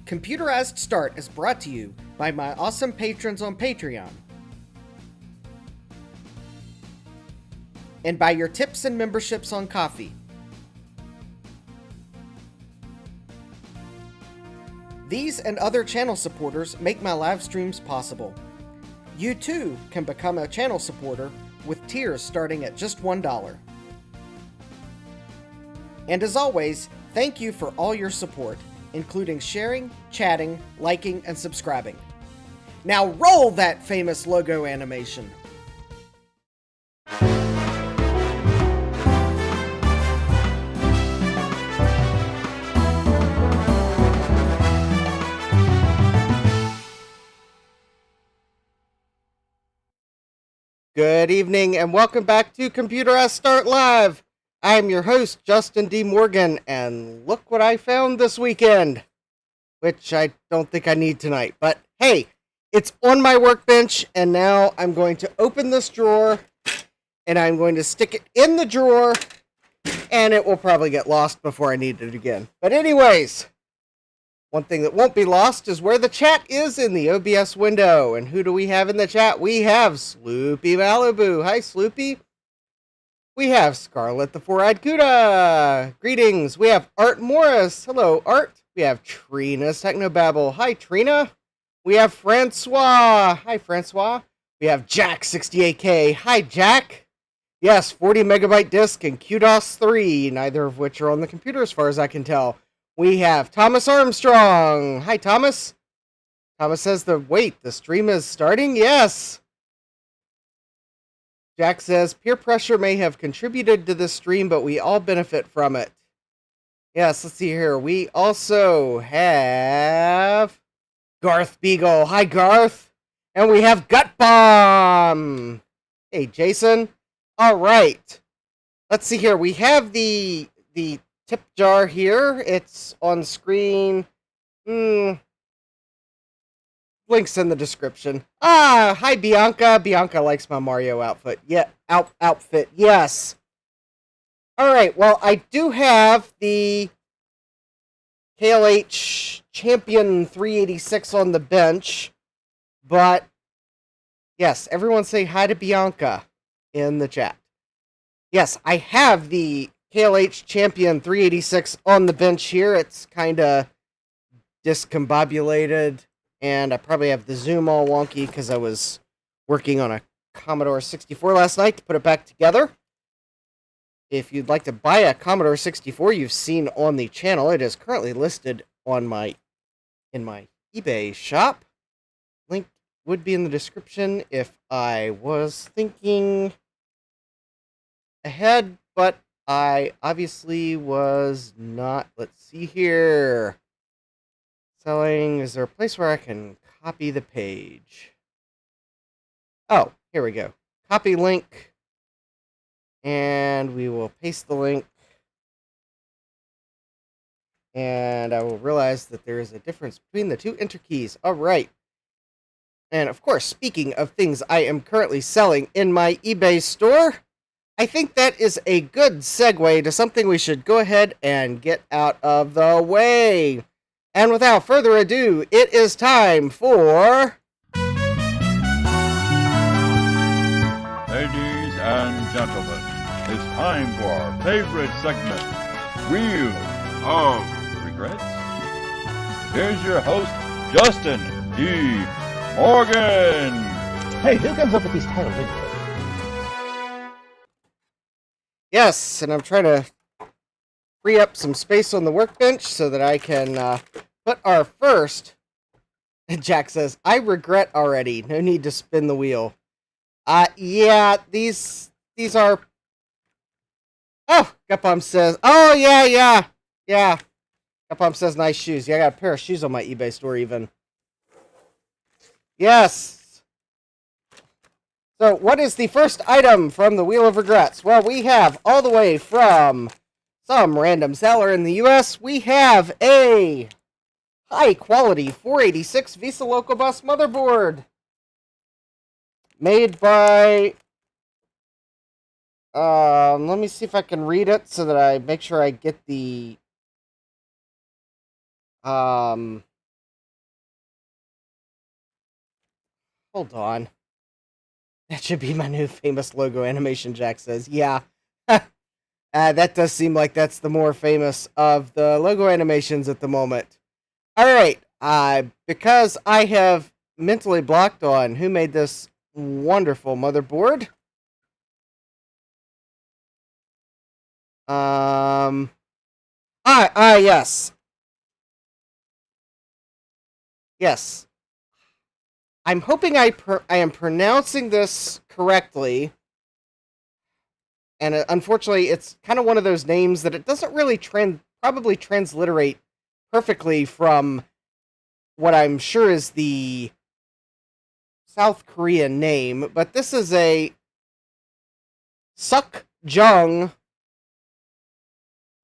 Computerized Start is brought to you by my awesome patrons on Patreon, and by your tips and memberships on Ko-fi. These and other channel supporters make my live streams possible. You too can become a channel supporter with tiers starting at just $1. And as always, thank you for all your support, including sharing, chatting, liking, and subscribing. Now roll that famous logo animation! Good evening and welcome back to Computerized Start Live. I am your host, Justin D. Morgan, and look what I found this weekend. Which I don't think I need tonight, but hey, it's on my workbench, and now I'm going to open this drawer, and I'm going to stick it in the drawer, and it will probably get lost before I need it again. But anyways, one thing that won't be lost is where the chat is in the OBS window. And who do we have in the chat? We have Sloopy Malibu. Hi, Sloopy. We have Scarlet the Four-Eyed Cuda. Greetings. We have Art Morris. Hello, Art. We have Trina's Technobabble. Hi, Trina. We have Francois. Hi, Francois. We have Jack68K. Hi, Jack. Yes, 40 megabyte disk and QDOS 3, neither of which are on the computer as far as I can tell. We have Thomas Armstrong. Hi, Thomas. Thomas says the stream is starting? Yes. Jack says, peer pressure may have contributed to this stream, but we all benefit from it. Yes, let's see here. We also have Garth Beagle. Hi, Garth. And we have Gut Bomb. Hey, Jason. All right. Let's see here. We have the tip jar here. It's on screen. Links in the description. Hi Bianca. Bianca likes my Mario outfit. Yeah, outfit. Yes. All right. Well, I do have the KLH Champion 386 on the bench, but yes, everyone say hi to Bianca in the chat. Yes, I have the KLH Champion 386 on the bench here. It's kind of discombobulated, and I probably have the zoom all wonky because I was working on a Commodore 64 last night to put it back together. If you'd like to buy a Commodore 64 you've seen on the channel, it is currently listed on in my eBay shop. Link would be in the description if I was thinking ahead, but I obviously was not. Let's see here. Selling. Is there a place where I can copy the page? Oh, here we go. Copy link. And we will paste the link. And I will realize that there is a difference between the two enter keys. All right. And of course, speaking of things I am currently selling in my eBay store, I think that is a good segue to something we should go ahead and get out of the way. And without further ado, it is time for... Ladies and gentlemen, it's time for our favorite segment, Wheel of Regrets. Here's your host, Justin D. Morgan. Hey, who comes up with these titles anyway? Yes, and I'm trying to free up some space on the workbench so that I can put our first... Jack says, I regret already. No need to spin the wheel. Yeah, these are... Oh, Gutbomb says... Oh, yeah. Gutbomb says nice shoes. Yeah, I got a pair of shoes on my eBay store even. Yes. So, what is the first item from the Wheel of Regrets? Well, we have, all the way from some random seller in the US, we have a high-quality 486 Visa Locobus motherboard. Made by... let me see if I can read it so that I make sure I get the hold on. That should be my new famous logo animation, Jack says. Yeah. That does seem like that's the more famous of the logo animations at the moment. Alright, because I have mentally blocked on who made this wonderful motherboard. Yes. Yes. I'm hoping I am pronouncing this correctly. And unfortunately, it's kind of one of those names that it doesn't really probably transliterate perfectly from what I'm sure is the South Korean name. But this is a Suk Jung,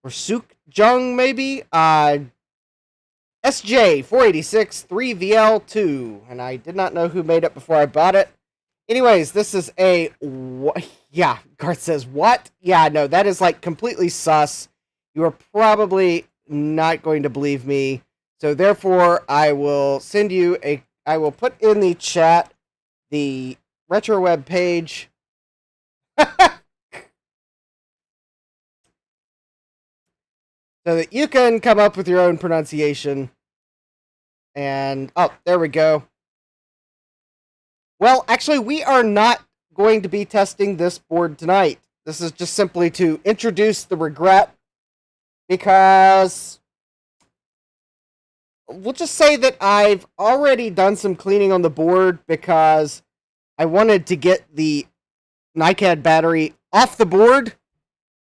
or Suk Jung, maybe? SJ 486 3VL2. And I did not know who made it before I bought it. Anyways, this is a... Yeah, Garth says, what? Yeah, no, that is like completely sus. You are probably not going to believe me. So therefore, I will send you a... I will put in the chat the RetroWeb page. So that you can come up with your own pronunciation. And, oh, there we go. Well, actually, we are not going to be testing this board tonight. This is just simply to introduce the regret, because we'll just say that I've already done some cleaning on the board because I wanted to get the NiCad battery off the board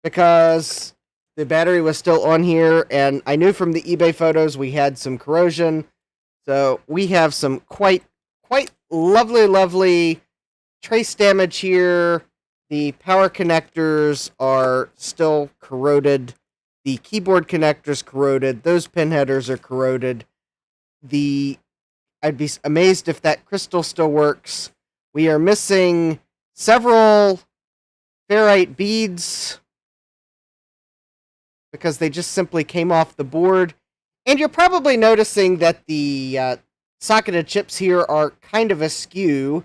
because the battery was still on here, and I knew from the eBay photos we had some corrosion. So we have some quite lovely trace damage here. The power connectors are still corroded. The keyboard connectors corroded. Those pin headers are corroded. I'd be amazed if that crystal still works. We are missing several ferrite beads because they just simply came off the board. And you're probably noticing that the socketed chips here are kind of askew.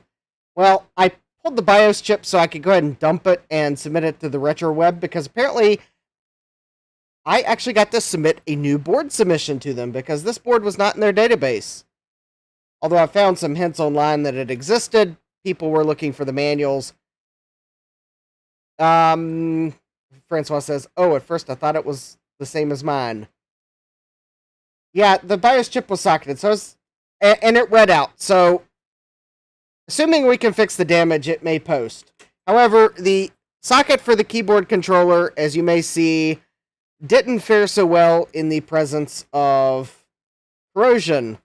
Well, I pulled the BIOS chip so I could go ahead and dump it and submit it to the RetroWeb, because apparently I actually got to submit a new board submission to them because this board was not in their database. Although I found some hints online that it existed. People were looking for the manuals. Francois says, oh, at first I thought it was the same as mine. Yeah, the BIOS chip was socketed, so and it read out. So, assuming we can fix the damage, it may post. However, the socket for the keyboard controller, as you may see, didn't fare so well in the presence of corrosion.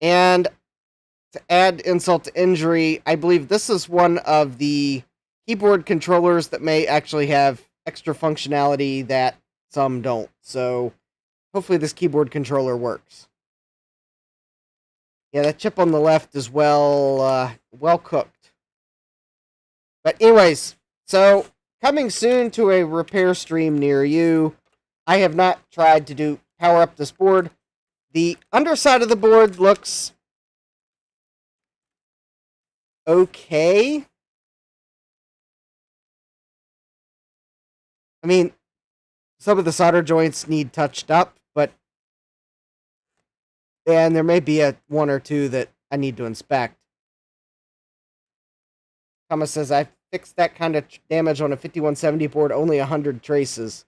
And to add insult to injury, I believe this is one of the keyboard controllers that may actually have extra functionality that some don't. So, hopefully this keyboard controller works. Yeah, that chip on the left is well cooked. But anyways, so coming soon to a repair stream near you. I have not tried to power up this board. The underside of the board looks okay. I mean, some of the solder joints need touched up, and there may be one or two that I need to inspect. Thomas says, I fixed that kind of damage on a 5170 board, only 100 traces.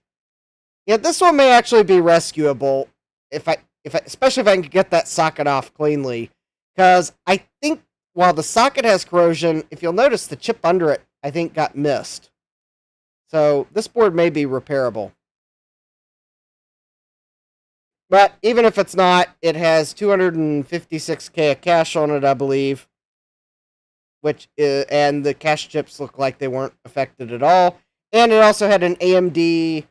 Yeah, this one may actually be rescuable, especially if I can get that socket off cleanly. Because I think while the socket has corrosion, if you'll notice, the chip under it, I think, got missed. So this board may be repairable. But even if it's not, it has 256K of cache on it, I believe. And the cache chips look like they weren't affected at all. And it also had an AMD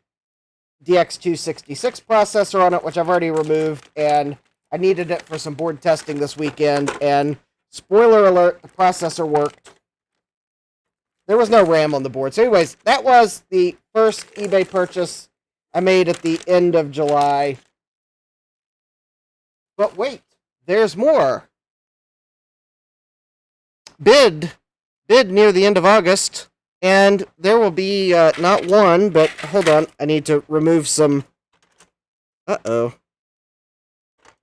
DX266 processor on it, which I've already removed. And I needed it for some board testing this weekend. And spoiler alert, the processor worked. There was no RAM on the board. So anyways, that was the first eBay purchase I made at the end of July. But wait, there's more. bid near the end of August, and there will be not one, but hold on, I need to remove some. Uh-oh.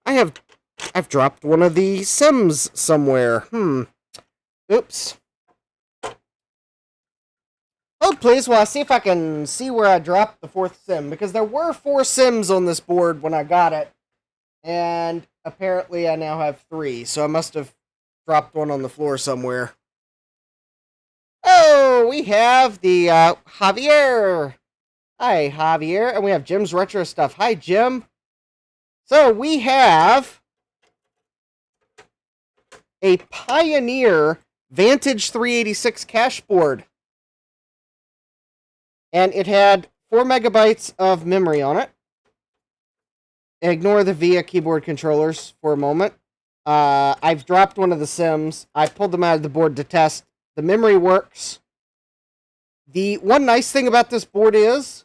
I've dropped one of the sims somewhere. Oops. Hold please while I see if I can see where I dropped the 4th sim, because there were 4 sims on this board when I got it, and apparently I now have 3, so I must have dropped one on the floor somewhere. Oh, we have the Javier. Hi, Javier, and we have Jim's retro stuff. Hi, Jim. So we have a Pioneer Vantage 386 cache board. And it had 4 megabytes of memory on it. Ignore the VIA keyboard controllers for a moment. I've dropped one of the sims. I pulled them out of the board to test. The memory works. The one nice thing about this board is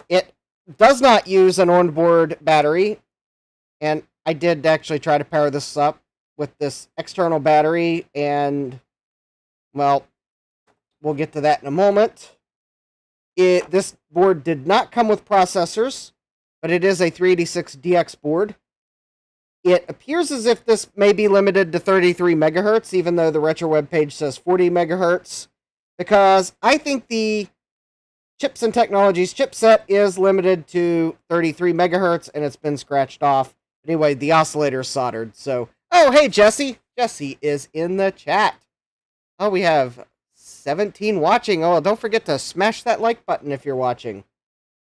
it does not use an onboard battery. And I did actually try to power this up with this external battery, and, well, we'll get to that in a moment. This board did not come with processors, but it is a 386DX board. It appears as if this may be limited to 33 megahertz, even though the retro web page says 40 megahertz, because I think the Chips and Technologies chipset is limited to 33 megahertz, and it's been scratched off. Anyway, the oscillator is soldered, so... Oh, hey, Jesse! Jesse is in the chat. Oh, we have 17 watching. Oh, don't forget to smash that like button if you're watching.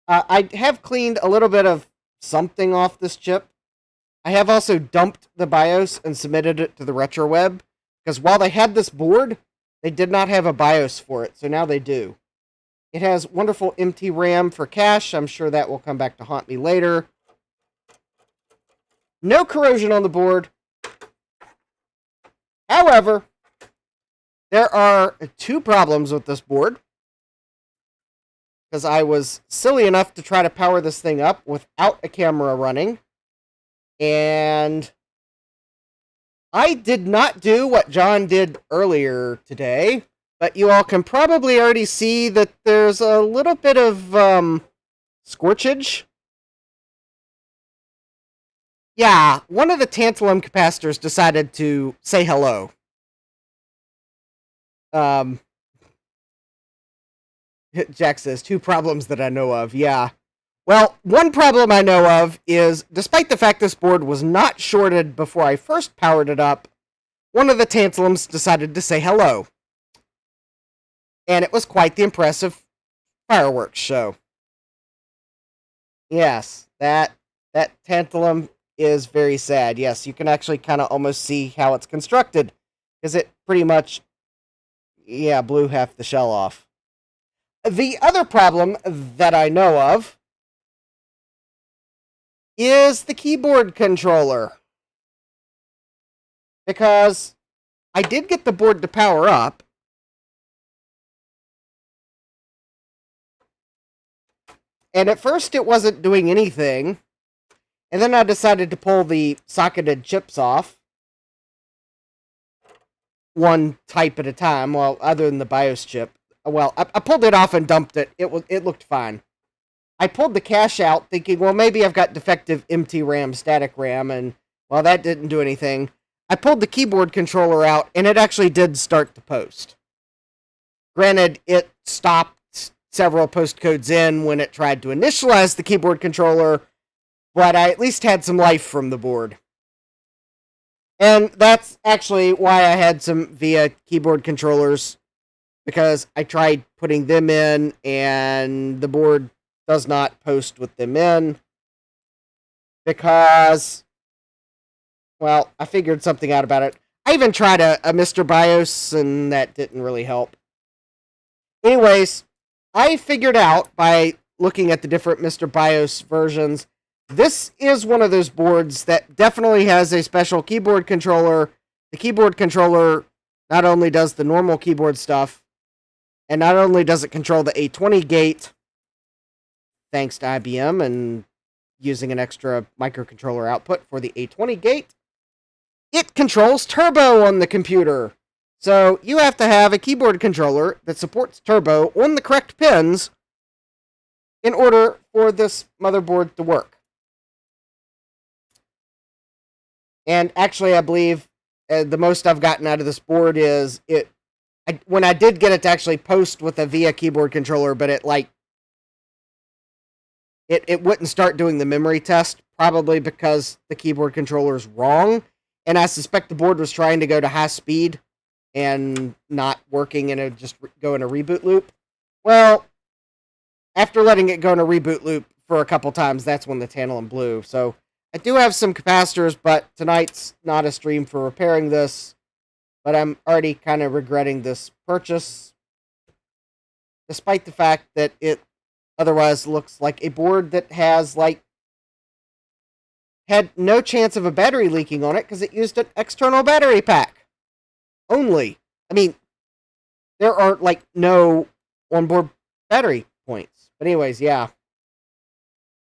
I have cleaned a little bit of something off this chip. I have also dumped the BIOS and submitted it to the RetroWeb, because while they had this board, they did not have a BIOS for it, so now they do. It has wonderful empty RAM for cache. I'm sure that will come back to haunt me later. No corrosion on the board. However, there are 2 problems with this board, because I was silly enough to try to power this thing up without a camera running, and I did not do what John did earlier today, but you all can probably already see that there's a little bit of scorchage. Yeah, one of the tantalum capacitors decided to say hello. Jack says, 2 problems that I know of. Yeah. Well, one problem I know of is, despite the fact this board was not shorted before I first powered it up, one of the tantalums decided to say hello. And it was quite the impressive fireworks show. Yes, that tantalum is very sad. Yes, you can actually kind of almost see how it's constructed, because it pretty much, yeah, blew half the shell off. The other problem that I know of is the keyboard controller, because I did get the board to power up, and at first it wasn't doing anything. And then I decided to pull the socketed chips off, one type at a time, well, other than the BIOS chip. Well, I pulled it off and dumped it. It looked fine. I pulled the cache out, thinking, well, maybe I've got defective empty RAM, static RAM, and, well, that didn't do anything. I pulled the keyboard controller out, and it actually did start to post. Granted, it stopped several post codes in when it tried to initialize the keyboard controller, but I at least had some life from the board. And that's actually why I had some VIA keyboard controllers, because I tried putting them in, and the board does not post with them in, because, well, I figured something out about it. I even tried a Mr. BIOS, and that didn't really help. Anyways, I figured out, by looking at the different Mr. BIOS versions, this is one of those boards that definitely has a special keyboard controller. The keyboard controller not only does the normal keyboard stuff, and not only does it control the A20 gate, thanks to IBM and using an extra microcontroller output for the A20 gate, it controls turbo on the computer. So you have to have a keyboard controller that supports turbo on the correct pins in order for this motherboard to work. And actually, I believe the most I've gotten out of this board is when I did get it to actually post with a VIA keyboard controller, but it wouldn't start doing the memory test, probably because the keyboard controller is wrong. And I suspect the board was trying to go to high speed and not working and just go in a reboot loop. Well, after letting it go in a reboot loop for a couple times, that's when the tantalum blew. So I do have some capacitors, but tonight's not a stream for repairing this. But I'm already kind of regretting this purchase, despite the fact that it otherwise looks like a board that had no chance of a battery leaking on it because it used an external battery pack only. I mean, there are no onboard battery points. But anyways, yeah.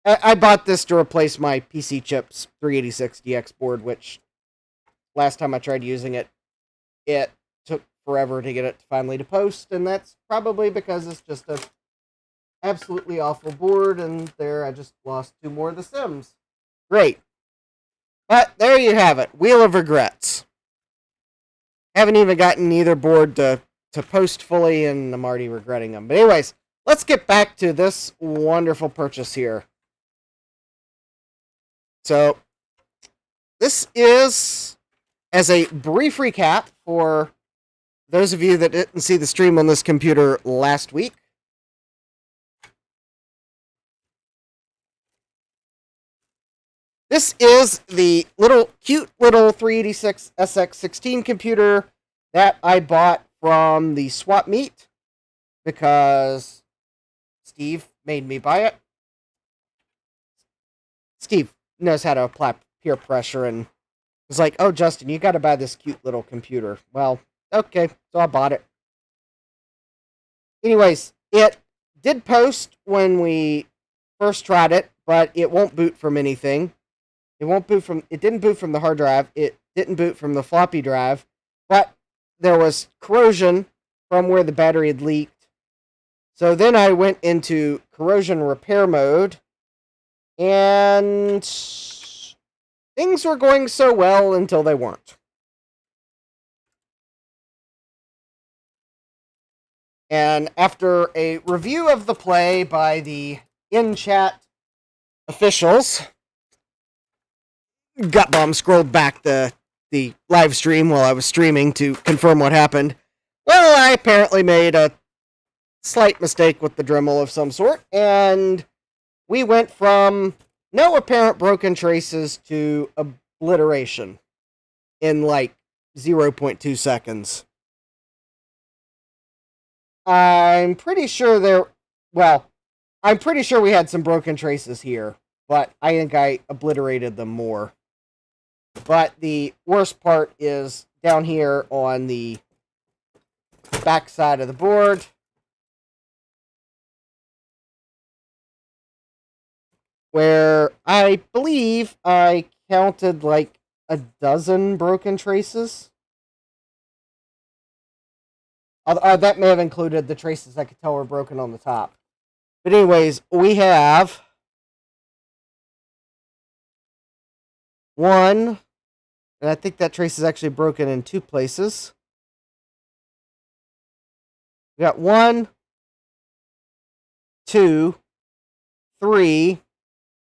I bought this to replace my PC Chips 386DX board, which last time I tried using it, it took forever to get it finally to post, and that's probably because it's just a absolutely awful board, and there I just lost 2 more of the Sims. Great. But there you have it. Wheel of Regrets. Haven't even gotten either board to post fully, and I'm already regretting them. But anyways, let's get back to this wonderful purchase here. So, this is, as a brief recap for those of you that didn't see the stream on this computer last week, this is the cute little 386 SX16 computer that I bought from the swap meet because Steve made me buy it. Steve knows how to apply peer pressure and was like, "Oh, Justin, you got to buy this cute little computer." Well, okay, so I bought it. Anyways, it did post when we first tried it, but it won't boot from anything. It didn't boot from the hard drive. It didn't boot from the floppy drive, but there was corrosion from where the battery had leaked. So then I went into corrosion repair mode, and things were going so well until they weren't. And after a review of the play by the in-chat officials, Gutbomb scrolled back the live stream while I was streaming to confirm what happened. Well, I apparently made a slight mistake with the Dremel of some sort, and we went from no apparent broken traces to obliteration in 0.2 seconds. I'm pretty sure we had some broken traces here, but I think I obliterated them more. But the worst part is down here on the back side of the board, where I believe I counted a dozen broken traces. That may have included the traces I could tell were broken on the top. But anyways, we have 1, and I think that trace is actually broken in 2 places. We got 1, 2, 3.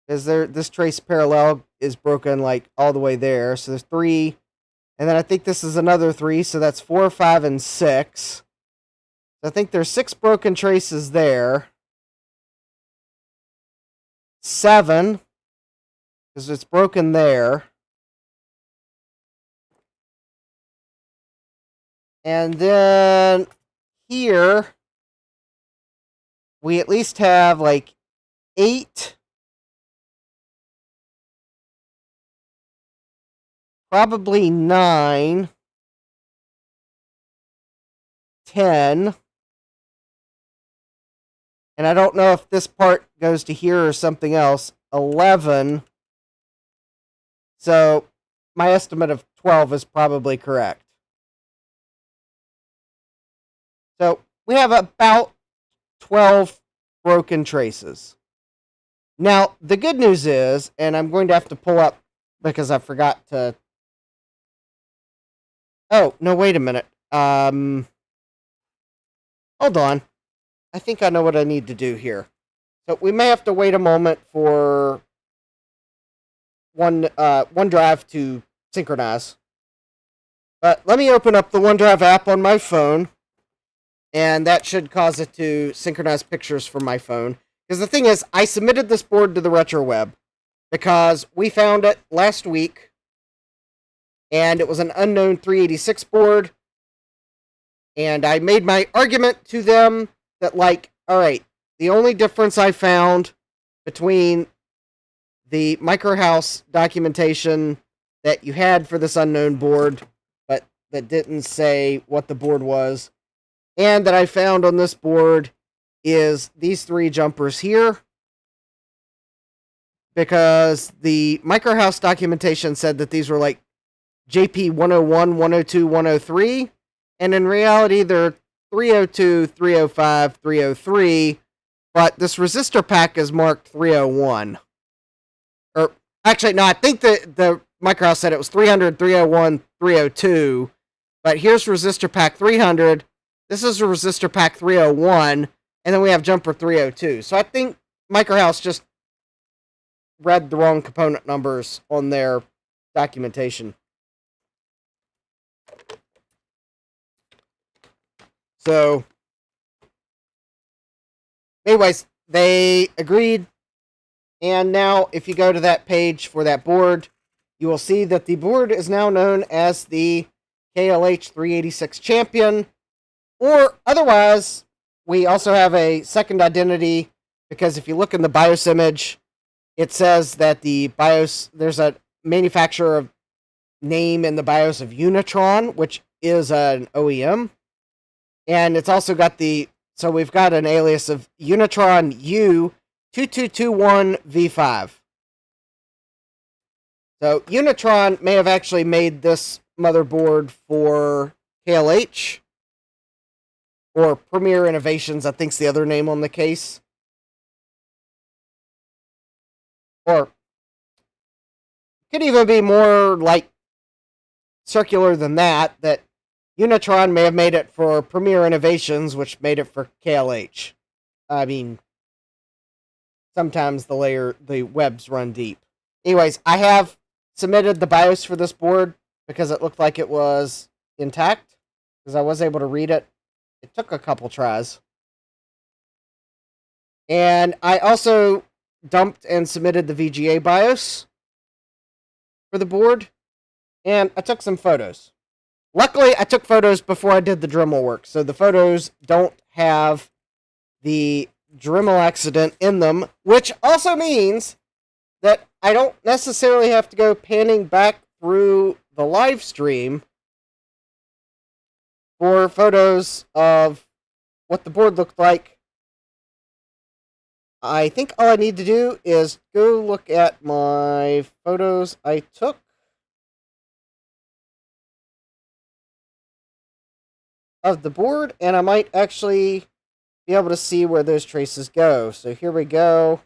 Is there this trace parallel is broken all the way there, so there's 3, and then I think this is another 3, so that's 4, 5, and 6. So I think there's 6 broken traces there. 7, because it's broken there. And then here, we at least have 8, probably 9, 10, and I don't know if this part goes to here or something else, 11. So my estimate of 12 is probably correct. So we have about 12 broken traces. Now, the good news is, and I'm going to have to pull up because I forgot to... Oh, no, wait a minute. Hold on. I think I know what I need to do here. So we may have to wait a moment for OneDrive to synchronize. But let me open up the OneDrive app on my phone, and that should cause it to synchronize pictures from my phone. Because the thing is, I submitted this board to the RetroWeb because we found it last week, and it was an unknown 386 board, and I made my argument to them that, like, alright, the only difference I found between the Microhouse documentation that you had for this unknown board, but that didn't say what the board was, and that I found on this board is these three jumpers here. Because the Microhouse documentation said that these were like JP 101, 102, 103, and in reality they're 302, 305, 303, but this resistor pack is marked 301. Or, actually, no, I think the Microhouse said it was 300, 301, 302, but here's resistor pack 300, this is a resistor pack 301, and then we have jumper 302. So I think Microhouse just read the wrong component numbers on their documentation. So, anyways, they agreed, and now if you go to that page for that board, you will see that the board is now known as the KLH 386 Champion, or otherwise, we also have a second identity, because if you look in the BIOS image, it says that the BIOS, there's a manufacturer name in the BIOS of Unitron, which is an OEM. And it's also got so we've got an alias of Unitron U2221V5. So Unitron may have actually made this motherboard for KLH, or Premier Innovations, I think's the other name on the case. Or could even be more like circular than that, that Unitron may have made it for Premier Innovations, which made it for KLH. I mean, sometimes the webs run deep. Anyways, I have submitted the BIOS for this board because it looked like it was intact, because I was able to read it. It took a couple tries. And I also dumped and submitted the VGA BIOS for the board, and I took some photos. Luckily, I took photos before I did the Dremel work, so the photos don't have the Dremel accident in them, which also means that I don't necessarily have to go panning back through the live stream for photos of what the board looked like. I think all I need to do is go look at my photos I took. Of the board, and I might actually be able to see where those traces go. So here we go.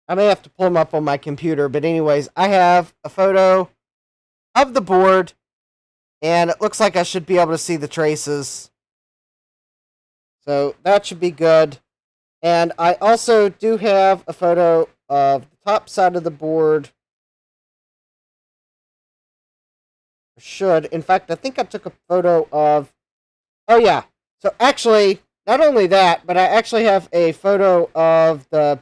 I may have to pull them up on my computer, but anyways, I have a photo of the board, and it looks like I should be able to see the traces. So that should be good. And I also do have a photo of the top side of the board. Should. In fact, I think I took a photo of... Oh, yeah. So actually, not only that, but I actually have a photo of the...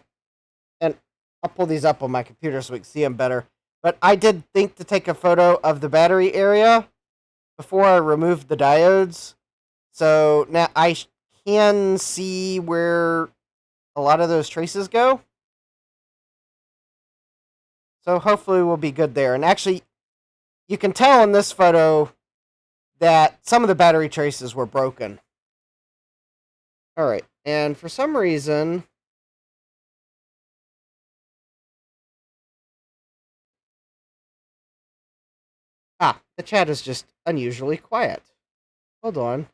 And I'll pull these up on my computer so we can see them better. But I did think to take a photo of the battery area before I removed the diodes. So now I can see where a lot of those traces go. So hopefully we'll be good there. And actually, you can tell in this photo that some of the battery traces were broken. Alright, and for some reason... the chat is just unusually quiet. Hold on.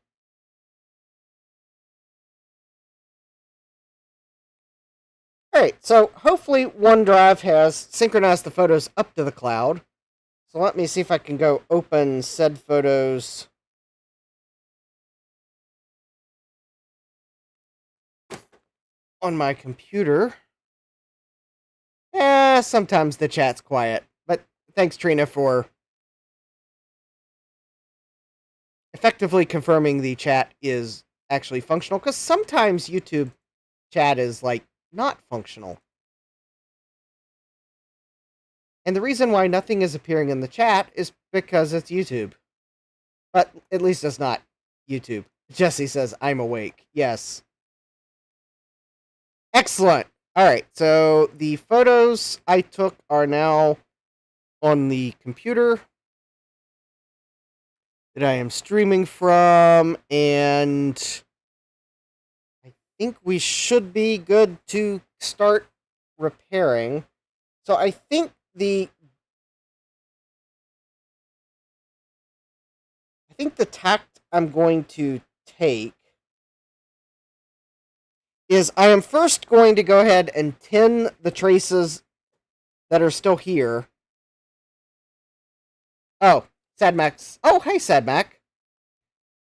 Alright, so hopefully OneDrive has synchronized the photos up to the cloud. So let me see if I can go open said photos on my computer. Sometimes the chat's quiet, but thanks, Trina, for effectively confirming the chat is actually functional, because sometimes YouTube chat is, like, not functional. And the reason why nothing is appearing in the chat is because it's YouTube. But at least it's not YouTube. Jesse says, I'm awake. Yes. Excellent. Alright, so the photos I took are now on the computer that I am streaming from, and I think we should be good to start repairing. So I think the tact I'm going to take is I am first going to go ahead and tin the traces that are still here. Oh, Sadmax. Oh, hey, Sadmac.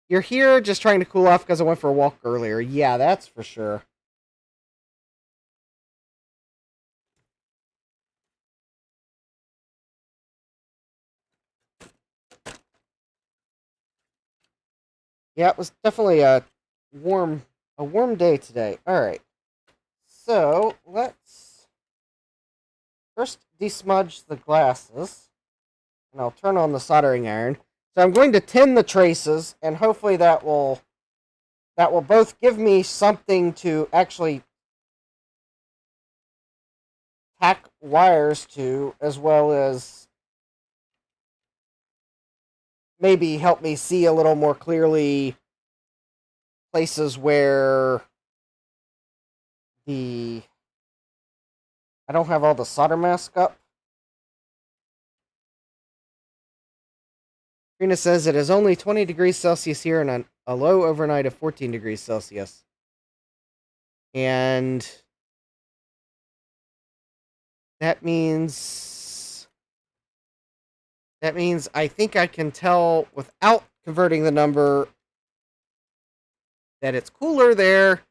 You're here just trying to cool off because I went for a walk earlier. Yeah, that's for sure. Yeah, it was definitely a warm day today. Alright. So, let's first desmudge the glasses. And I'll turn on the soldering iron. So I'm going to tin the traces, and hopefully that will both give me something to actually tack wires to, as well as maybe help me see a little more clearly places where I don't have all the solder mask up. Trina says it is only 20 degrees Celsius here and a low overnight of 14 degrees Celsius. And that means I think I can tell without converting the number that it's cooler there.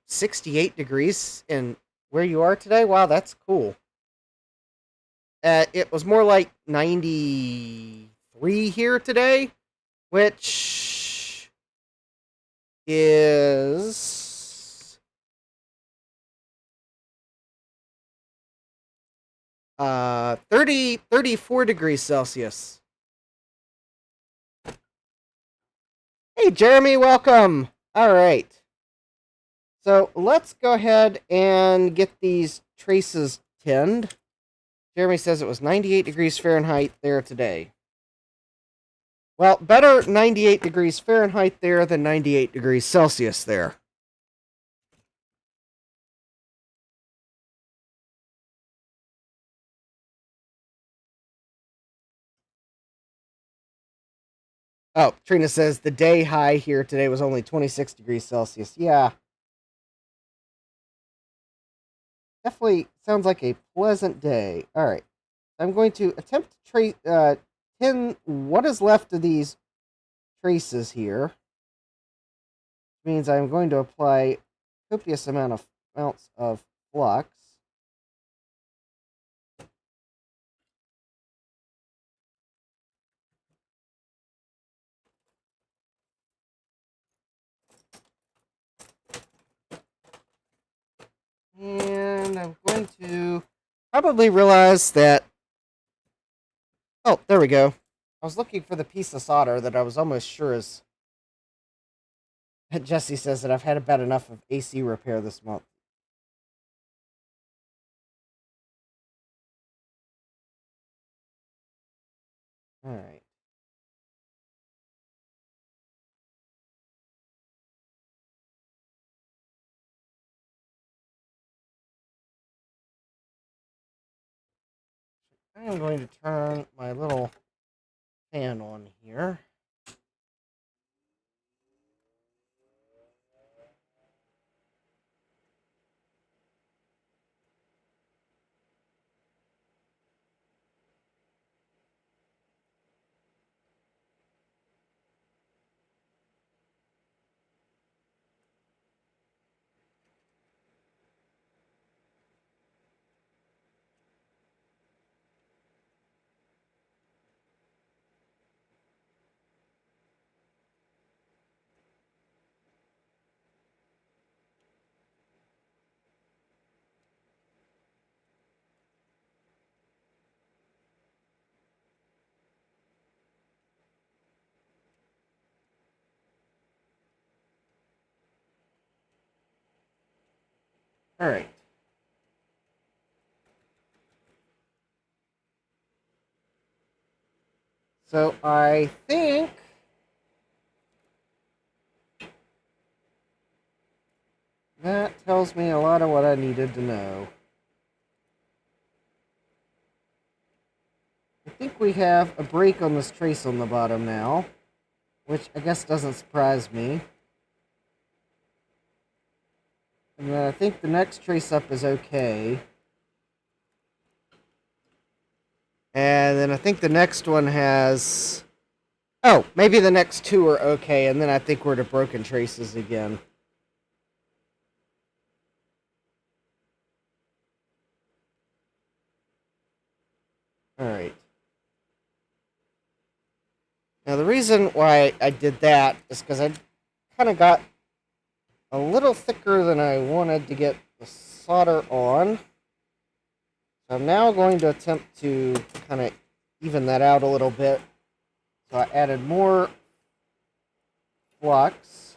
68 degrees in where you are today. Wow, that's cool. It was more like 93 here today, which is 34 degrees Celsius. Hey, Jeremy, welcome. All right. So let's go ahead and get these traces tinned. Jeremy says it was 98 degrees Fahrenheit there today. Well, better 98 degrees Fahrenheit there than 98 degrees Celsius there. Oh, Trina says the day high here today was only 26 degrees Celsius. Yeah. Definitely sounds like a pleasant day. All right. I'm going to attempt to tin what is left of these traces here. Which means I'm going to apply copious amounts of flux. And I'm going to probably realize that... Oh, there we go. I was looking for the piece of solder that I was almost sure is... Jesse says that I've had about enough of AC repair this month. Alright. I am going to turn my little fan on here. All right. So I think that tells me a lot of what I needed to know. I think we have a break on this trace on the bottom now, which I guess doesn't surprise me. And then I think the next trace up is okay. And then I think the next one has... Oh, maybe the next two are okay, and then I think we're to broken traces again. Alright. Now the reason why I did that is because I kind of got a little thicker than I wanted to get the solder on. So I'm now going to attempt to kind of even that out a little bit. So I added more flux.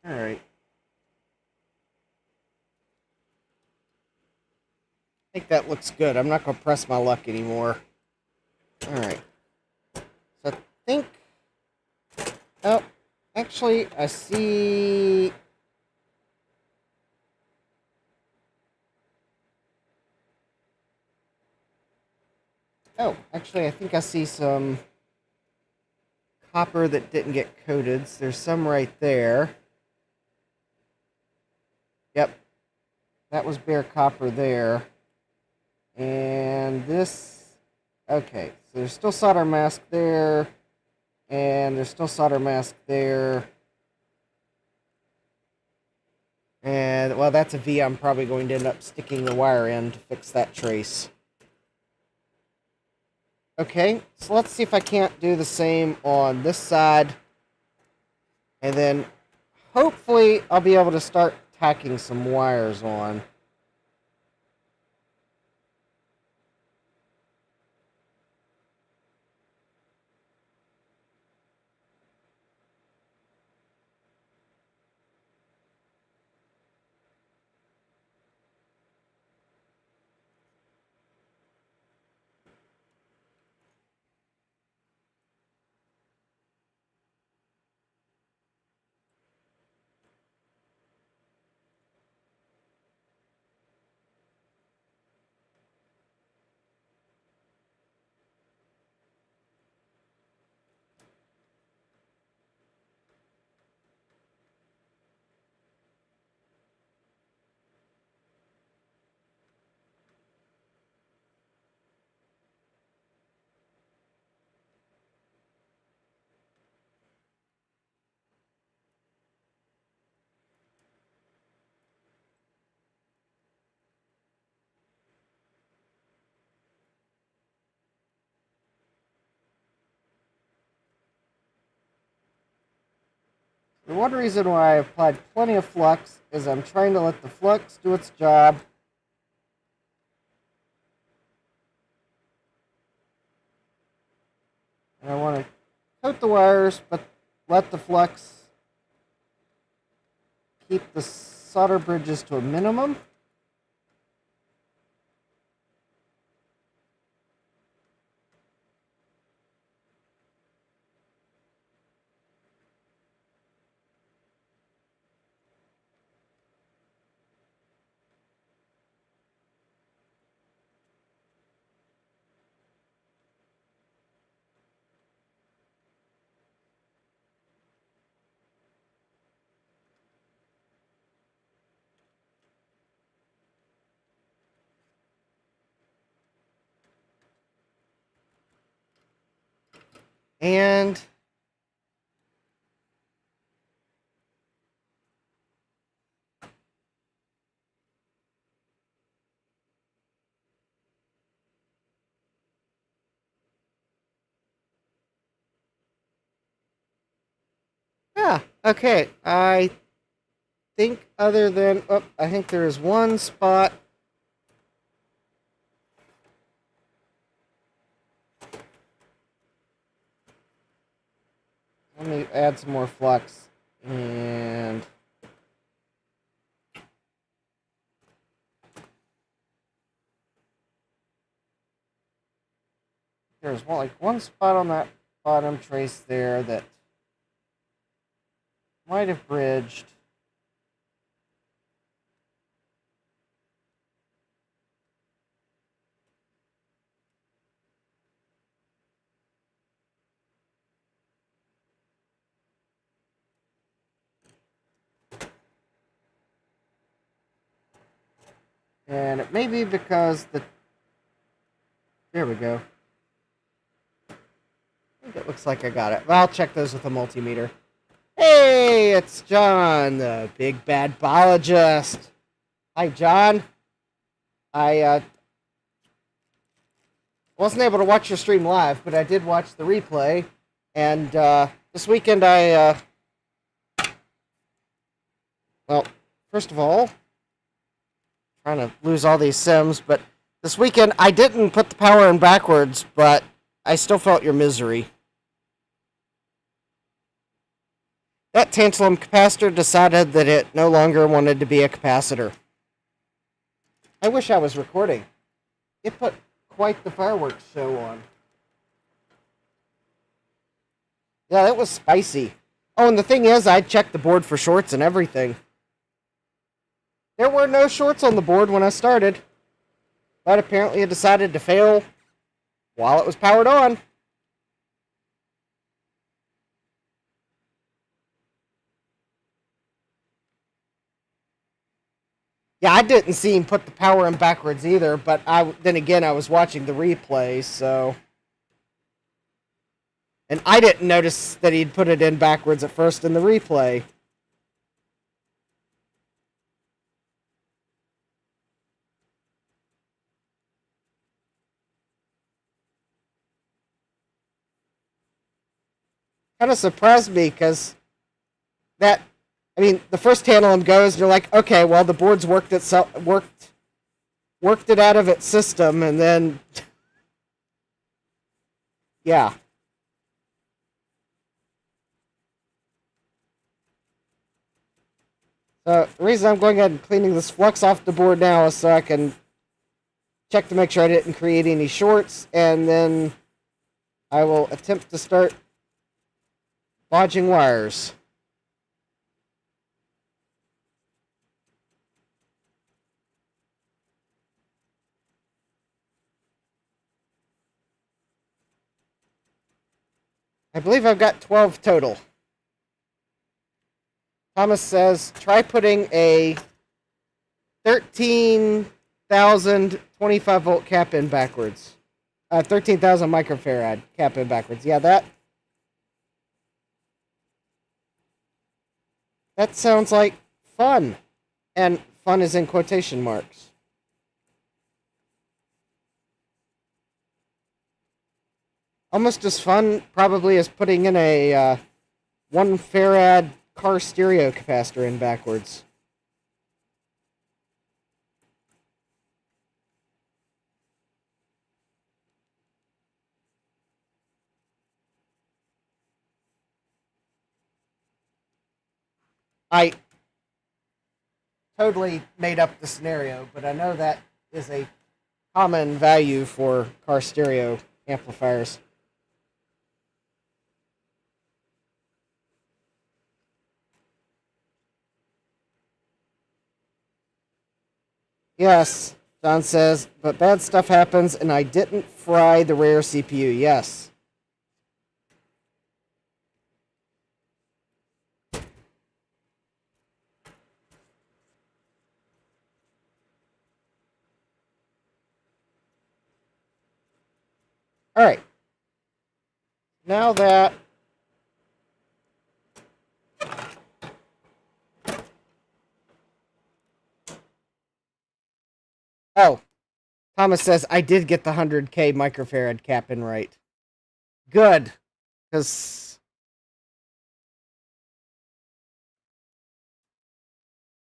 Alright. I think that looks good. I'm not going to press my luck anymore. Alright. So I think... Oh, actually, I see... Oh, actually, I think I see some copper that didn't get coated. So there's some right there. Yep. That was bare copper there. And this... Okay, so there's still solder mask there. And there's still solder mask there. And, well, that's a V I'm probably going to end up sticking the wire in to fix that trace. Okay, so let's see if I can't do the same on this side. And then, hopefully, I'll be able to start tacking some wires on. The one reason why I applied plenty of flux is I'm trying to let the flux do its job. And I want to coat the wires, but let the flux keep the solder bridges to a minimum. And yeah, okay. I think other than, oh, I think there is one spot. Let me add some more flux. And there's one spot on that bottom trace there that might have bridged. And it may be because there we go. I think it looks like I got it. I'll check those with a multimeter. Hey, it's John, the big bad biologist. Hi, John. I wasn't able to watch your stream live, but I did watch the replay. And this weekend well, first of all, trying to lose all these sims, but this weekend I didn't put the power in backwards, but I still felt your misery. That tantalum capacitor decided that it no longer wanted to be a capacitor. I wish I was recording. It put quite the fireworks show on. Yeah, that was spicy. Oh, and the thing is, I checked the board for shorts and everything. There were no shorts on the board when I started, but apparently it decided to fail while it was powered on. Yeah, I didn't see him put the power in backwards either, but then again, I was watching the replay, so... And I didn't notice that he'd put it in backwards at first in the replay. Kind of surprised me, because the first tantalum goes, and you're like, okay, well, the board's worked it out of its system, and then... yeah. The reason I'm going ahead and cleaning this flux off the board now is so I can check to make sure I didn't create any shorts, and then I will attempt to start bodging wires. I believe I've got 12 total. Thomas says, try putting a 13,000 25 volt cap in backwards. 13,000 microfarad cap in backwards. Yeah, that sounds like fun. And fun is in quotation marks. Almost as fun, probably, as putting in a 1 farad car stereo capacitor in backwards. I totally made up the scenario, but I know that is a common value for car stereo amplifiers. Yes, John says, but bad stuff happens, and I didn't fry the rare CPU. Yes. All right. Now that oh, Thomas says I did get the 100K microfarad cap in right. Good, because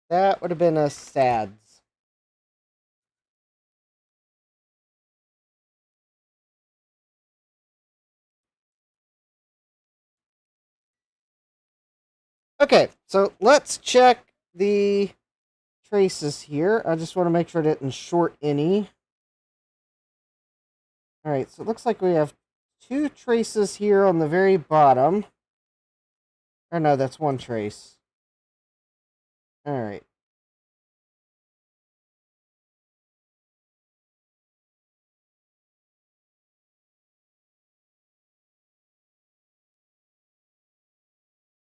that would have been a sad. Okay, so let's check the traces here. I just want to make sure I didn't short any. All right, so it looks like we have 2 traces here on the very bottom. Or no, that's 1 trace. All right.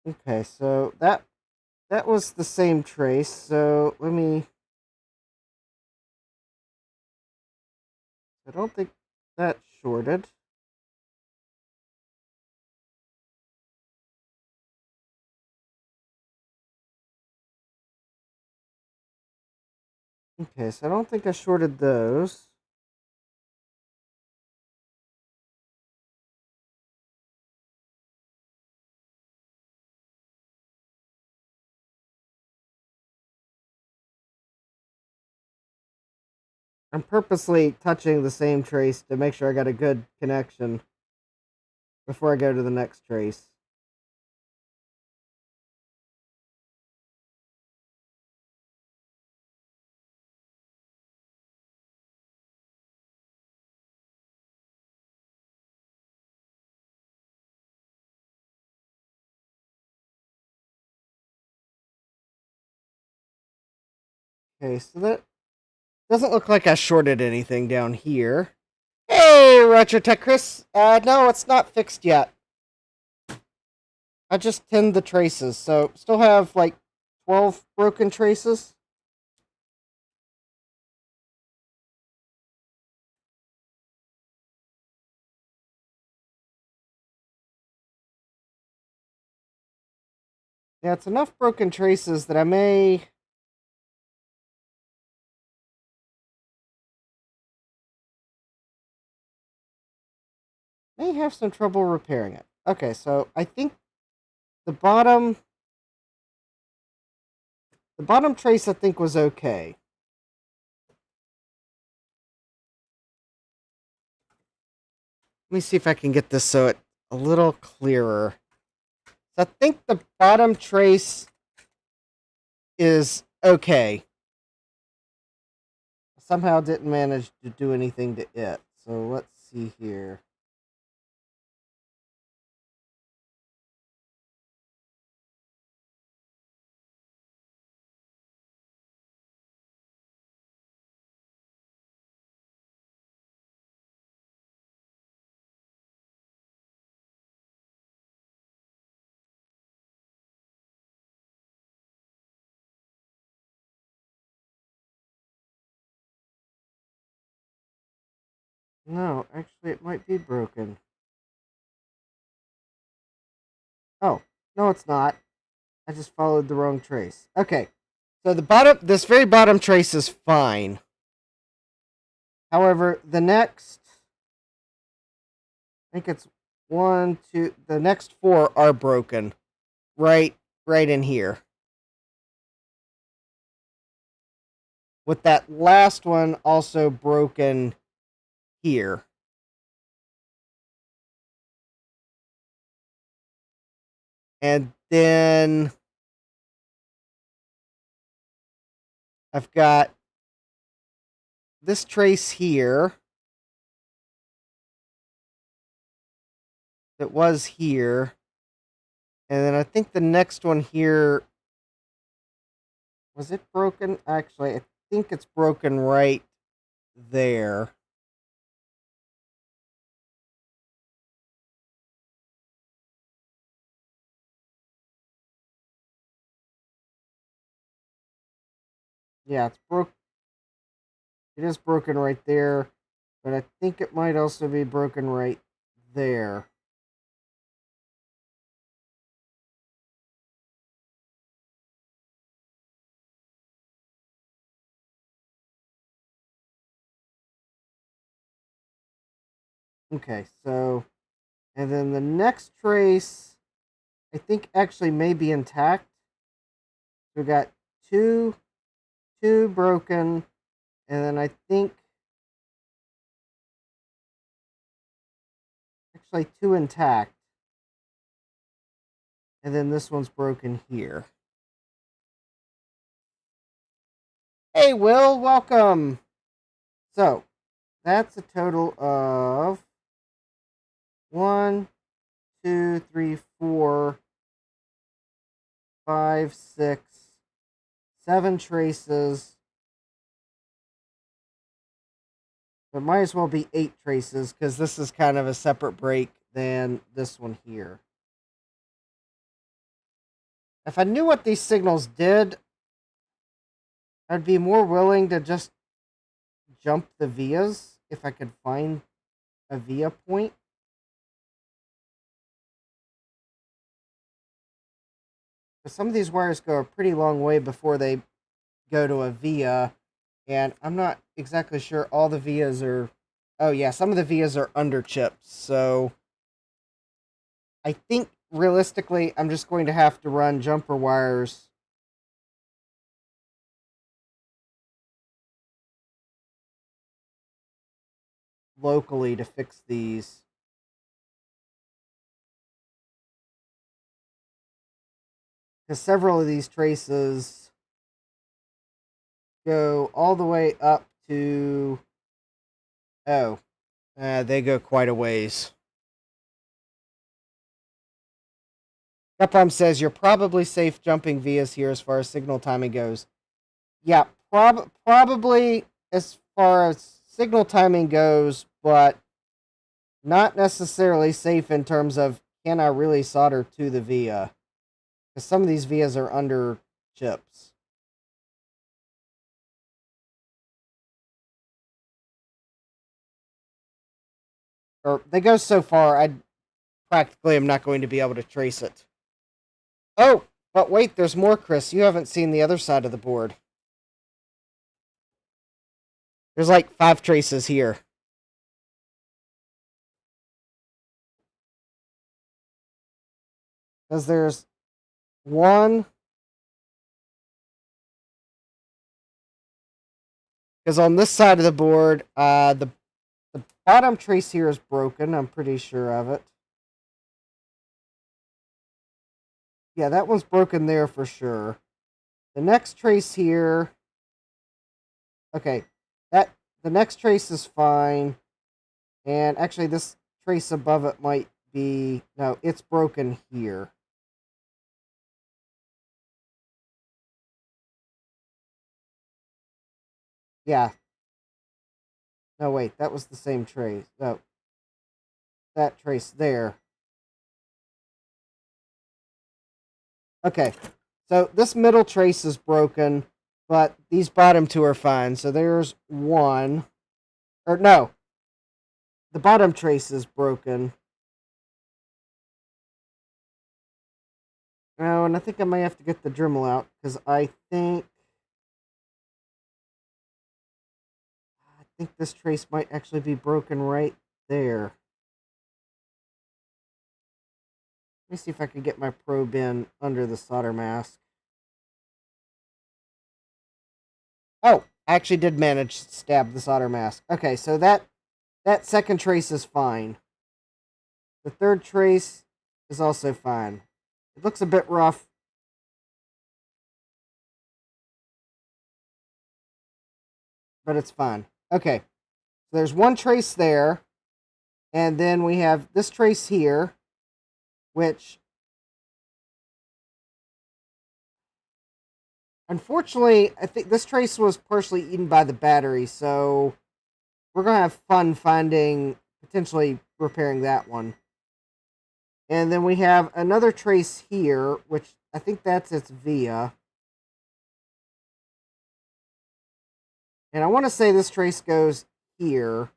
Okay, so that was the same trace. So let me. I don't think that shorted. Okay, so I don't think I shorted those. I'm purposely touching the same trace to make sure I got a good connection before I go to the next trace. Okay, so that doesn't look like I shorted anything down here. Hey, Retrotech Chris. No, it's not fixed yet. I just tinned the traces, so still have like 12 broken traces. Yeah, it's enough broken traces that I may have some trouble repairing it. Okay, so I think the bottom trace I think was okay. Let me see if I can get this so it's a little clearer. So I think the bottom trace is okay. Somehow didn't manage to do anything to it. So let's see here. No, actually it might be broken. Oh, no it's not. I just followed the wrong trace. Okay. So this very bottom trace is fine. However, the next, I think it's 1, 2, the next 4 are broken. Right right in here. With that last one also broken here. And then I've got this trace here that was here. And then I think the next one here, was it broken? Actually, I think it's broken right there. Yeah, it's broke. It is broken right there, but I think it might also be broken right there. Okay, so, and then the next trace, I think actually may be intact. We got two broken, and then I think actually two intact. And then this one's broken here. Hey, Will, welcome. So, that's a total of 1, 2, 3, 4, 5, 6, 7 traces. It might as well be 8 traces because this is kind of a separate break than this one here. If I knew what these signals did, I'd be more willing to just jump the vias if I could find a via point. But some of these wires go a pretty long way before they go to a via, and I'm not exactly sure all the vias are... Oh yeah, some of the vias are under chips, so I think realistically I'm just going to have to run jumper wires locally to fix these. Because several of these traces go all the way up to... Oh, they go quite a ways. Capcom says you're probably safe jumping vias here as far as signal timing goes. Yeah, probably as far as signal timing goes, but not necessarily safe in terms of can I really solder to the via? Because some of these vias are under chips. Or they go so far, I practically am not going to be able to trace it. Oh, but wait, there's more, Chris. You haven't seen the other side of the board. There's like 5 traces here. Because there's 1. Because on this side of the board, the bottom trace here is broken. I'm pretty sure of it. Yeah, that one's broken there for sure. The next trace here... Okay, the next trace is fine. And actually, this trace above it might be... No, it's broken here. Yeah. No, wait, that was the same trace. No. That trace there. Okay, so this middle trace is broken, but these bottom 2 are fine. So there's 1. Or no, the bottom trace is broken. Oh, and I think I may have to get the Dremel out, because I think this trace might actually be broken right there. Let me see if I can get my probe in under the solder mask. Oh, I actually did manage to stab the solder mask. Okay, so that second trace is fine. The third trace is also fine. It looks a bit rough. But it's fine. Okay, so there's one trace there. And then we have this trace here, which, unfortunately, I think this trace was partially eaten by the battery, so we're going to have fun potentially repairing that one. And then we have another trace here, which I think that's its via. And I want to say this trace goes here.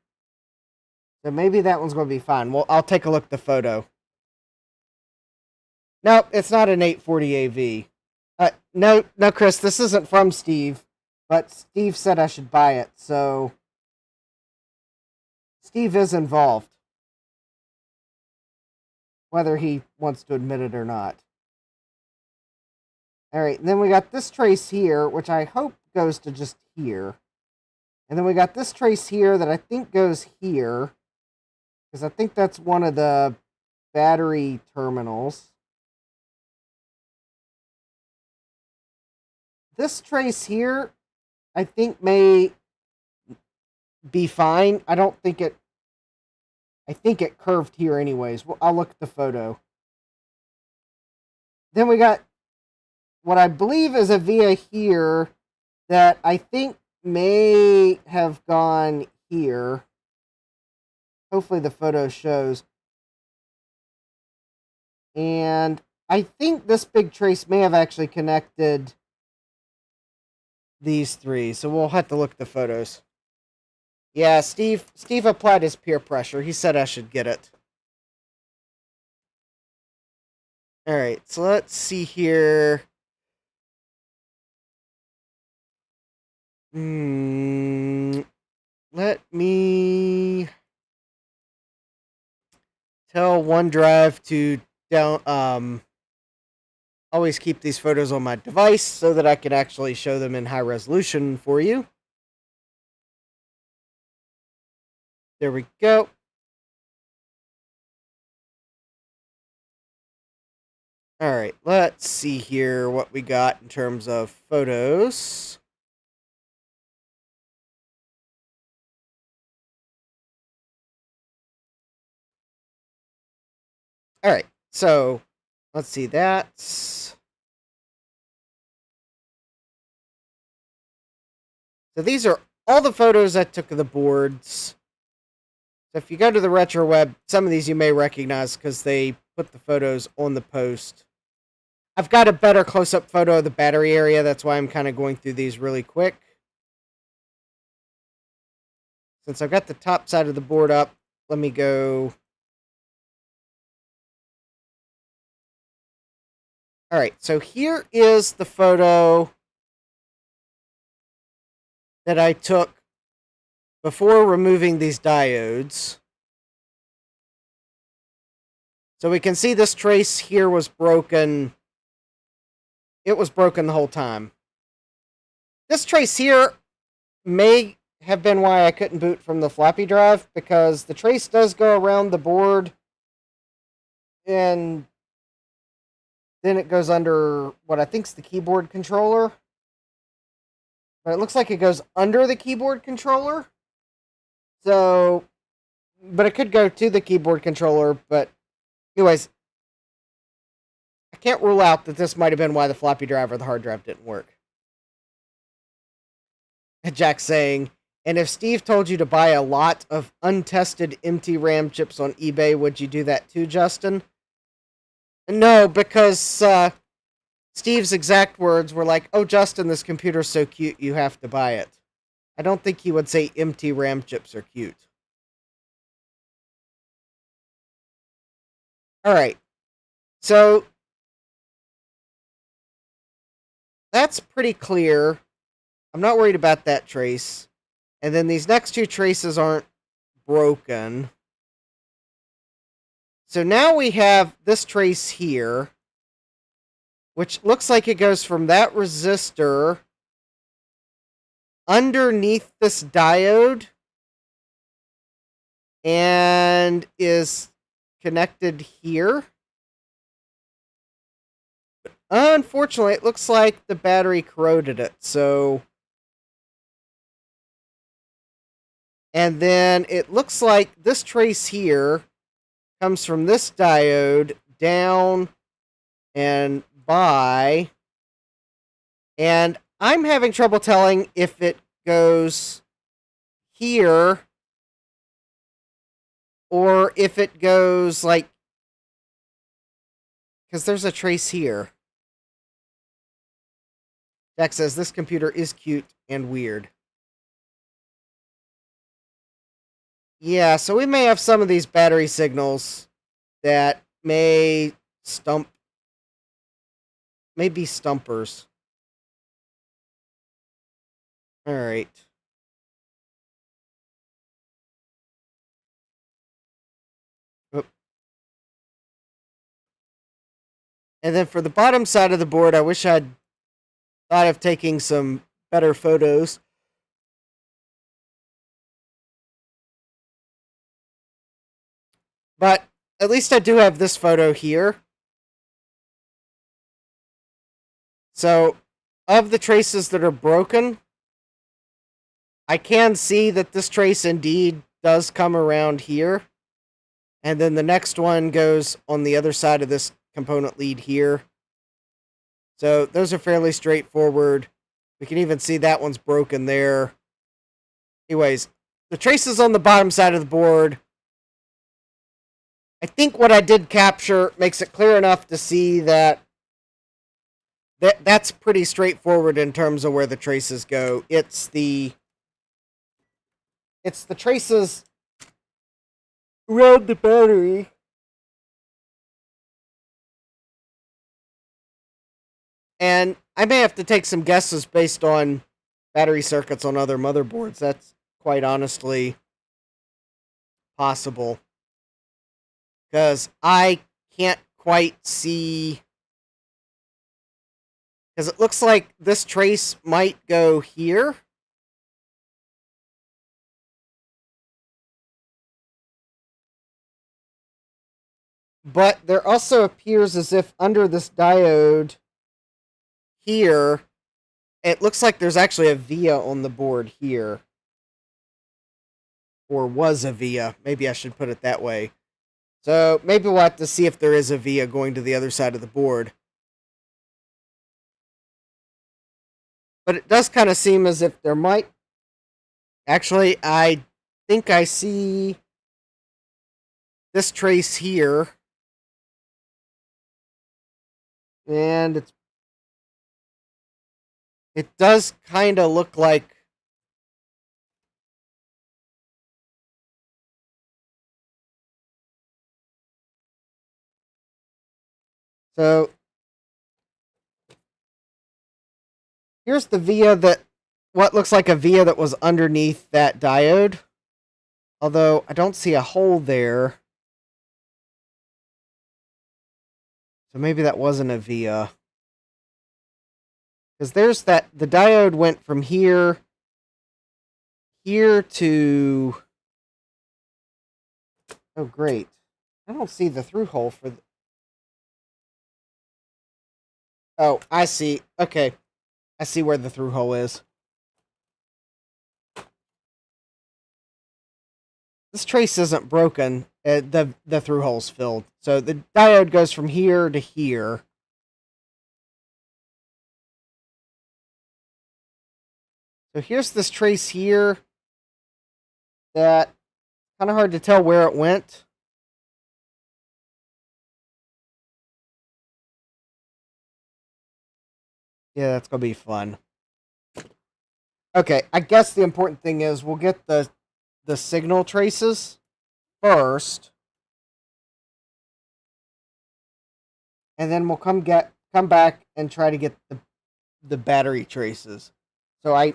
So maybe that one's going to be fine. Well, I'll take a look at the photo. No, it's not an 840 AV. No, Chris, this isn't from Steve. But Steve said I should buy it, so Steve is involved. Whether he wants to admit it or not. Alright, and then we got this trace here, which I hope goes to just here. And then we got this trace here that I think goes here. Because I think that's one of the battery terminals. This trace here, I think may be fine. I think it curved here anyways. Well, I'll look at the photo. Then we got what I believe is a via here that I think may have gone here. Hopefully the photo shows. And I think this big trace may have actually connected these three. So we'll have to look at the photos. Yeah, Steve applied his peer pressure. He said I should get it. Alright, so let's see here. Let me tell OneDrive to always keep these photos on my device so that I can actually show them in high resolution for you. There we go. Alright, let's see here what we got in terms of photos. Alright, so let's see, that's... So these are all the photos I took of the boards. So if you go to the retro web, some of these you may recognize because they put the photos on the post. I've got a better close-up photo of the battery area, that's why I'm kind of going through these really quick. Since I've got the top side of the board up, let me go... Alright, so here is the photo that I took before removing these diodes. So we can see this trace here was broken. It was broken the whole time. This trace here may have been why I couldn't boot from the floppy drive, because the trace does go around the board and then it goes under what I think is the keyboard controller. But it looks like it goes under the keyboard controller. So, but it could go to the keyboard controller. But anyways, I can't rule out that this might have been why the floppy drive or the hard drive didn't work. Jack's saying, and if Steve told you to buy a lot of untested empty RAM chips on eBay, would you do that too, Justin? No, because Steve's exact words were like, oh, Justin, this computer's so cute, you have to buy it. I don't think he would say empty RAM chips are cute. Alright. So, that's pretty clear. I'm not worried about that trace. And then these next two traces aren't broken. So now we have this trace here, which looks like it goes from that resistor underneath this diode and is connected here. Unfortunately, it looks like the battery corroded it, so... And then it looks like this trace here comes from this diode down and by. And I'm having trouble telling if it goes here or if it goes like... Because there's a trace here. Jack says, this computer is cute and weird. Yeah, so we may have some of these battery signals that may be stumpers. Alright. And then for the bottom side of the board, I wish I'd thought of taking some better photos. But at least I do have this photo here. So, of the traces that are broken, I can see that this trace indeed does come around here. And then the next one goes on the other side of this component lead here. So, those are fairly straightforward. We can even see that one's broken there. Anyways, the traces on the bottom side of the board... I think what I did capture makes it clear enough to see that that's pretty straightforward in terms of where the traces go. It's the traces around the battery. And I may have to take some guesses based on battery circuits on other motherboards. That's quite honestly possible. Because I can't quite see... Because it looks like this trace might go here. But there also appears as if under this diode here, it looks like there's actually a via on the board here. Or was a via. Maybe I should put it that way. So maybe we'll have to see if there is a via going to the other side of the board. But it does kind of seem as if there might... Actually, I think I see this trace here. And it does kind of look like... So, here's the via what looks like a via that was underneath that diode. Although, I don't see a hole there. So maybe that wasn't a via. Because there's the diode went from here to... Oh, great. I don't see the through hole for... Oh, I see. Okay. I see where the through hole is. This trace isn't broken. The through hole's filled. So the diode goes from here to here. So here's this trace here. That kind of hard to tell where it went. Yeah, that's going to be fun. Okay, I guess the important thing is we'll get the signal traces first. And then we'll come back and try to get the battery traces. So I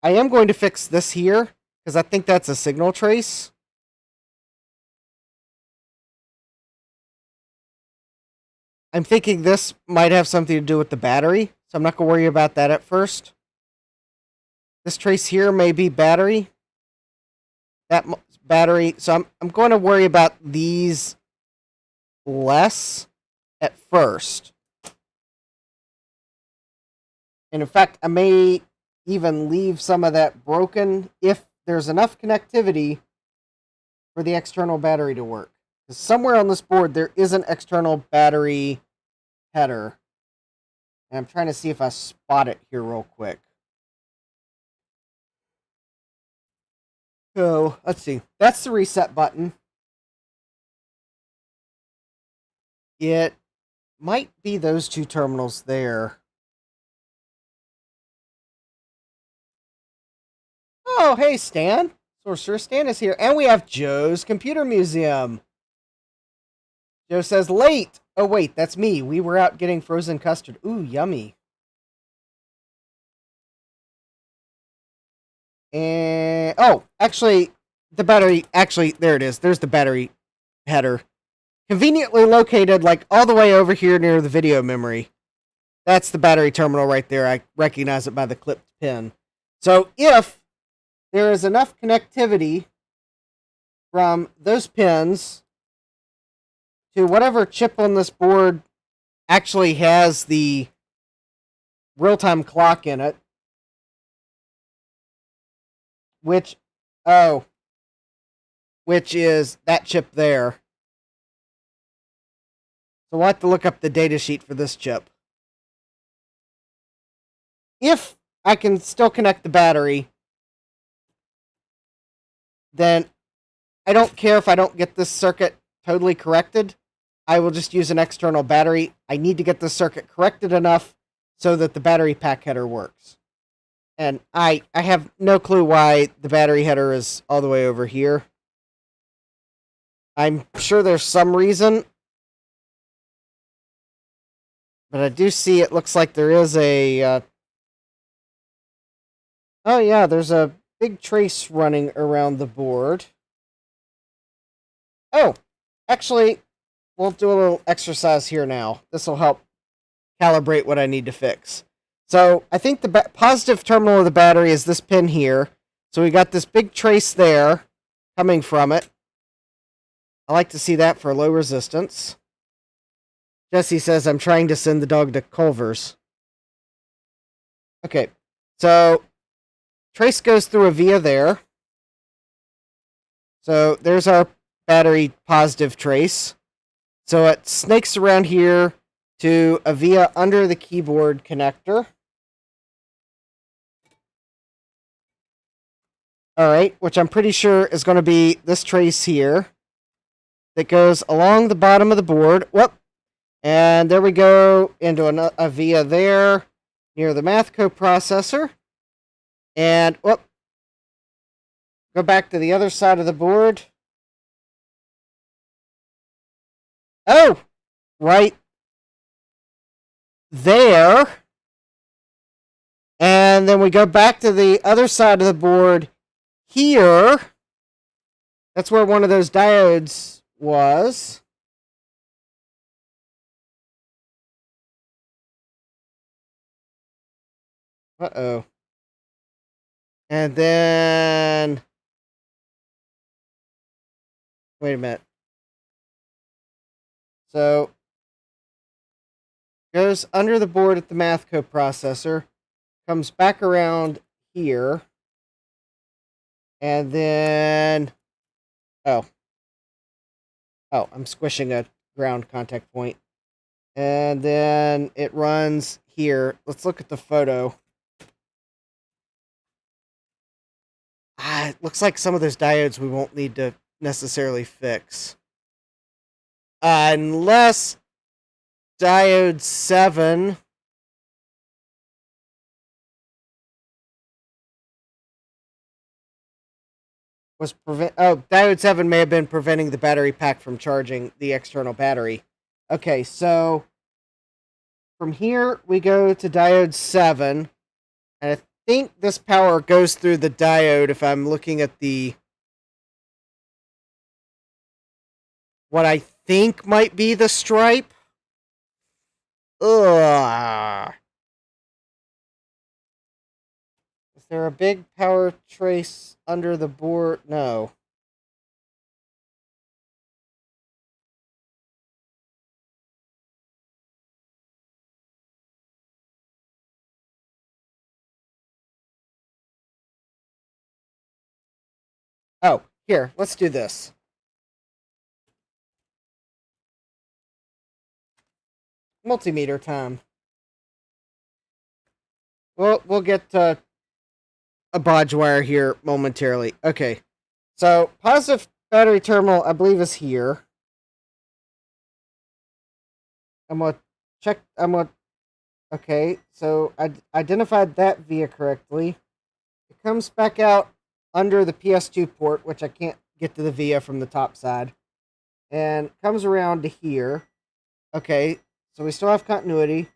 am going to fix this here because I think that's a signal trace. I'm thinking this might have something to do with the battery, so I'm not going to worry about that at first. This trace here may be battery. That battery, so I'm going to worry about these less at first. And in fact, I may even leave some of that broken if there's enough connectivity for the external battery to work. Because somewhere on this board, there is an external battery header. And I'm trying to see if I spot it here real quick. So, let's see. That's the reset button. It might be those two terminals there. Oh, hey, Stan. Sorcerer Stan is here. And we have Joe's Computer Museum. Joe says, late. Oh, wait, that's me. We were out getting frozen custard. Ooh, yummy. And, oh, actually, the battery, there it is. There's the battery header. Conveniently located, like, all the way over here near the video memory. That's the battery terminal right there. I recognize it by the clipped pin. So, if there is enough connectivity from those pins to whatever chip on this board actually has the real-time clock in it, which is that chip there. So we'll have to look up the datasheet for this chip. If I can still connect the battery, then I don't care if I don't get this circuit totally corrected. I will just use an external battery. I need to get this circuit corrected enough so that the battery pack header works. And I have no clue why the battery header is all the way over here. I'm sure there's some reason. But I do see it looks like there is a... oh yeah, there's a big trace running around the board. Oh, actually, we'll do a little exercise here now. This will help calibrate what I need to fix. So I think the positive terminal of the battery is this pin here. So we got this big trace there coming from it. I like to see that for low resistance. Jesse says, I'm trying to send the dog to Culver's. Okay, so trace goes through a via there. So there's our battery positive trace. So it snakes around here to a via under the keyboard connector. Alright, which I'm pretty sure is going to be this trace here that goes along the bottom of the board. Whoop! And there we go into a via there near the math coprocessor. And whoop! Go back to the other side of the board. Oh! Right there. And then we go back to the other side of the board here. That's where one of those diodes was. Uh-oh. And then... wait a minute. So, goes under the board at the math coprocessor, comes back around here, and then... oh, I'm squishing a ground contact point. And then it runs here. Let's look at the photo. It looks like some of those diodes we won't need to necessarily fix. Unless diode 7 was diode 7 may have been preventing the battery pack from charging the external battery. Okay, so from here we go to diode 7, and I think this power goes through the diode if I'm looking at the what I think might be the stripe. Ugh. Is there a big power trace under the board? No. Oh, here, let's do this. Multimeter time. We'll get a Bodge wire here momentarily. Okay, so positive battery terminal, I believe, is here. I'm gonna check. Okay, so I identified that via correctly. It comes back out under the PS2 port, which I can't get to the via from the top side, and comes around to here. Okay, so we still have continuity,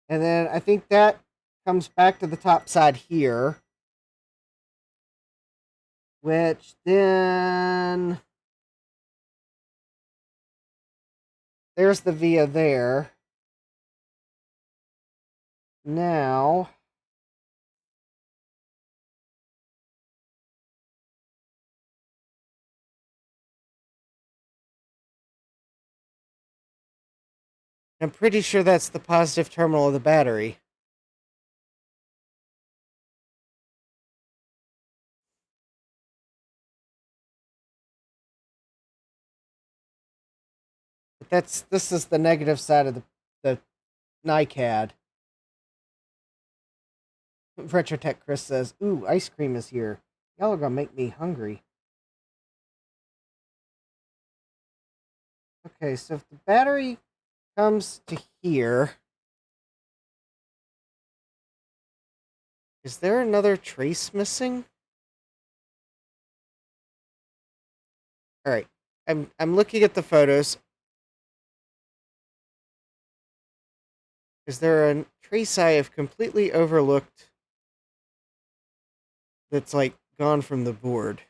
and then I think that comes back to the top side here, which then there's the via there. Now, I'm pretty sure that's the positive terminal of the battery. But this is the negative side of the NiCad. Retrotech Chris says, "Ooh, ice cream is here. Y'all are gonna make me hungry." Okay, so if the battery comes to here, is there another trace missing? All right, I'm looking at the photos. Is there a trace I have completely overlooked that's like gone from the board?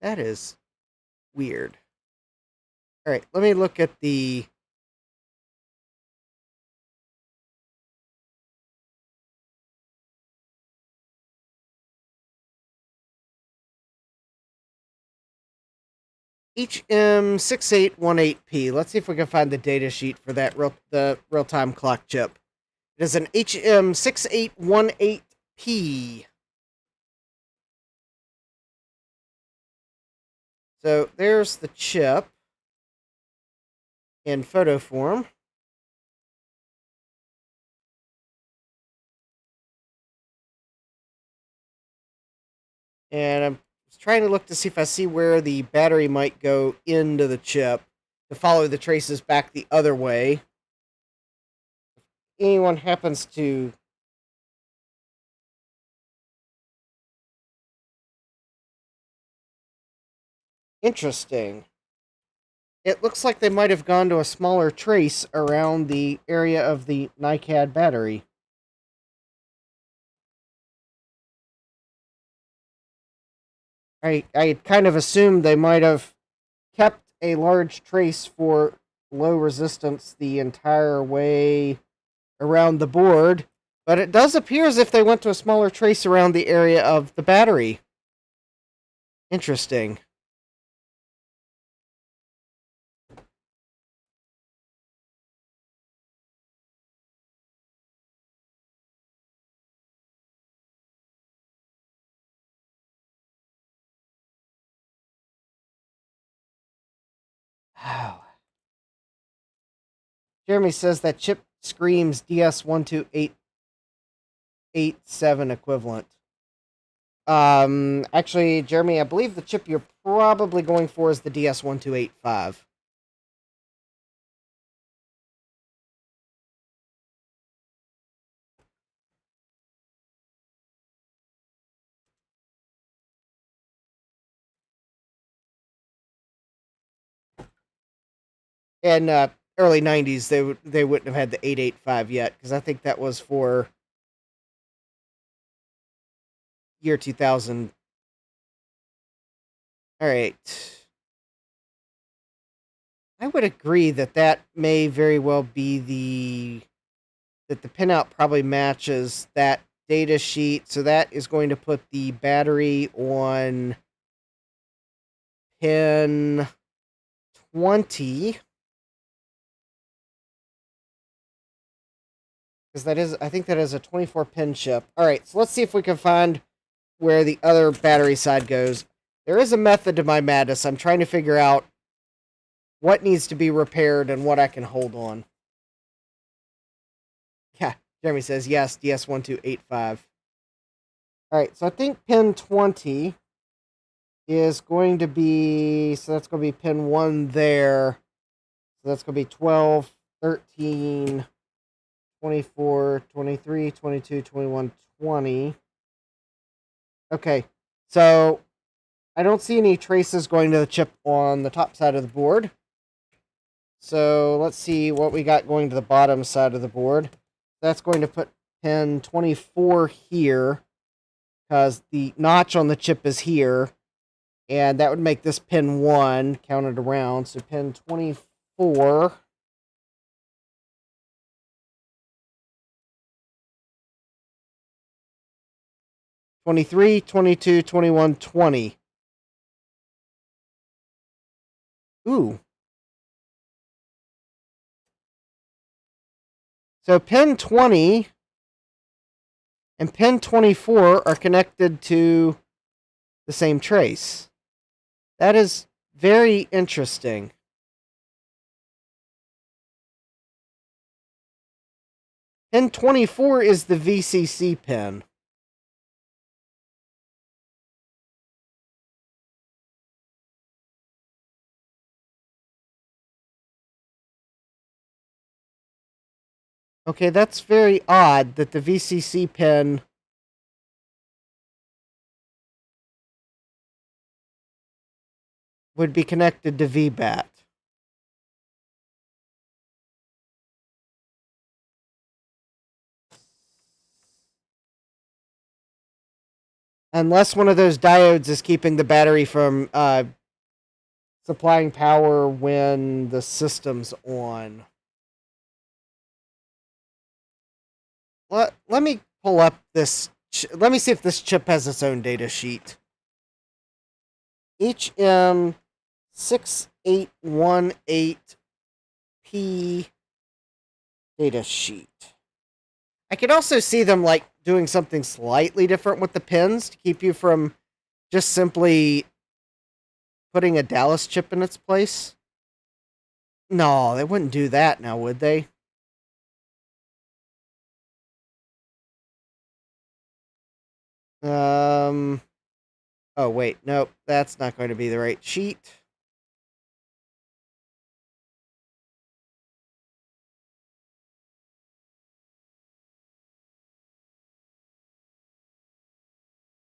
That is weird. All right, let me look at the HM6818P. Let's see if we can find the data sheet for that the real-time clock chip. It is an HM6818P. So there's the chip in photo form. And I'm trying to look to see if I see where the battery might go into the chip to follow the traces back the other way. If anyone happens to interesting. It looks like they might have gone to a smaller trace around the area of the NiCad battery. I kind of assumed they might have kept a large trace for low resistance the entire way around the board, but it does appear as if they went to a smaller trace around the area of the battery. Interesting. Wow. Jeremy says that chip screams DS12887 equivalent. Actually, Jeremy, I believe the chip you're probably going for is the DS1285. in early 90s, they wouldn't have had the 885 yet, because I think that was for year 2000. All right. I would agree that that may very well be that the pinout probably matches that data sheet. So that is going to put the battery on pin 20. Because that is, I think that is a 24 pin chip. All right, so let's see if we can find where the other battery side goes. There is a method to my madness. I'm trying to figure out what needs to be repaired and what I can hold on. Yeah, Jeremy says yes, DS1285. All right, so I think pin 20 is going to be, so that's going to be pin 1 there. So that's going to be 12, 13, 24, 23, 22, 21, 20. Okay, so I don't see any traces going to the chip on the top side of the board. So let's see what we got going to the bottom side of the board. That's going to put pin 24 here, because the notch on the chip is here, and that would make this pin 1 counted around. So pin 24. '23, 22, 21, 20. Ooh. So pin 20 and pin 24 are connected to the same trace. That is very interesting. Pin 24 is the VCC pin. Okay, that's very odd that the VCC pin would be connected to VBAT. Unless one of those diodes is keeping the battery from supplying power when the system's on. Let me pull up this. Let me see if this chip has its own data sheet. HM6818P data sheet. I could also see them like doing something slightly different with the pins to keep you from just simply putting a Dallas chip in its place. No, they wouldn't do that now, would they? Oh, wait. Nope. That's not going to be the right sheet.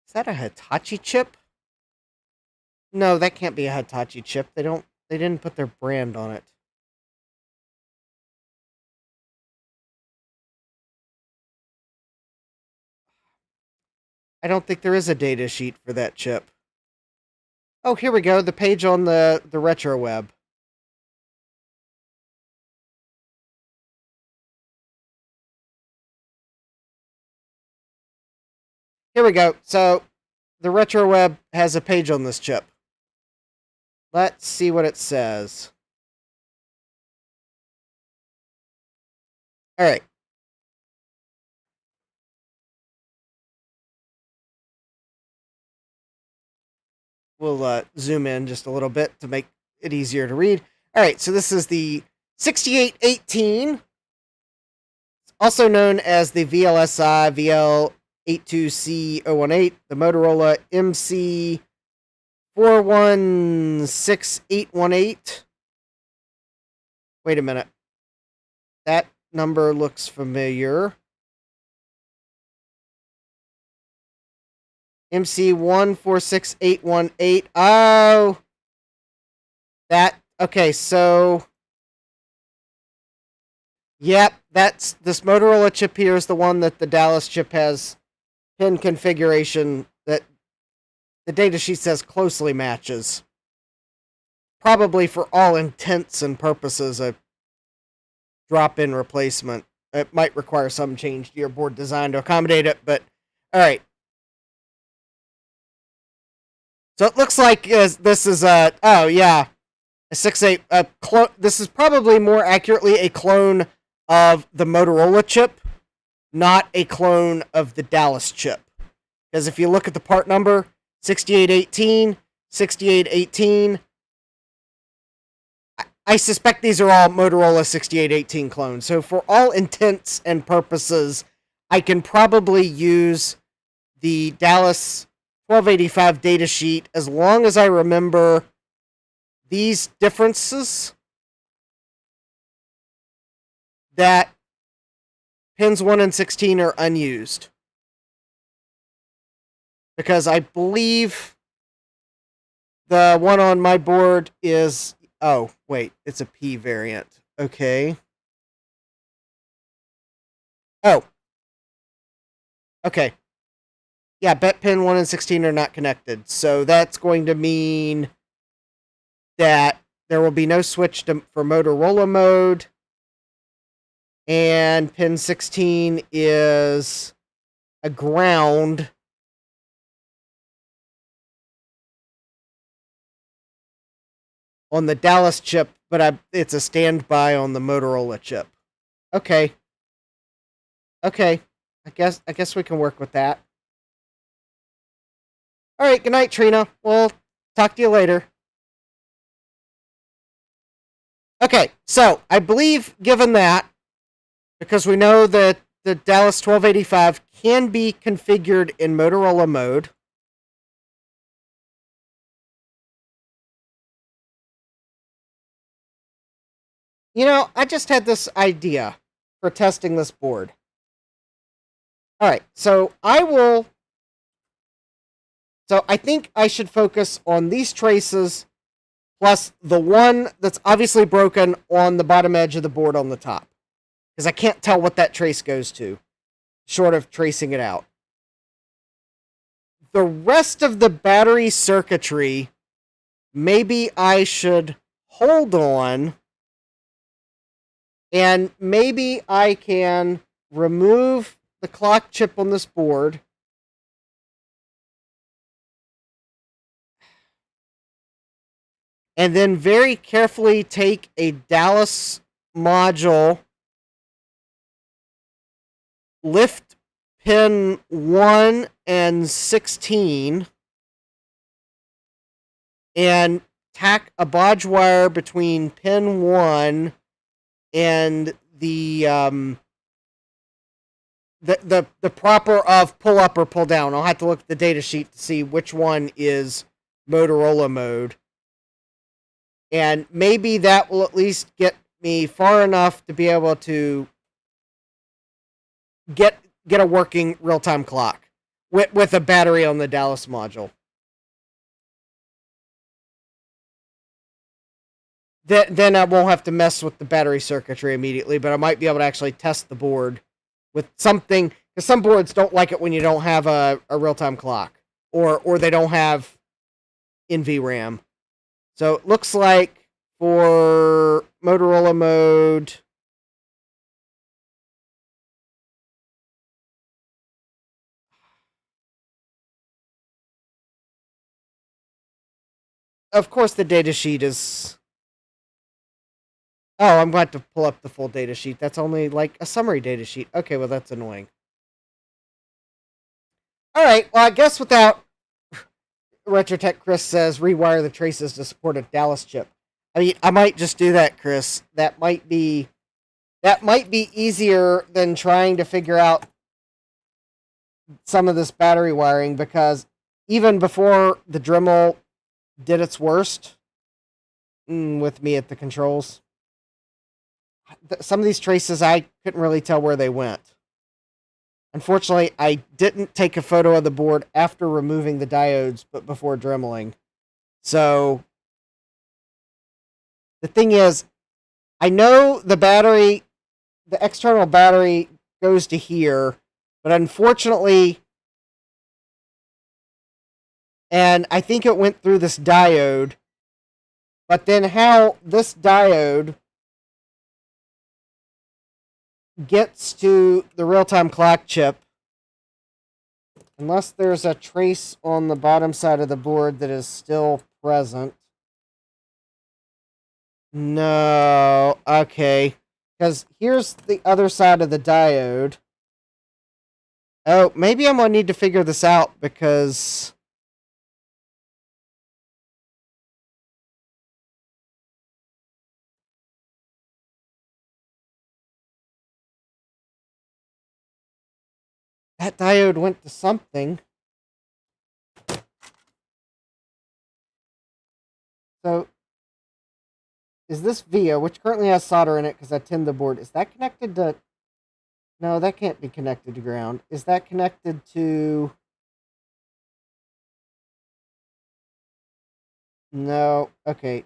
Is that a Hitachi chip? No, that can't be a Hitachi chip. They didn't put their brand on it. I don't think there is a data sheet for that chip. Oh, here we go. The page on the retro web. Here we go. So the retro web has a page on this chip. Let's see what it says. All right. We'll zoom in just a little bit to make it easier to read. All right, so this is the 6818, also known as the VLSI VL82C018, the Motorola MC416818. Wait a minute. That number looks familiar. MC146818. Oh, that. Okay, so Yep, this Motorola chip here is the one that the Dallas chip has pin configuration that the datasheet says closely matches. Probably for all intents and purposes a drop-in replacement. It might require some change to your board design to accommodate it, but alright. So it looks like this is a 6.8 this is probably more accurately a clone of the Motorola chip, not a clone of the Dallas chip. Because if you look at the part number, 6818, 6818, I suspect these are all Motorola 6818 clones. So for all intents and purposes, I can probably use the Dallas 1285 datasheet as long as I remember these differences, that pins 1 and 16 are unused. Because I believe the one on my board is... Oh, wait, it's a P variant. Okay. Oh. Okay. Yeah, bet pin 1 and 16 are not connected. So that's going to mean that there will be no switch for Motorola mode. And pin 16 is a ground. On the Dallas chip, but it's a standby on the Motorola chip. Okay. Okay. I guess we can work with that. Alright, good night, Trina. We'll talk to you later. Okay, so I believe, given that, because we know that the Dallas 1285 can be configured in Motorola mode, you know, I just had this idea for testing this board. Alright, so I think I should focus on these traces plus the one that's obviously broken on the bottom edge of the board on the top. Because I can't tell what that trace goes to, short of tracing it out. The rest of the battery circuitry, maybe I should hold on, and maybe I can remove the clock chip on this board, and then very carefully take a Dallas module, lift pin 1 and 16, and tack a Bodge wire between pin 1 and the proper of pull up or pull down. I'll have to look at the data sheet to see which one is Motorola mode. And maybe that will at least get me far enough to be able to get a working real-time clock with a battery on the Dallas module. Then I won't have to mess with the battery circuitry immediately, but I might be able to actually test the board with something, because some boards don't like it when you don't have a real-time clock, or they don't have NVRAM. So it looks like for Motorola mode, of course the datasheet is... Oh, I'm going to pull up the full datasheet. That's only like a summary datasheet. Okay, well that's annoying. Alright, well I guess without... Retrotech Chris says rewire the traces to support a Dallas chip. I mean, I might just do that, Chris. That might be easier than trying to figure out some of this battery wiring, because even before the Dremel did its worst with me at the controls, some of these traces I couldn't really tell where they went. Unfortunately, I didn't take a photo of the board after removing the diodes, but before dremeling. So, the thing is, I know the battery the external battery goes to here, but unfortunately, and I think it went through this diode, but then how this diode gets to the real-time clock chip, unless there's a trace on the bottom side of the board that is still present. No, okay. Because here's the other side of the diode. Oh, maybe I'm going to need to figure this out because... that diode went to something. So, is this via, which currently has solder in it because I tinned the board, is that connected to... No, that can't be connected to ground. Is that connected to... No, okay.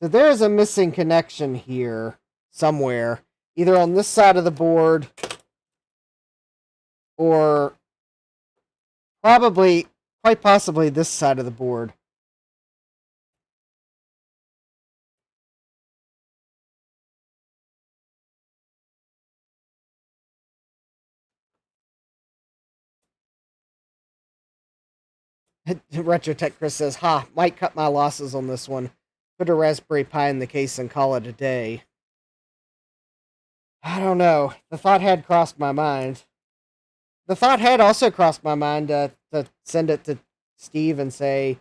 So there is a missing connection here somewhere, either on this side of the board or probably, quite possibly, this side of the board. Retrotech Chris says, "Ha, might cut my losses on this one. Put a Raspberry Pi in the case and call it a day." I don't know. The thought had crossed my mind. The thought had also crossed my mind to send it to Steve and say,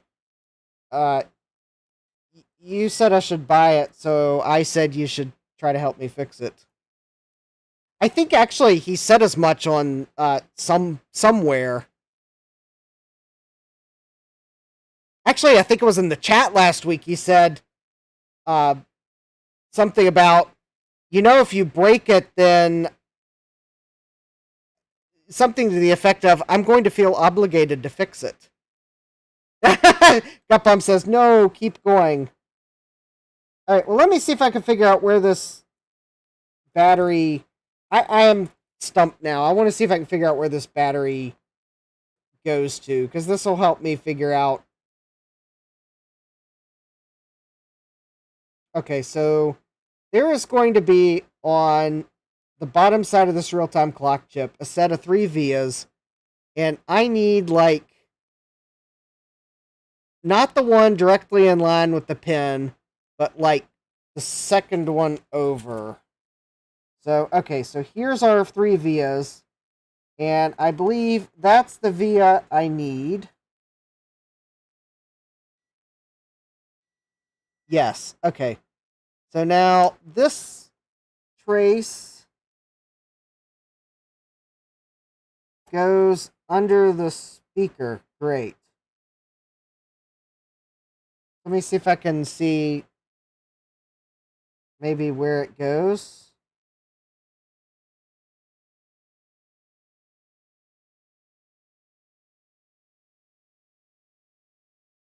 you said I should buy it, so I said you should try to help me fix it. I think actually he said as much on somewhere. Actually, I think it was in the chat last week. He said something about, if you break it, then something to the effect of, I'm going to feel obligated to fix it. Gutbum says, no, keep going. All right, well, let me see if I can figure out where this battery... I am stumped now. I want to see if I can figure out where this battery goes to, because this will help me figure out... Okay, so there is going to be on the bottom side of this real-time clock chip a set of 3 vias, and I need, like, not the one directly in line with the pin, but, like, the second one over. So, okay, so here's our 3 vias, and I believe that's the via I need. Yes, okay. So now this trace goes under the speaker. Great. Let me see if I can see maybe where it goes.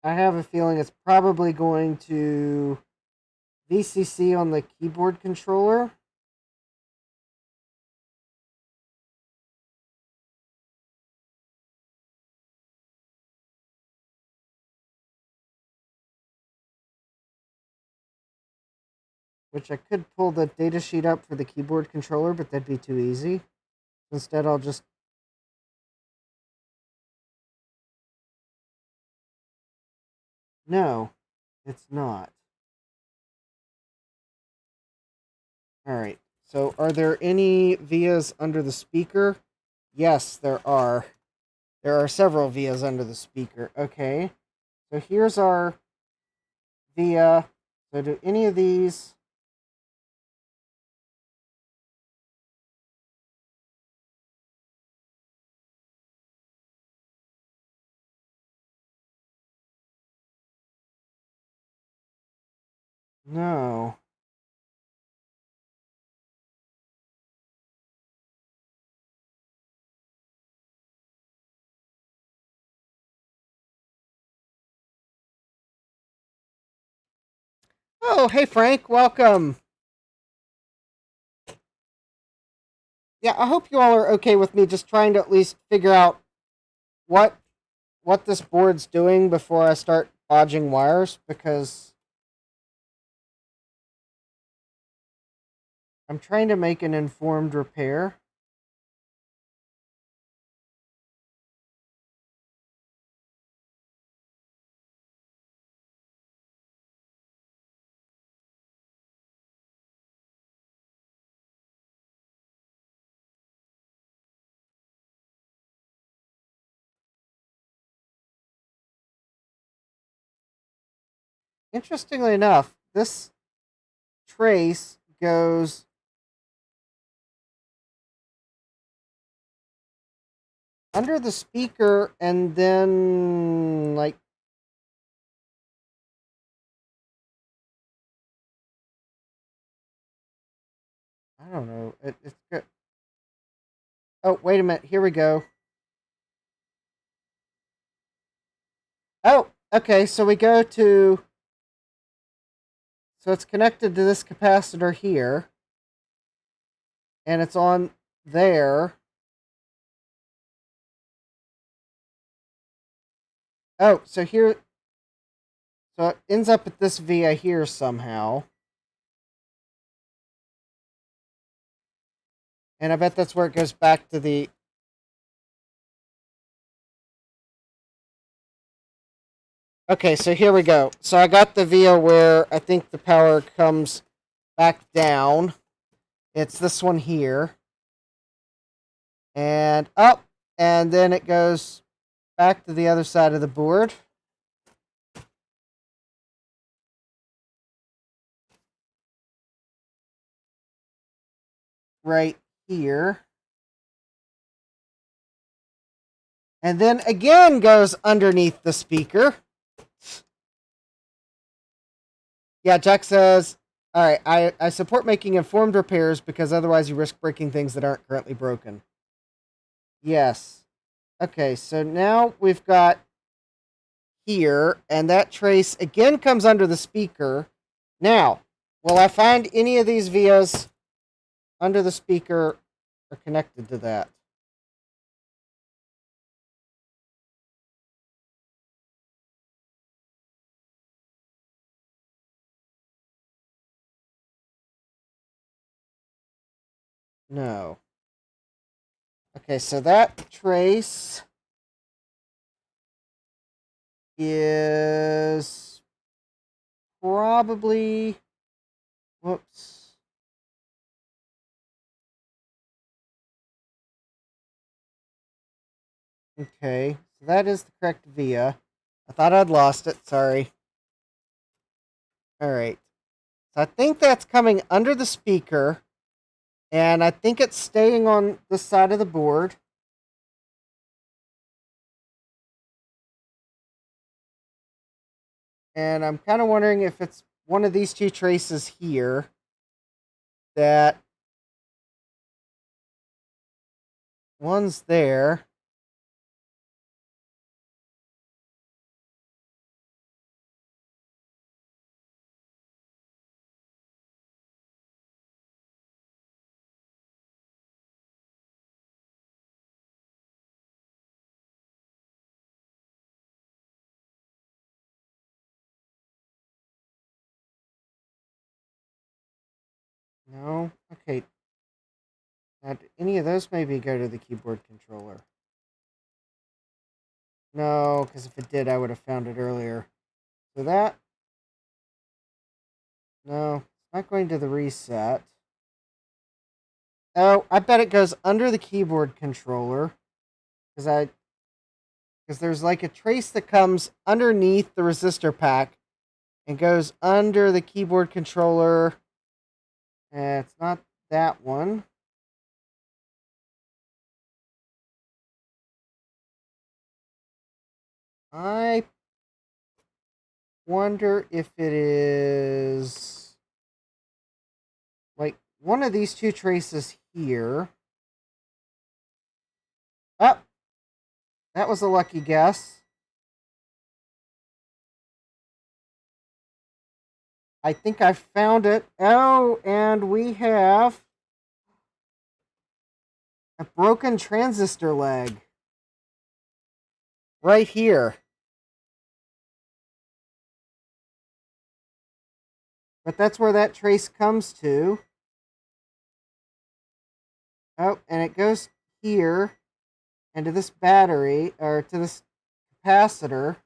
I have a feeling it's probably going to VCC on the keyboard controller. Which I could pull the datasheet up for the keyboard controller, but that'd be too easy. Instead, I'll just... No, it's not. Alright, so are there any vias under the speaker? Yes, there are. There are several vias under the speaker. Okay, so here's our via. So do any of these... No. Oh, hey Frank, welcome. yeah, I hope you all are okay with me just trying to at least figure out what this board's doing before I start bodging wires, because I'm trying to make an informed repair. Interestingly enough, this trace goes under the speaker and then, like, I don't know. It's good. Oh, wait a minute. Here we go. Oh, okay. So we go to. So it's connected to this capacitor here. And it's on there. Oh, so here. So it ends up at this via here somehow. And I bet that's where it goes back to the. Okay, so here we go. So I got the via where I think the power comes back down. It's this one here. And up. And then it goes back to the other side of the board. Right here. And then again goes underneath the speaker. Yeah, Jack says, all right, I support making informed repairs because otherwise you risk breaking things that aren't currently broken. Yes. Okay, so now we've got here, and that trace again comes under the speaker. Now, will I find any of these vias under the speaker are connected to that? No. Okay, so that trace is probably, whoops. Okay, so that is the correct via. I thought I'd lost it, sorry. Alright. So I think that's coming under the speaker, and I think it's staying on this side of the board. And I'm kind of wondering if it's one of these two traces here that one's there. No? Okay. Now, do any of those maybe go to the keyboard controller? No, because if it did, I would have found it earlier. So that... No, it's not going to the reset. Oh, I bet it goes under the keyboard controller. Because there's like a trace that comes underneath the resistor pack and goes under the keyboard controller. It's not that one. I wonder if it is like one of these two traces here. Oh, that was a lucky guess. I think I found it. Oh, and we have a broken transistor leg. Right here. But that's where that trace comes to. Oh, and it goes here, and to this battery, or to this capacitor.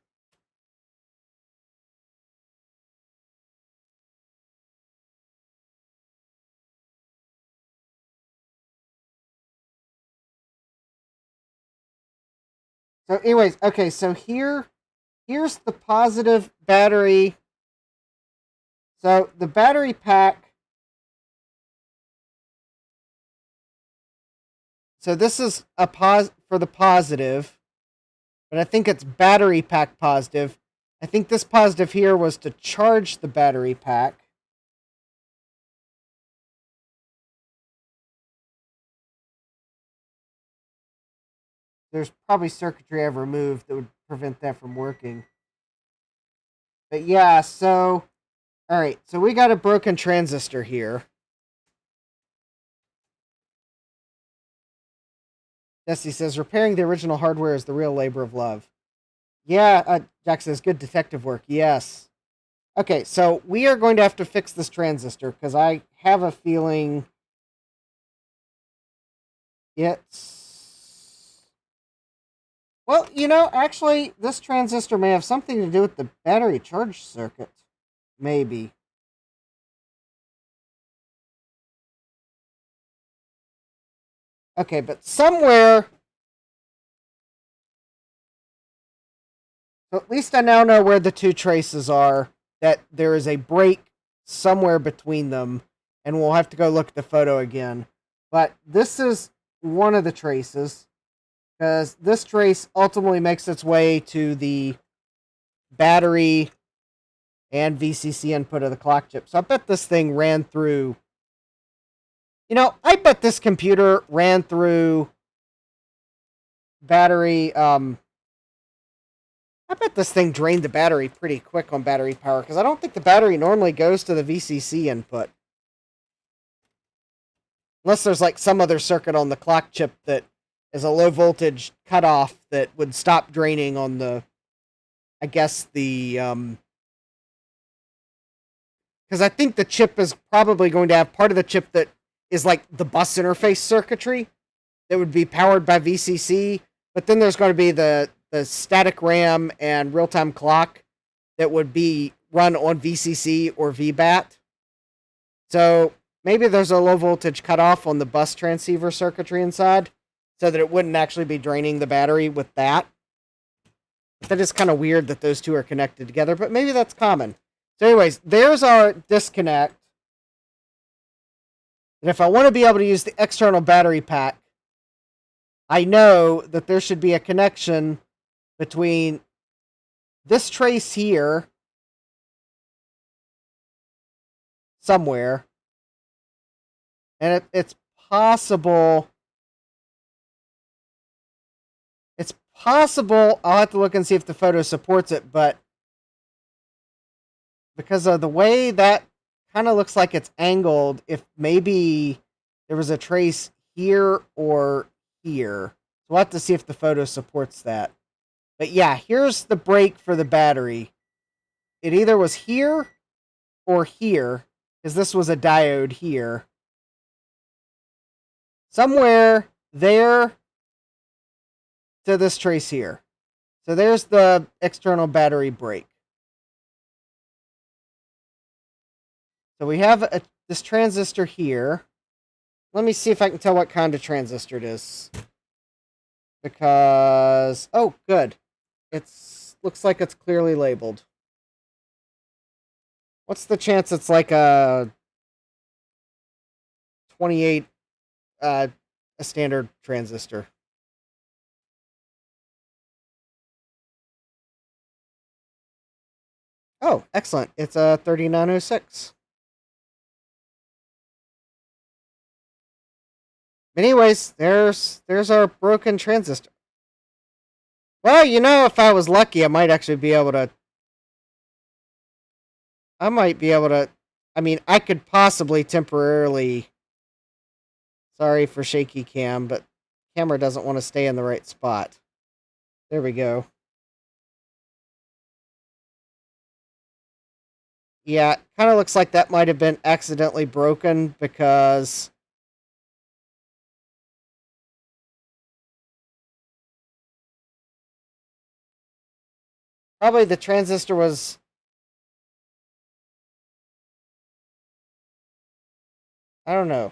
So anyways, okay, so here's the positive battery. So the battery pack. So this is a for the positive, but I think it's battery pack positive. I think this positive here was to charge the battery pack. There's probably circuitry I've removed that would prevent that from working. But yeah, so, alright, so we got a broken transistor here. Jesse says, repairing the original hardware is the real labor of love. Yeah, Jack says, good detective work. Yes. Okay, so we are going to have to fix this transistor, because I have a feeling it's... Well, you know, actually, this transistor may have something to do with the battery charge circuit. Maybe. Okay, but somewhere... So at least I now know where the two traces are, that there is a break somewhere between them, and we'll have to go look at the photo again. But this is one of the traces, because this trace ultimately makes its way to the battery and VCC input of the clock chip. So I bet this thing ran through... You know, I bet this computer ran through battery... I bet this thing drained the battery pretty quick on battery power, because I don't think the battery normally goes to the VCC input. Unless there's like some other circuit on the clock chip that is a low voltage cutoff that would stop draining on the, I guess the, because I think the chip is probably going to have part of the chip that is like the bus interface circuitry that would be powered by VCC, but then there's going to be the static RAM and real-time clock that would be run on VCC or VBAT. So maybe there's a low voltage cutoff on the bus transceiver circuitry inside so that it wouldn't actually be draining the battery with that. That is kind of weird that those two are connected together, but maybe that's common. So anyways, there's our disconnect. And if I want to be able to use the external battery pack, I know that there should be a connection between this trace here somewhere, and it's possible. It's possible. I'll have to look and see if the photo supports it, but because of the way that kind of looks like it's angled, if maybe there was a trace here or here. So we'll have to see if the photo supports that. But yeah, here's the break for the battery. It either was here or here, because this was a diode here. Somewhere there to this trace here. So there's the external battery break. So we have this transistor here. Let me see if I can tell what kind of transistor it is. Because, oh, good. Looks like it's clearly labeled. What's the chance it's like a 28, a standard transistor? Oh, excellent. It's a 3906. Anyways, there's our broken transistor. Well, you know, if I was lucky, I might actually be able to... I mean, I could possibly temporarily... Sorry for shaky cam, but camera doesn't want to stay in the right spot. There we go. Yeah, kind of looks like that might have been accidentally broken because probably the transistor was... I don't know.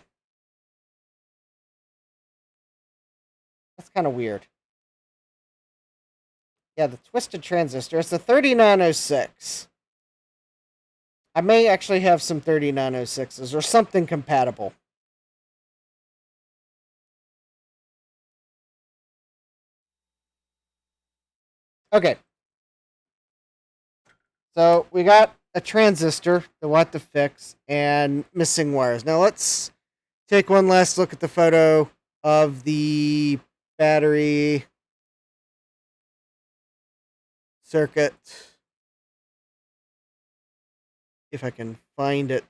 That's kind of weird. Yeah, the twisted transistor. It's the 3906. I may actually have some 3906s or something compatible. Okay. So we got a transistor that we'll have to fix and missing wires. Now let's take one last look at the photo of the battery circuit. If I can find it.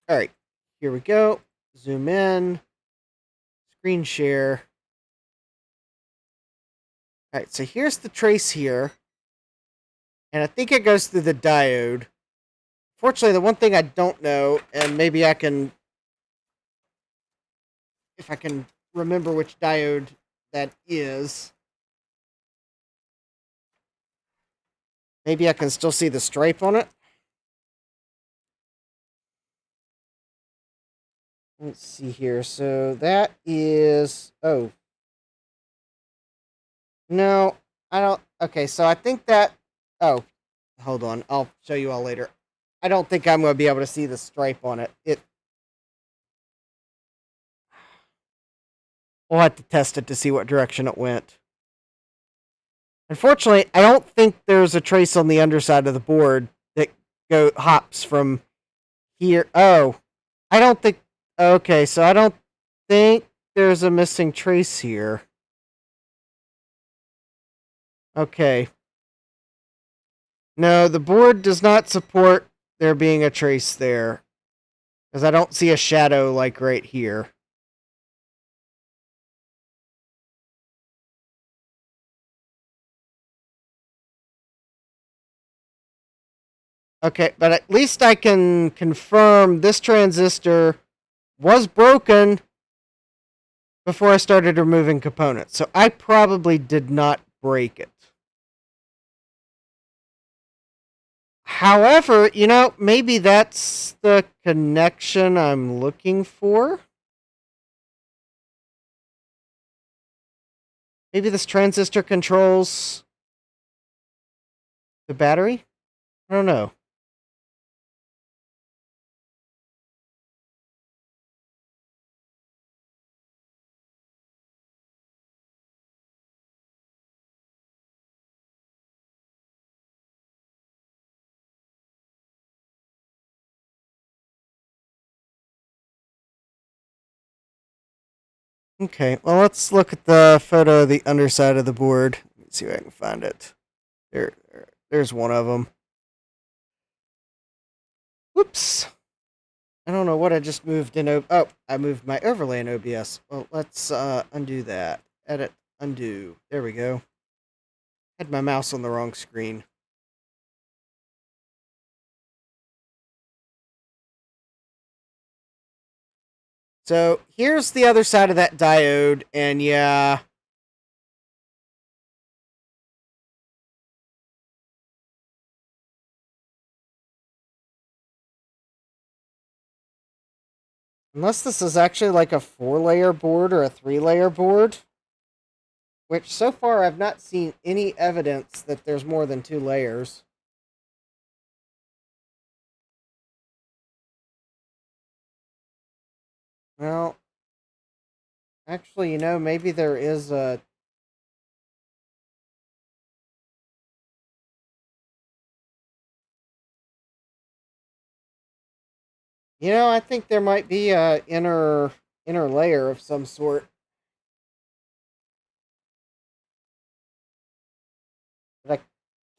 All right, here we go. Zoom in, screen share. All right, so here's the trace here. And I think it goes through the diode. Fortunately, the one thing I don't know, and maybe I can, if I can remember which diode that is, maybe I can still see the stripe on it. Let's see here. So that is... Oh. No, I don't... Okay, so I think that... Oh, hold on. I'll show you all later. I don't think I'm going to be able to see the stripe on it. We'll have to test it to see what direction it went. Unfortunately, I don't think there's a trace on the underside of the board that hops from here. Oh, I don't think... Okay, so I don't think there's a missing trace here. Okay. No, the board does not support there being a trace there. Because I don't see a shadow like right here. Okay, but at least I can confirm this transistor was broken before I started removing components. So I probably did not break it. However, you know, maybe that's the connection I'm looking for. Maybe this transistor controls the battery? I don't know. Okay, well, let's look at the photo of the underside of the board. Let's see if I can find it. There's one of them. Whoops. I don't know what I just moved in. Oh, I moved my overlay in OBS. Well, let's undo that. Edit, undo. There we go. Had my mouse on the wrong screen. So here's the other side of that diode, and yeah. Unless this is actually like a 4-layer board or a 3-layer board. Which so far I've not seen any evidence that there's more than 2 layers. Well, actually, you know, maybe there is a... You know, I think there might be a inner layer of some sort. But I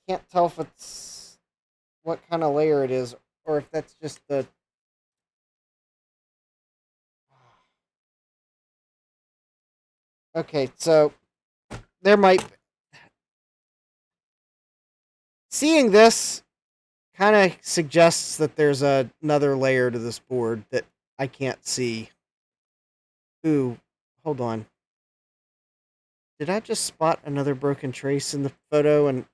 can't tell if it's what kind of layer it is, or if that's just the... Okay, so there might... Seeing this kind of suggests that there's another layer to this board that I can't see. Ooh, hold on. Did I just spot another broken trace in the photo and...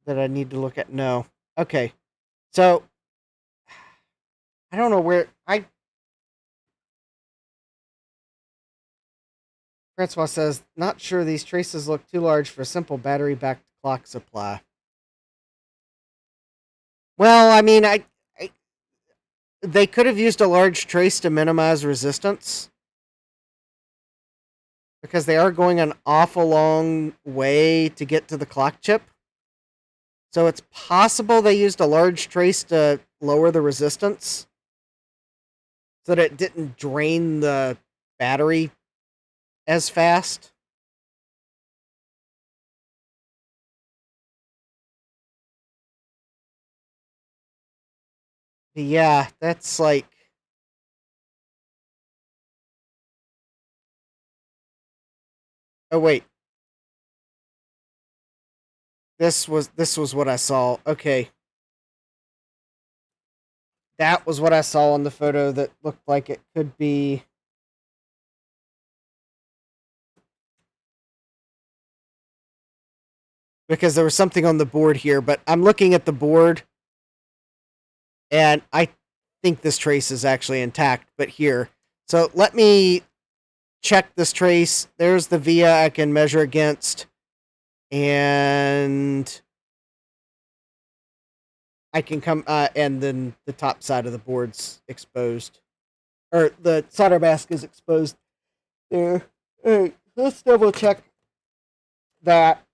that I need to look at? No. Okay. So, I don't know where... Francois says, not sure these traces look too large for a simple battery-backed clock supply. Well, I mean, they could have used a large trace to minimize resistance, because they are going an awful long way to get to the clock chip. So it's possible they used a large trace to lower the resistance so that it didn't drain the battery as fast. Yeah, that's like... Oh, wait. This was what I saw. Okay. That was what I saw on the photo that looked like it could be... Because there was something on the board here, but I'm looking at the board, and I think this trace is actually intact, but here. So let me check this trace. There's the via I can measure against, and I can come, and then the top side of the board's exposed. Or the solder mask is exposed there. Alright, let's double check that.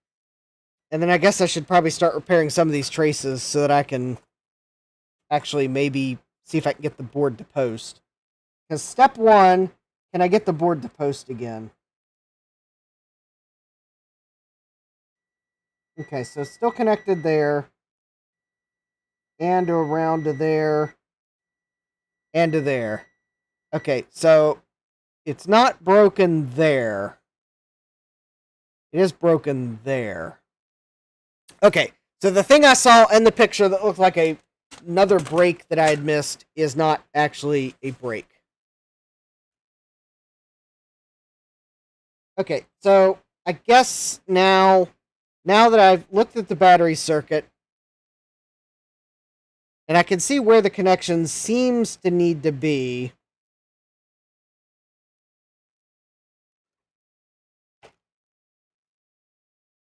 And then I guess I should probably start repairing some of these traces so that I can actually maybe see if I can get the board to post. Because step one, can I get the board to post again? Okay, so it's still connected there. And around to there. And to there. Okay, so it's not broken there. It is broken there. Okay, so the thing I saw in the picture that looked like another break that I had missed is not actually a break. Okay, so I guess now that I've looked at the battery circuit, and I can see where the connection seems to need to be.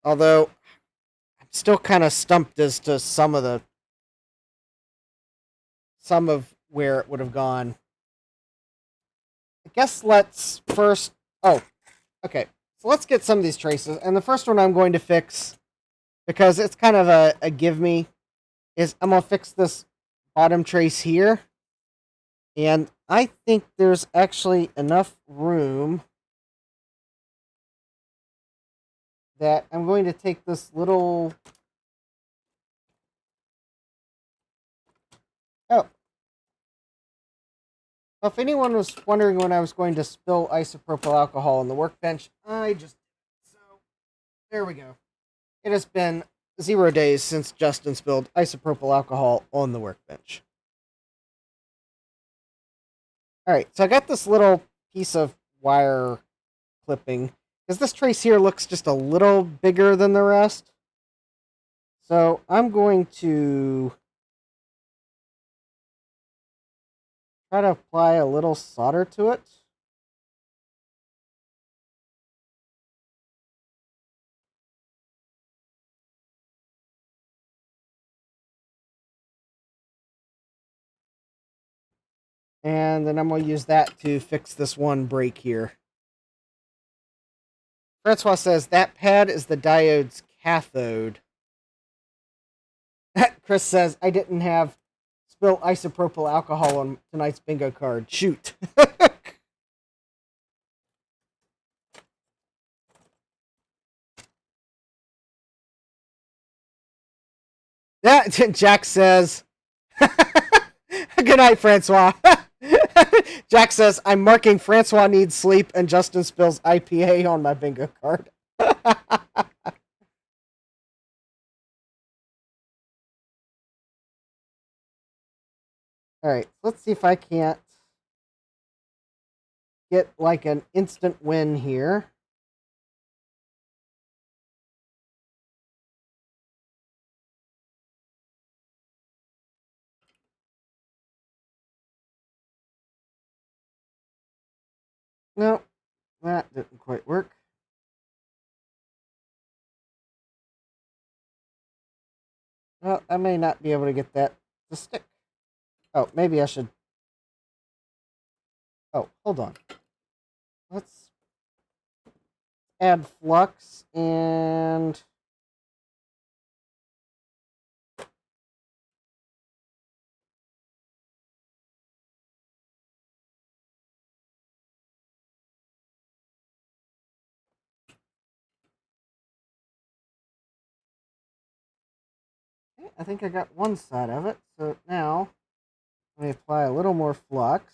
Although, I'm still kind of stumped as to some of where it would have gone. I guess let's first... Oh, okay. So let's get some of these traces. And the first one I'm going to fix, because it's kind of a give me, is I'm going to fix this bottom trace here. And I think there's actually enough room that I'm going to take this little... Oh. Well, if anyone was wondering when I was going to spill isopropyl alcohol on the workbench, I just... So, there we go. It has been 0 days since Justin spilled isopropyl alcohol on the workbench. Alright, so I got this little piece of wire clipping, because this trace here looks just a little bigger than the rest. So I'm going to try to apply a little solder to it. And then I'm going to use that to fix this one break here. Francois says that pad is the diode's cathode. Chris says I didn't have spill isopropyl alcohol on tonight's bingo card. Shoot. Yeah, Jack says. Good night, Francois. Jack says, I'm marking Francois needs sleep and Justin spills IPA on my bingo card. Alright, let's see if I can't get like an instant win here. No, that didn't quite work. Well, I may not be able to get that to stick. Oh, maybe I should... Oh, hold on. Let's add flux and... I think I got one side of it, so now let me apply a little more flux.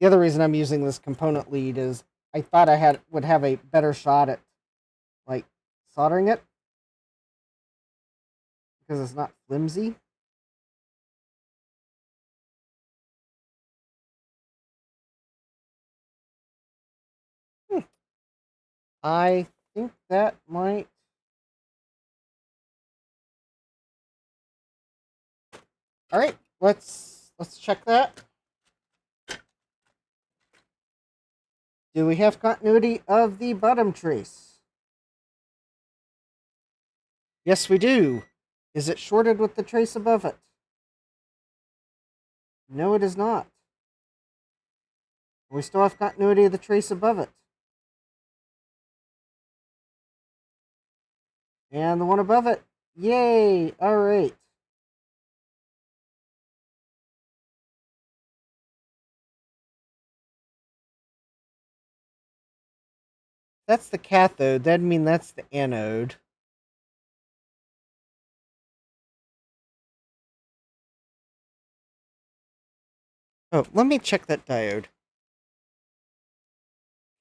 The other reason I'm using this component lead is I thought I would have a better shot at like soldering it because it's not flimsy. I think that might... All right, let's check that. Do we have continuity of the bottom trace? Yes, we do. Is it shorted with the trace above it? No, it is not. We still have continuity of the trace above it. And the one above it. Yay! All right. That's the cathode. That'd mean that's the anode. Oh, let me check that diode.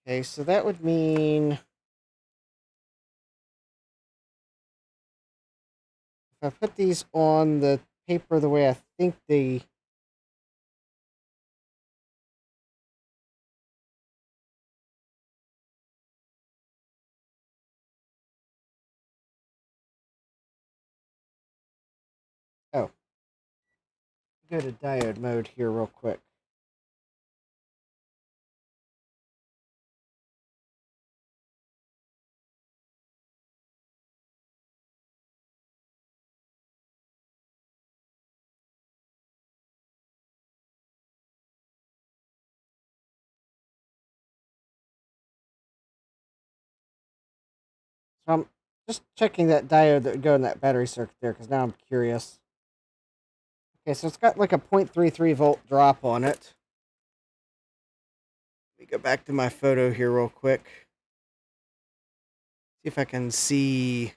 Okay, so that would mean... If I put these on the paper the way I think they... Oh. Go to diode mode here real quick. So I'm just checking that diode that would go in that battery circuit there, because now I'm curious. Okay, so it's got like a 0.33 volt drop on it. Let me go back to my photo here real quick. See if I can see...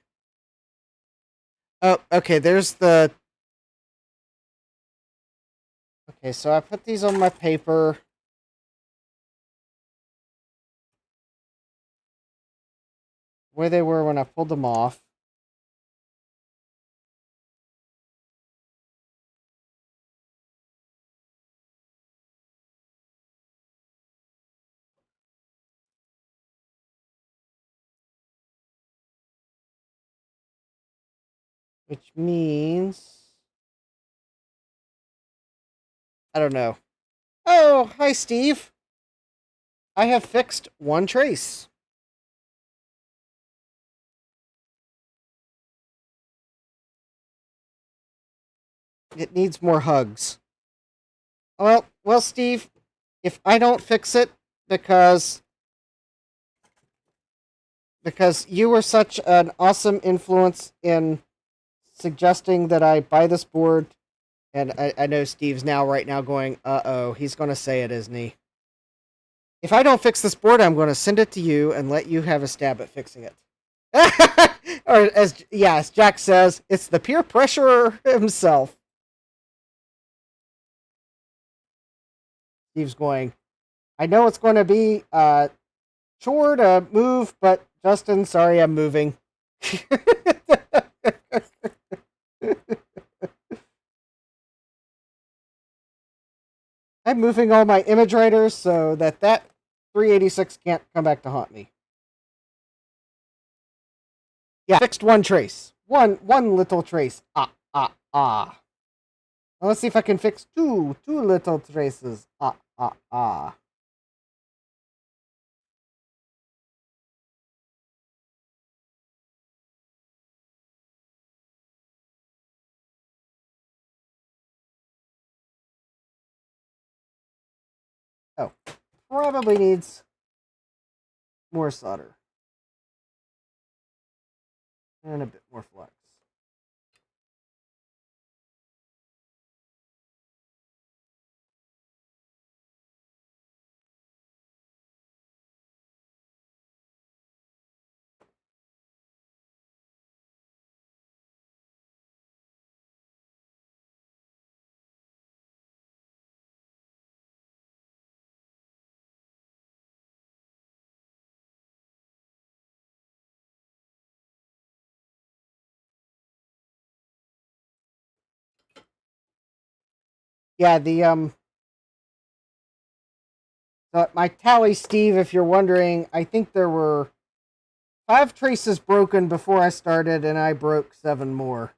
Oh, okay, there's the... Okay, so I put these on my paper. Where they were when I pulled them off. Which means... I don't know. Oh, hi, Steve. I have fixed one trace. It needs more hugs. Well, Steve, if I don't fix it because because you were such an awesome influence in suggesting that I buy this board. And I know Steve's right now going, uh-oh, he's going to say it, isn't he? If I don't fix this board, I'm going to send it to you and let you have a stab at fixing it. Or as Jack says, it's the peer pressurer himself. Steve's going, I know it's going to be a chore to move, but Justin, sorry, I'm moving. I'm moving all my image writers so that 386 can't come back to haunt me. Yeah, fixed one trace. One little trace. Well, let's see if I can fix two little traces. Oh, probably needs more solder. And a bit more flux. Yeah, my tally, Steve, if you're wondering, I think there were 5 traces broken before I started, and I broke 7 more.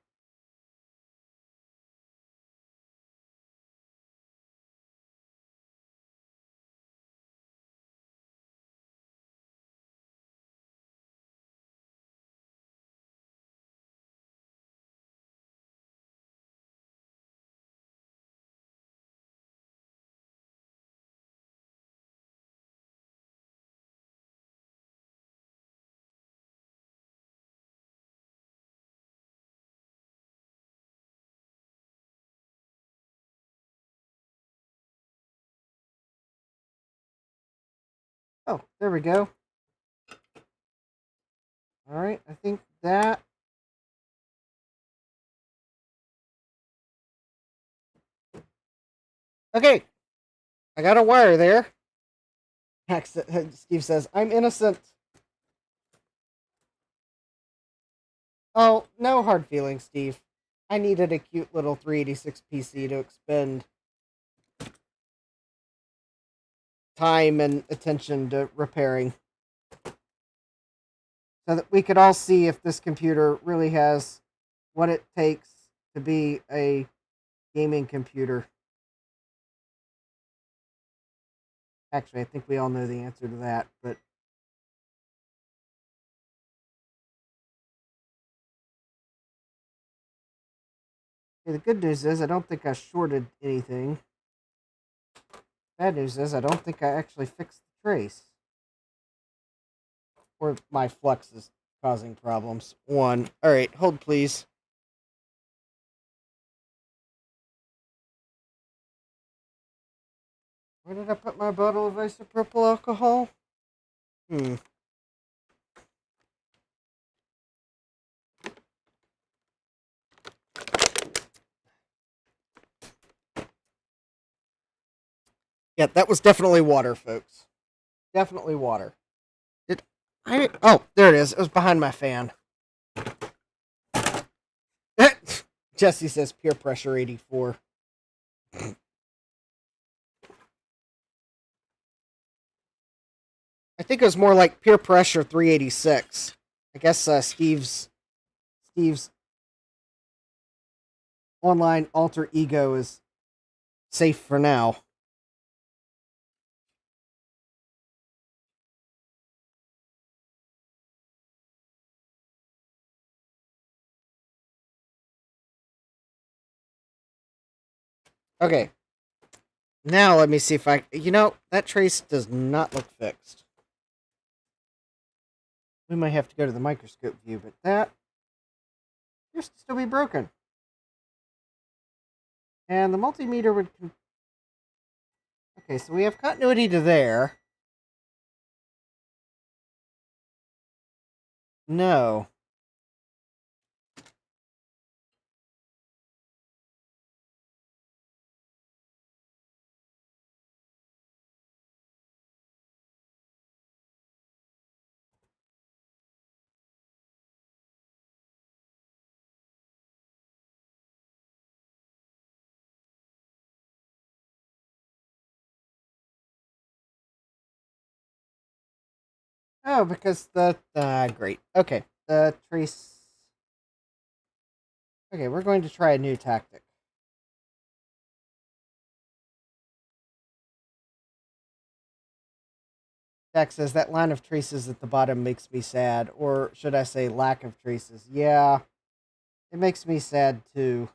Oh, there we go. Alright, I think that... Okay, I got a wire there. Steve says, I'm innocent. Oh, no hard feelings, Steve. I needed a cute little 386 PC to expend time and attention to repairing. So that we could all see if this computer really has what it takes to be a gaming computer. Actually, I think we all know the answer to that, but... Okay, the good news is I don't think I shorted anything. Bad news is I don't think I actually fixed the trace. Or my flux is causing problems. 1. Alright, hold please. Where did I put my bottle of isopropyl alcohol? Yeah, that was definitely water, folks. Definitely water. Oh, there it is. It was behind my fan. Jesse says peer pressure 84. I think it was more like peer pressure 386. I guess Steve's online alter ego is safe for now. Okay. Now let me see if I... that trace does not look fixed. we might have to go to the microscope view, but that appears to still be broken. And the multimeter would... Okay, so we have continuity to there. No. Oh, because the... great. Okay, the trace... Okay, we're going to try a new tactic. Jack says, that line of traces at the bottom makes me sad. Or should I say lack of traces? Yeah, it makes me sad too.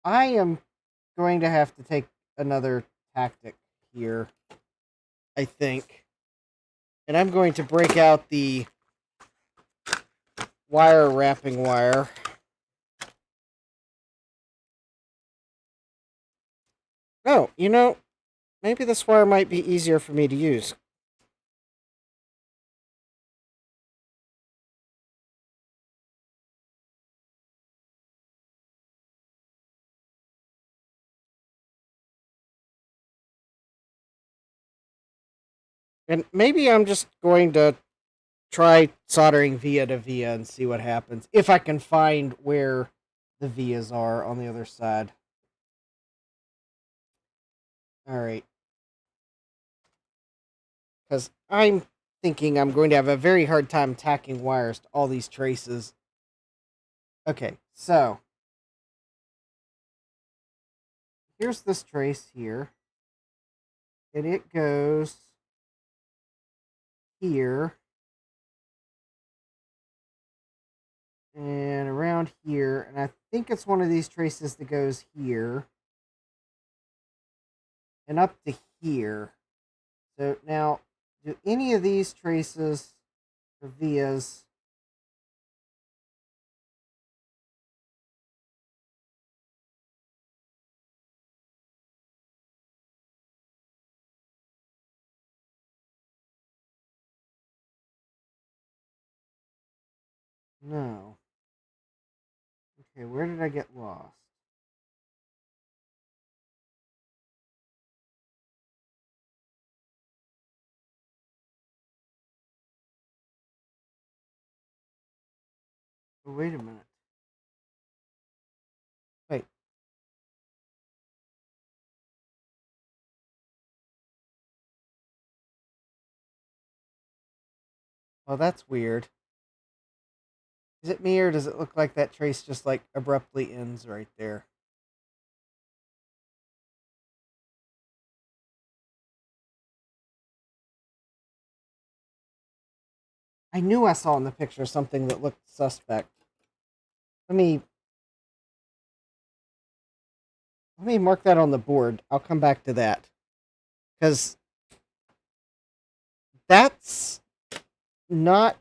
I am going to have to take another tactic here, I think. And I'm going to break out the wire wrapping wire. Oh, you know, maybe this wire might be easier for me to use. And maybe I'm just going to try soldering via to via and see what happens. If I can find where the vias are on the other side. Alright. Because I'm thinking I'm going to have a very hard time tacking wires to all these traces. Okay, so here's this trace here. And it goes here. And around here. And I think it's one of these traces that goes here. And up to here. So now, do any of these traces or vias no. Okay, where did I get lost? Oh, wait a minute. Wait. Oh, that's weird. Is it me or does it look like that trace just like abruptly ends right there? I knew I saw in the picture something that looked suspect. Let me mark that on the board. I'll come back to that. Because that's not...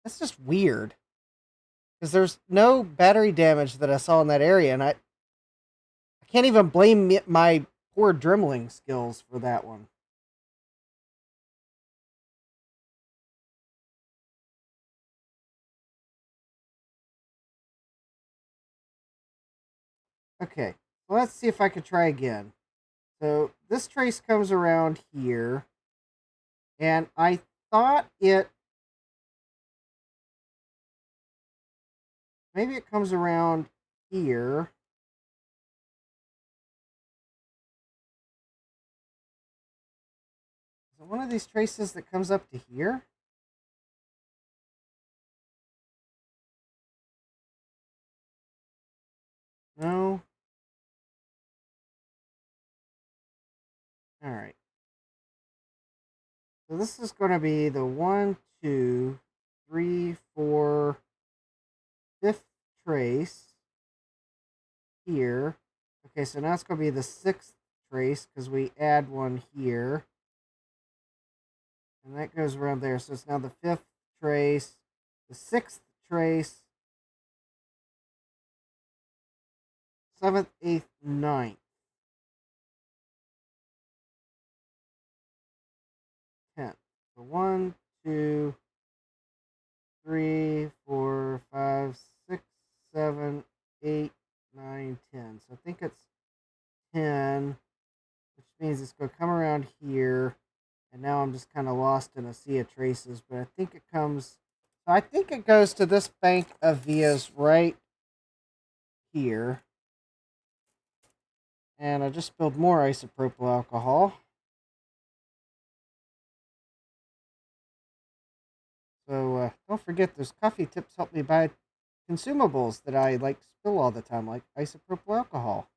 That's just weird. Because there's no battery damage that I saw in that area, and I can't even blame my poor dremeling skills for that one. Okay, well, let's see if I could try again. So this trace comes around here, and I thought it... Maybe it comes around here. Is it one of these traces that comes up to here? No. Alright. So this is going to be the 1, 2, 3, 4, 5th trace here. Okay, so now it's going to be the 6th trace because we add one here. And that goes around there. So it's now the 5th trace, the 6th trace, 7th, 8th, 9th, 10th. So 1, 2, 3, 4, 5, 6, 7, 8, 9, 10. So I think it's 10, which means it's going to come around here. And now I'm just kind of lost in a sea of traces, but I think it comes, so I think it goes to this bank of vias right here. And I just spilled more isopropyl alcohol. So don't forget, those coffee tips help me buy consumables that I like to spill all the time, like isopropyl alcohol.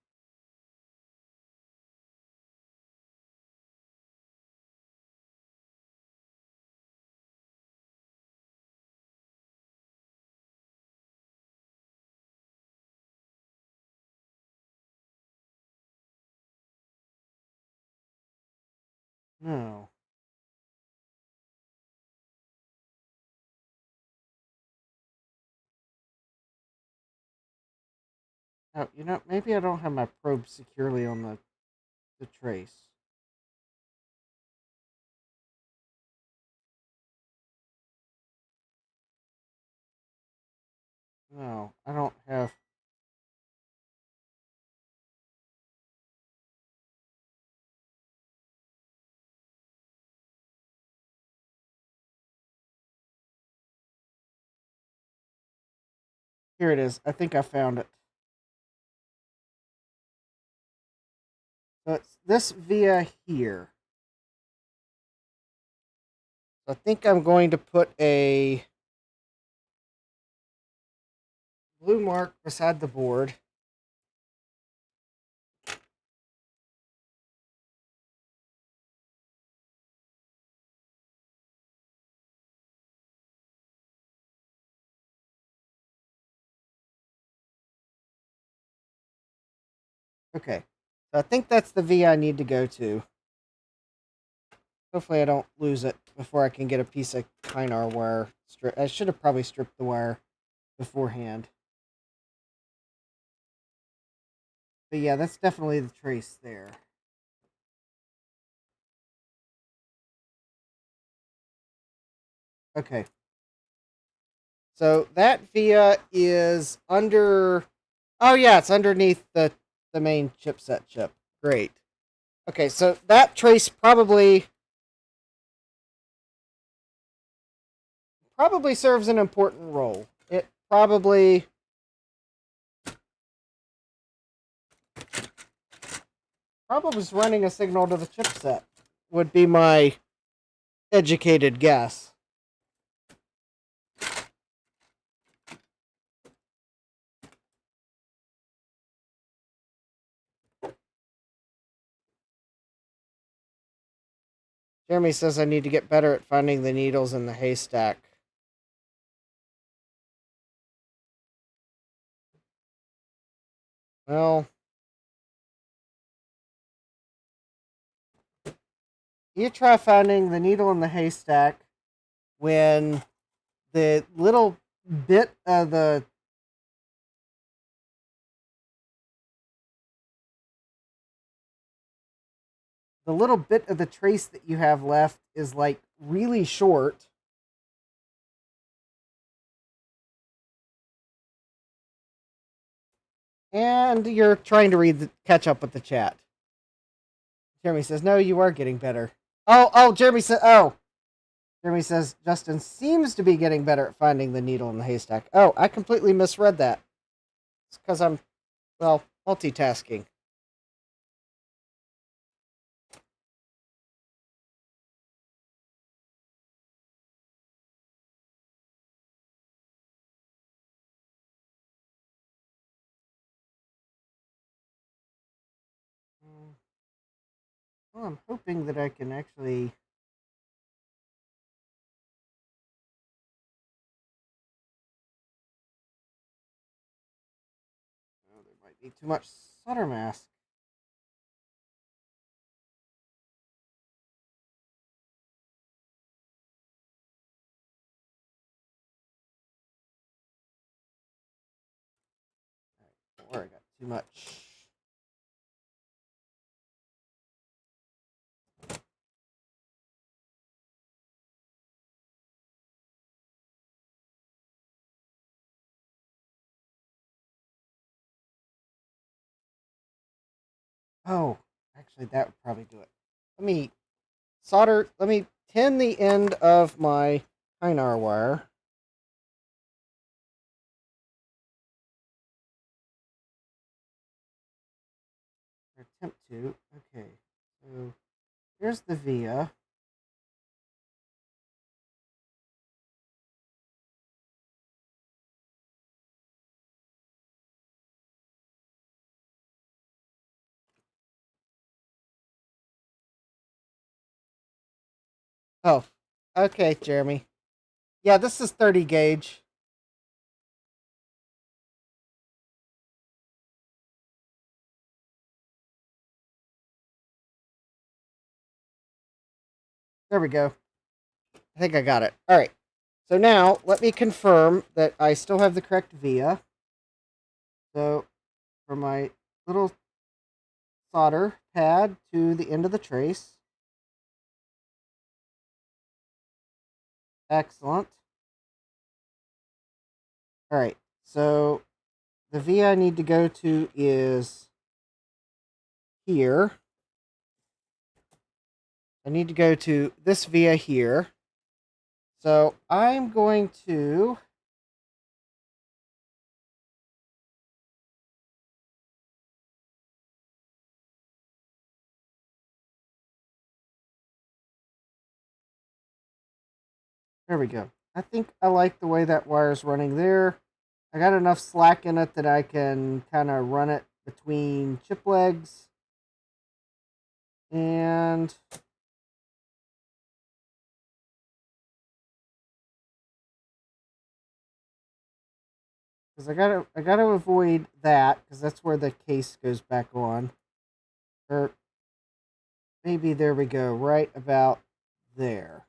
No. Oh, you know, maybe I don't have my probe securely on the trace. No, I don't have. Here it is. I think I found it. So it's this via here. So I think I'm going to put a blue mark beside the board. Okay. So I think that's the V I need to go to. Hopefully I don't lose it before I can get a piece of Kynar wire. I should have probably stripped the wire beforehand. But yeah, that's definitely the trace there. Okay. So that via is under... Oh yeah, it's underneath the main chipset chip. Great. Okay, so that trace probably serves an important role. It probably is running a signal to the chipset, would be my educated guess. Jeremy says I need to get better at finding the needles in the haystack. Well, you try finding the needle in the haystack when the little bit of the trace that you have left is like really short. And you're trying to catch up with the chat. Jeremy says, no, you are getting better. Jeremy says, Justin seems to be getting better at finding the needle in the haystack. Oh, I completely misread that. It's because I'm, multitasking. Well, I'm hoping that I can actually... Oh, there might be too much solder mask. too much. Oh, actually, that would probably do it. Let me tin the end of my Einar wire. Or attempt to. Okay, so here's the via. Oh, okay, Jeremy. Yeah, this is 30 gauge. There we go. I think I got it. All right. So now let me confirm that I still have the correct via. So for my little solder pad to the end of the trace. Excellent. All right. So the via I need to go to is here. I need to go to this via here. So I'm going to there we go. I think I like the way that wire's running there. I got enough slack in it that I can kind of run it between chip legs. And because I gotta avoid that because that's where the case goes back on. Or maybe there we go, right about there.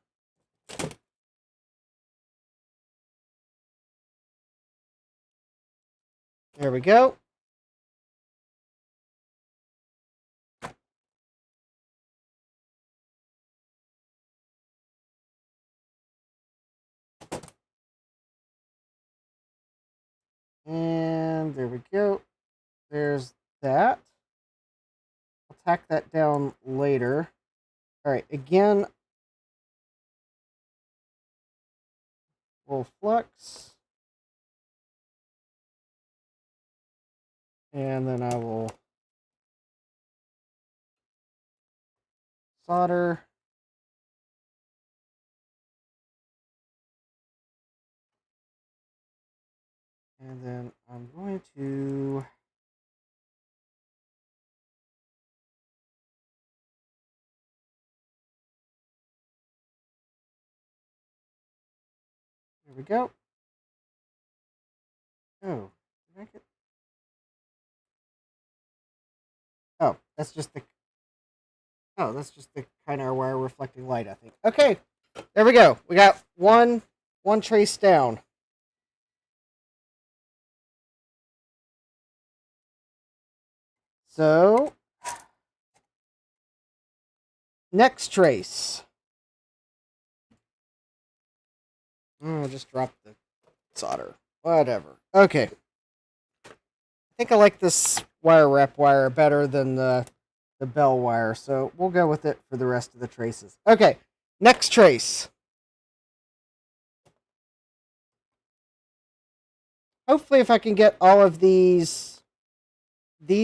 There we go. And there we go. There's that. I'll tack that down later. All right, again, we'll flux. And then I will solder. And then I'm going to there we go. Oh, did I get? Oh, that's just the kind of wire reflecting light, I think. Okay, there we go. We got one trace down. So next trace. Oh, just drop the solder. Whatever. Okay. I think I like this wire wrap wire better than the bell wire, so we'll go with it for the rest of the traces. Okay, next trace. Hopefully if I can get all of these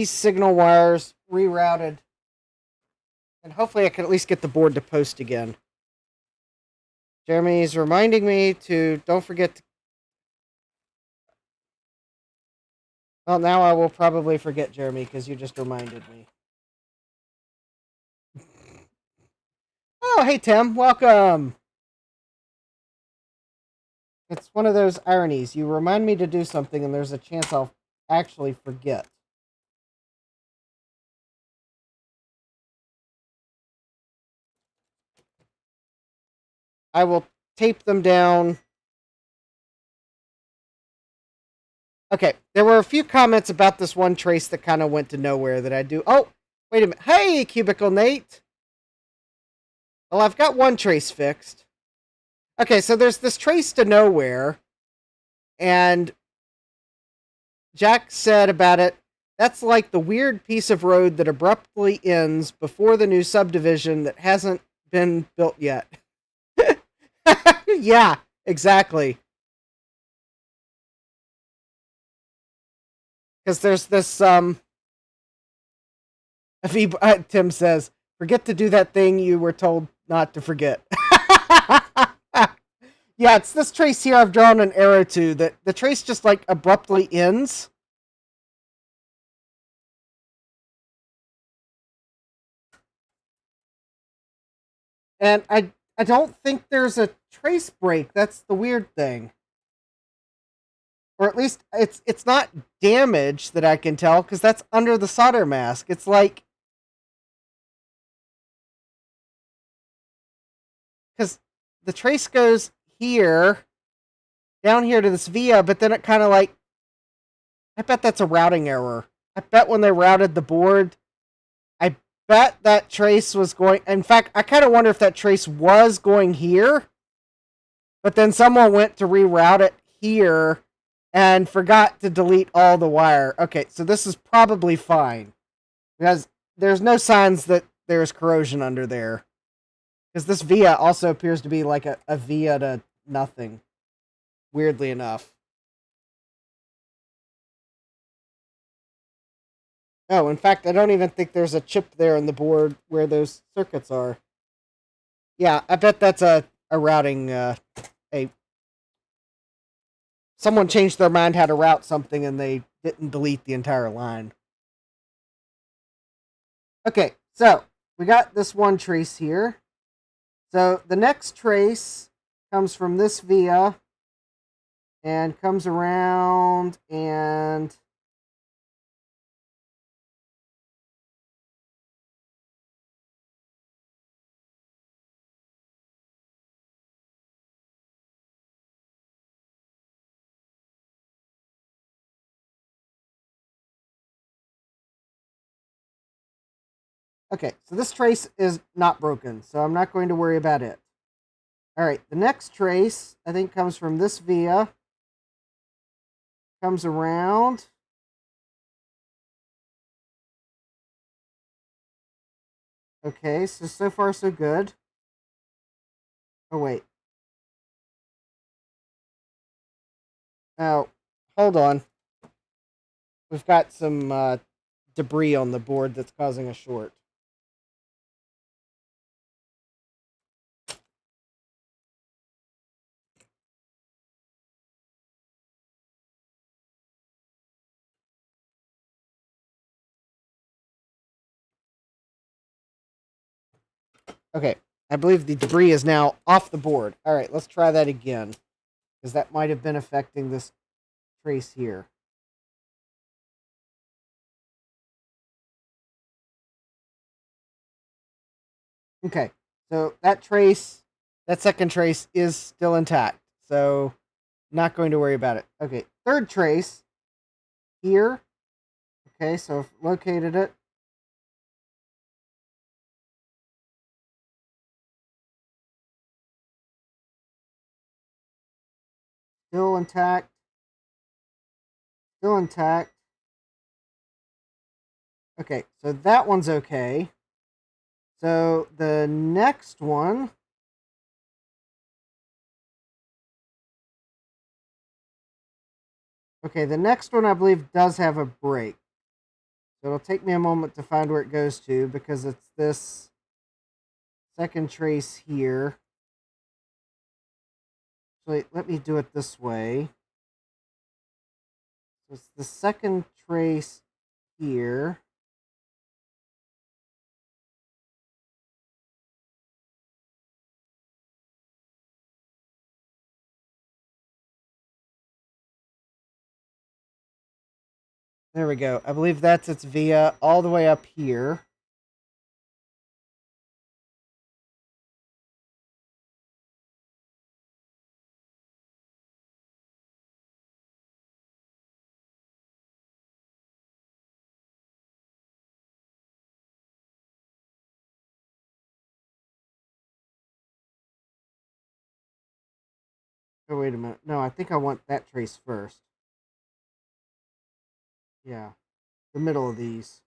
signal wires rerouted, and hopefully I can at least get the board to post again. Jeremy's reminding me to don't forget to... Well, now I will probably forget, Jeremy, because you just reminded me. Oh, hey, Tim. Welcome. It's one of those ironies. You remind me to do something, and there's a chance I'll actually forget. I will tape them down Okay, there were a few comments about this one trace that kind of went to nowhere that I do. Oh, wait a minute. Hey, Cubicle Nate. Well, I've got one trace fixed. Okay, so there's this trace to nowhere, and Jack said about it, that's like the weird piece of road that abruptly ends before the new subdivision that hasn't been built yet. Yeah, exactly. Because there's this, Tim says, forget to do that thing you were told not to forget. Yeah, it's this trace here I've drawn an arrow to, that the trace just, like, abruptly ends. And I don't think there's a trace break. That's the weird thing. Or at least it's not damage that I can tell, because that's under the solder mask. It's like, because the trace goes here, down here to this via, but then it kind of like, I bet that's a routing error. I bet when they routed the board, I bet that trace was going, in fact, I kind of wonder if that trace was going here, but then someone went to reroute it here and forgot to delete all the wire. Okay, so this is probably fine, because there's no signs that there's corrosion under there. Because this via also appears to be like a via to nothing, weirdly enough. Oh, in fact, I don't even think there's a chip there in the board where those circuits are. Yeah, I bet that's a routing, someone changed their mind how to route something and they didn't delete the entire line. Okay, so we got this one trace here. So the next trace comes from this via and comes around and okay, so this trace is not broken, so I'm not going to worry about it. All right, the next trace, I think, comes from this via, comes around. Okay, so far so good. Oh, wait. Oh, hold on. We've got some debris on the board that's causing a short. Okay, I believe the debris is now off the board. All right, let's try that again, because that might have been affecting this trace here. Okay, so that second trace is still intact, so not going to worry about it. Okay, third trace here. Okay, so I've located it. Still intact. Still intact. Okay, so that one's okay. So the next one. Okay, the next one I believe does have a break. So it'll take me a moment to find where it goes to, because it's this second trace here. So let me do it this way. So it's the second trace here. There we go. I believe that's its via all the way up here. Oh, wait a minute. No, I think I want that trace first. Yeah, the middle of these.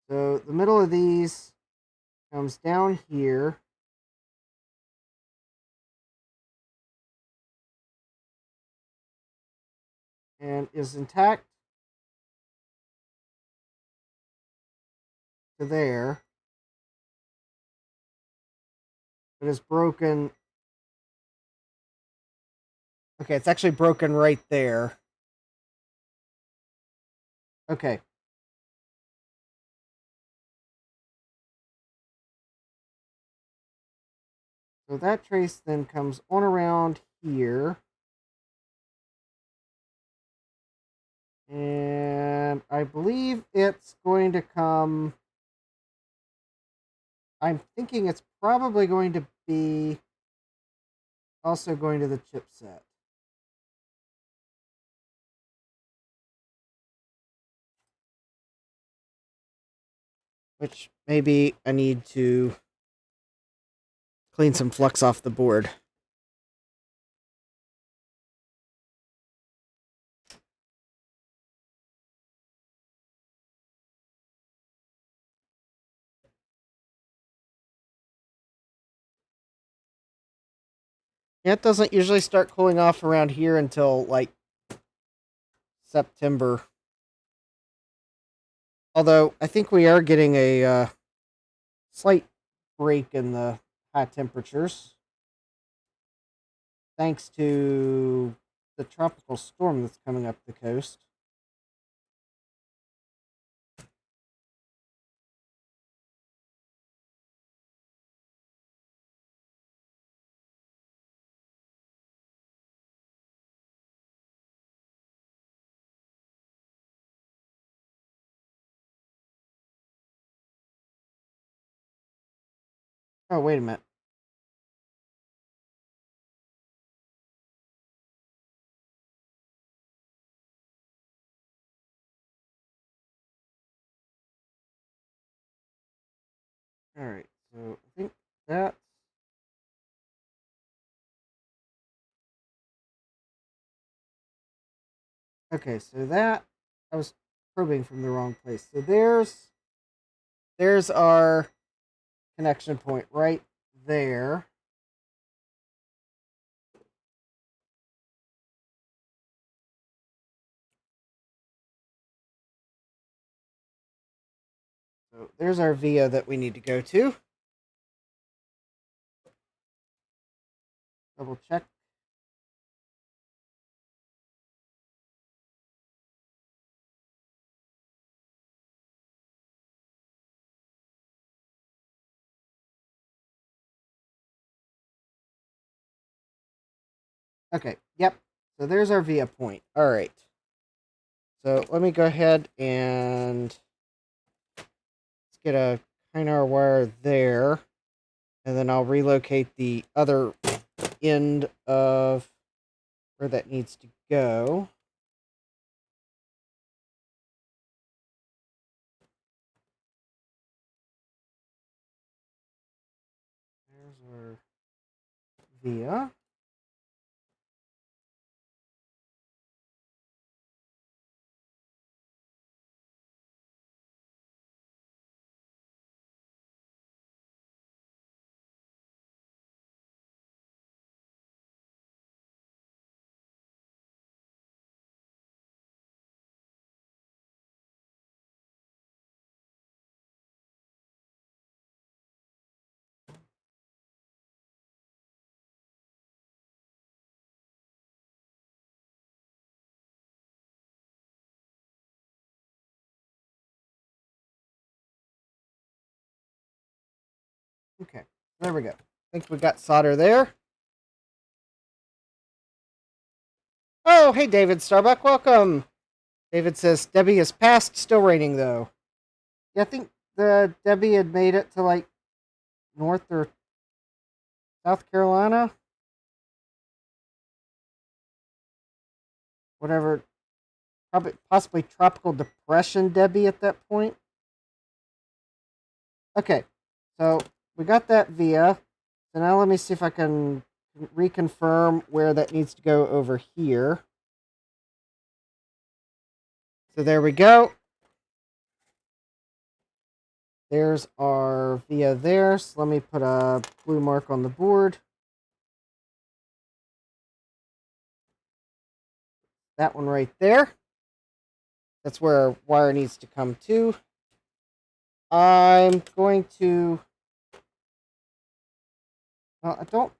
So the middle of these comes down here. And is intact to there. But is broken. Okay, it's actually broken right there. Okay. So that trace then comes on around here. And I believe it's going to come... I'm thinking it's probably going to be also going to the chipset. Which maybe I need to clean some flux off the board. Yeah, it doesn't usually start cooling off around here until like September. Although I think we are getting a slight break in the high temperatures thanks to the tropical storm that's coming up the coast. Oh, wait a minute. Alright, so I think that's... Okay, so that... I was probing from the wrong place. So there's our connection point right there. So there's our via that we need to go to. Double check. Okay, yep. So there's our via point. All right. So let me go ahead and let's get a Kynar wire there. And then I'll relocate the other end of where that needs to go. There's our via. Okay, there we go. I think we got solder there. Oh, hey, David Starbuck, welcome. David says, Debbie is past, still raining, though. Yeah, I think the Debbie had made it to, like, North or South Carolina. Whatever. Probably, possibly tropical depression Debbie at that point. Okay, so we got that via. So now let me see if I can reconfirm where that needs to go over here. So there we go. There's our via there. So let me put a blue mark on the board. That one right there. That's where our wire needs to come to. I'm going to... Well, I don't...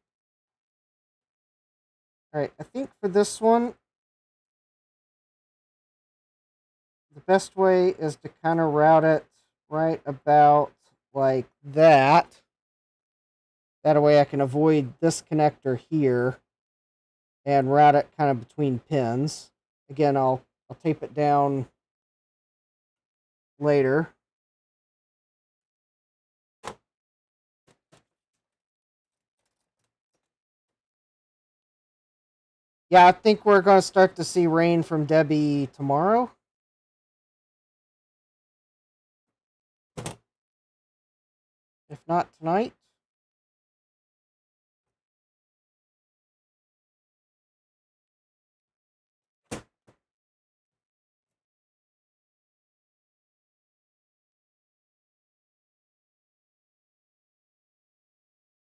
Alright, I think for this one, the best way is to kind of route it right about like that. That way I can avoid this connector here and route it kind of between pins. Again, I'll tape it down later. Yeah, I think we're going to start to see rain from Debbie tomorrow. If not tonight.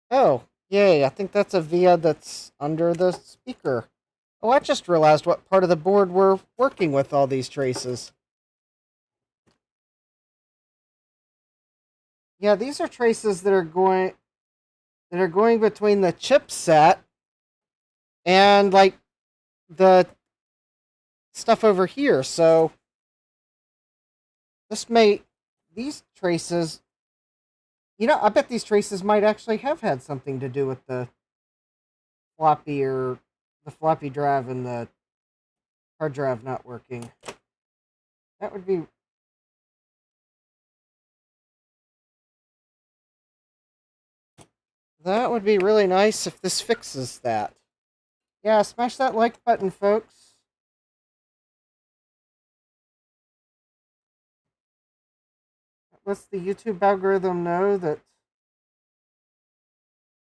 Oh, yay, I think that's a via that's under the speaker. Oh, I just realized what part of the board we're working with all these traces. Yeah, these are traces that are going between the chipset and like the stuff over here. So these traces, I bet these traces might actually have had something to do with the floppy or the floppy drive and the hard drive not working. That would be... That would be really nice if this fixes that. Yeah, smash that like button, folks. That lets the YouTube algorithm know that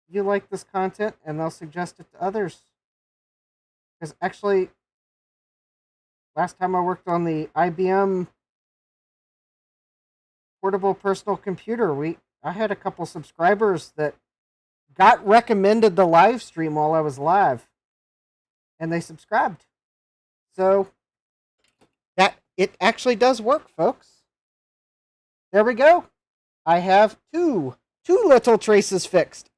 you like this content and they'll suggest it to others. Because actually, last time I worked on the IBM portable personal computer, I had a couple subscribers that got recommended the live stream while I was live. And they subscribed. So that it actually does work, folks. There we go. I have two little traces fixed.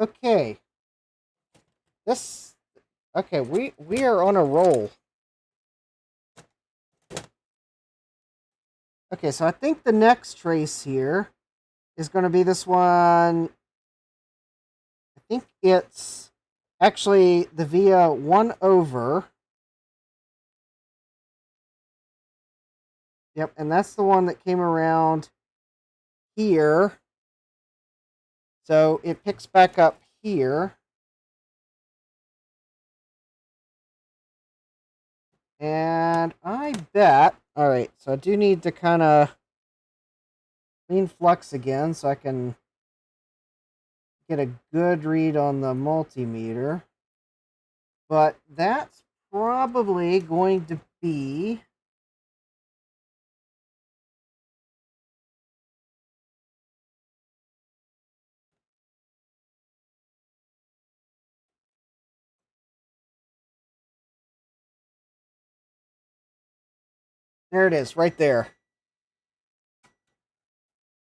Okay. Okay, we are on a roll. Okay, so I think the next trace here is going to be this one. I think it's actually the via 1 over. Yep, and that's the one that came around here. So it picks back up here. And I bet... Alright, so I do need to kind of clean flux again so I can get a good read on the multimeter. But that's probably going to be... There it is, right there.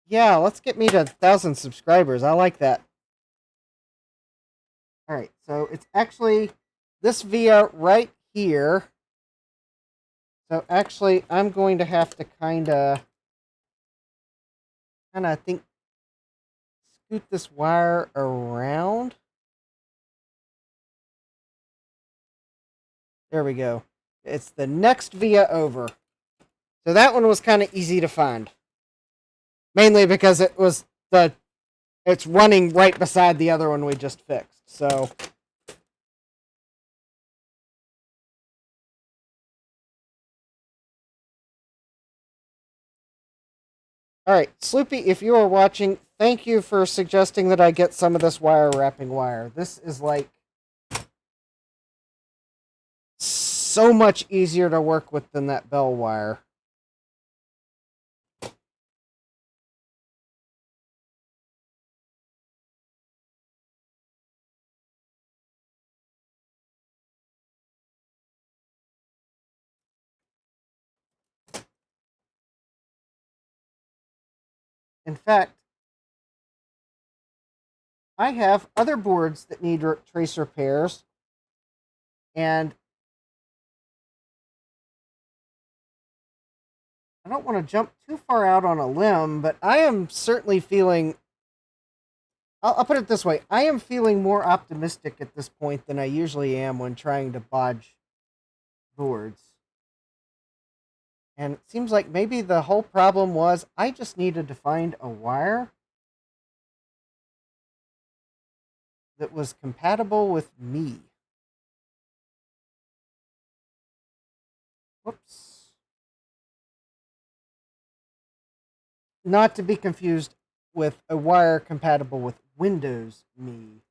Yeah, let's get me to 1,000 subscribers. I like that. Alright, so it's actually this via right here. So actually, I'm going to have to kind of think, scoot this wire around. There we go. It's the next via over. So that one was kind of easy to find. Mainly because it's running right beside the other one we just fixed. So Alright, Sloopy, if you are watching, thank you for suggesting that I get some of this wire wrapping wire. This is like so much easier to work with than that bell wire. In fact, I have other boards that need trace repairs, and I don't want to jump too far out on a limb, but I am certainly feeling... I'll put it this way. I am feeling more optimistic at this point than I usually am when trying to bodge boards. And it seems like maybe the whole problem was I just needed to find a wire that was compatible with me. Whoops. Not to be confused with a wire compatible with Windows me.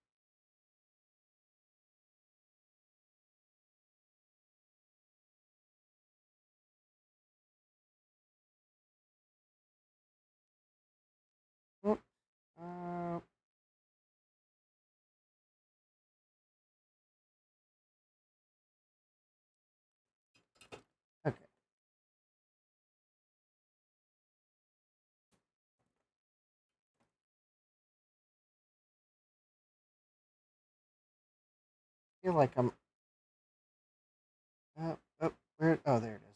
Whoop. Okay. I feel like I'm... where? Oh, there it is.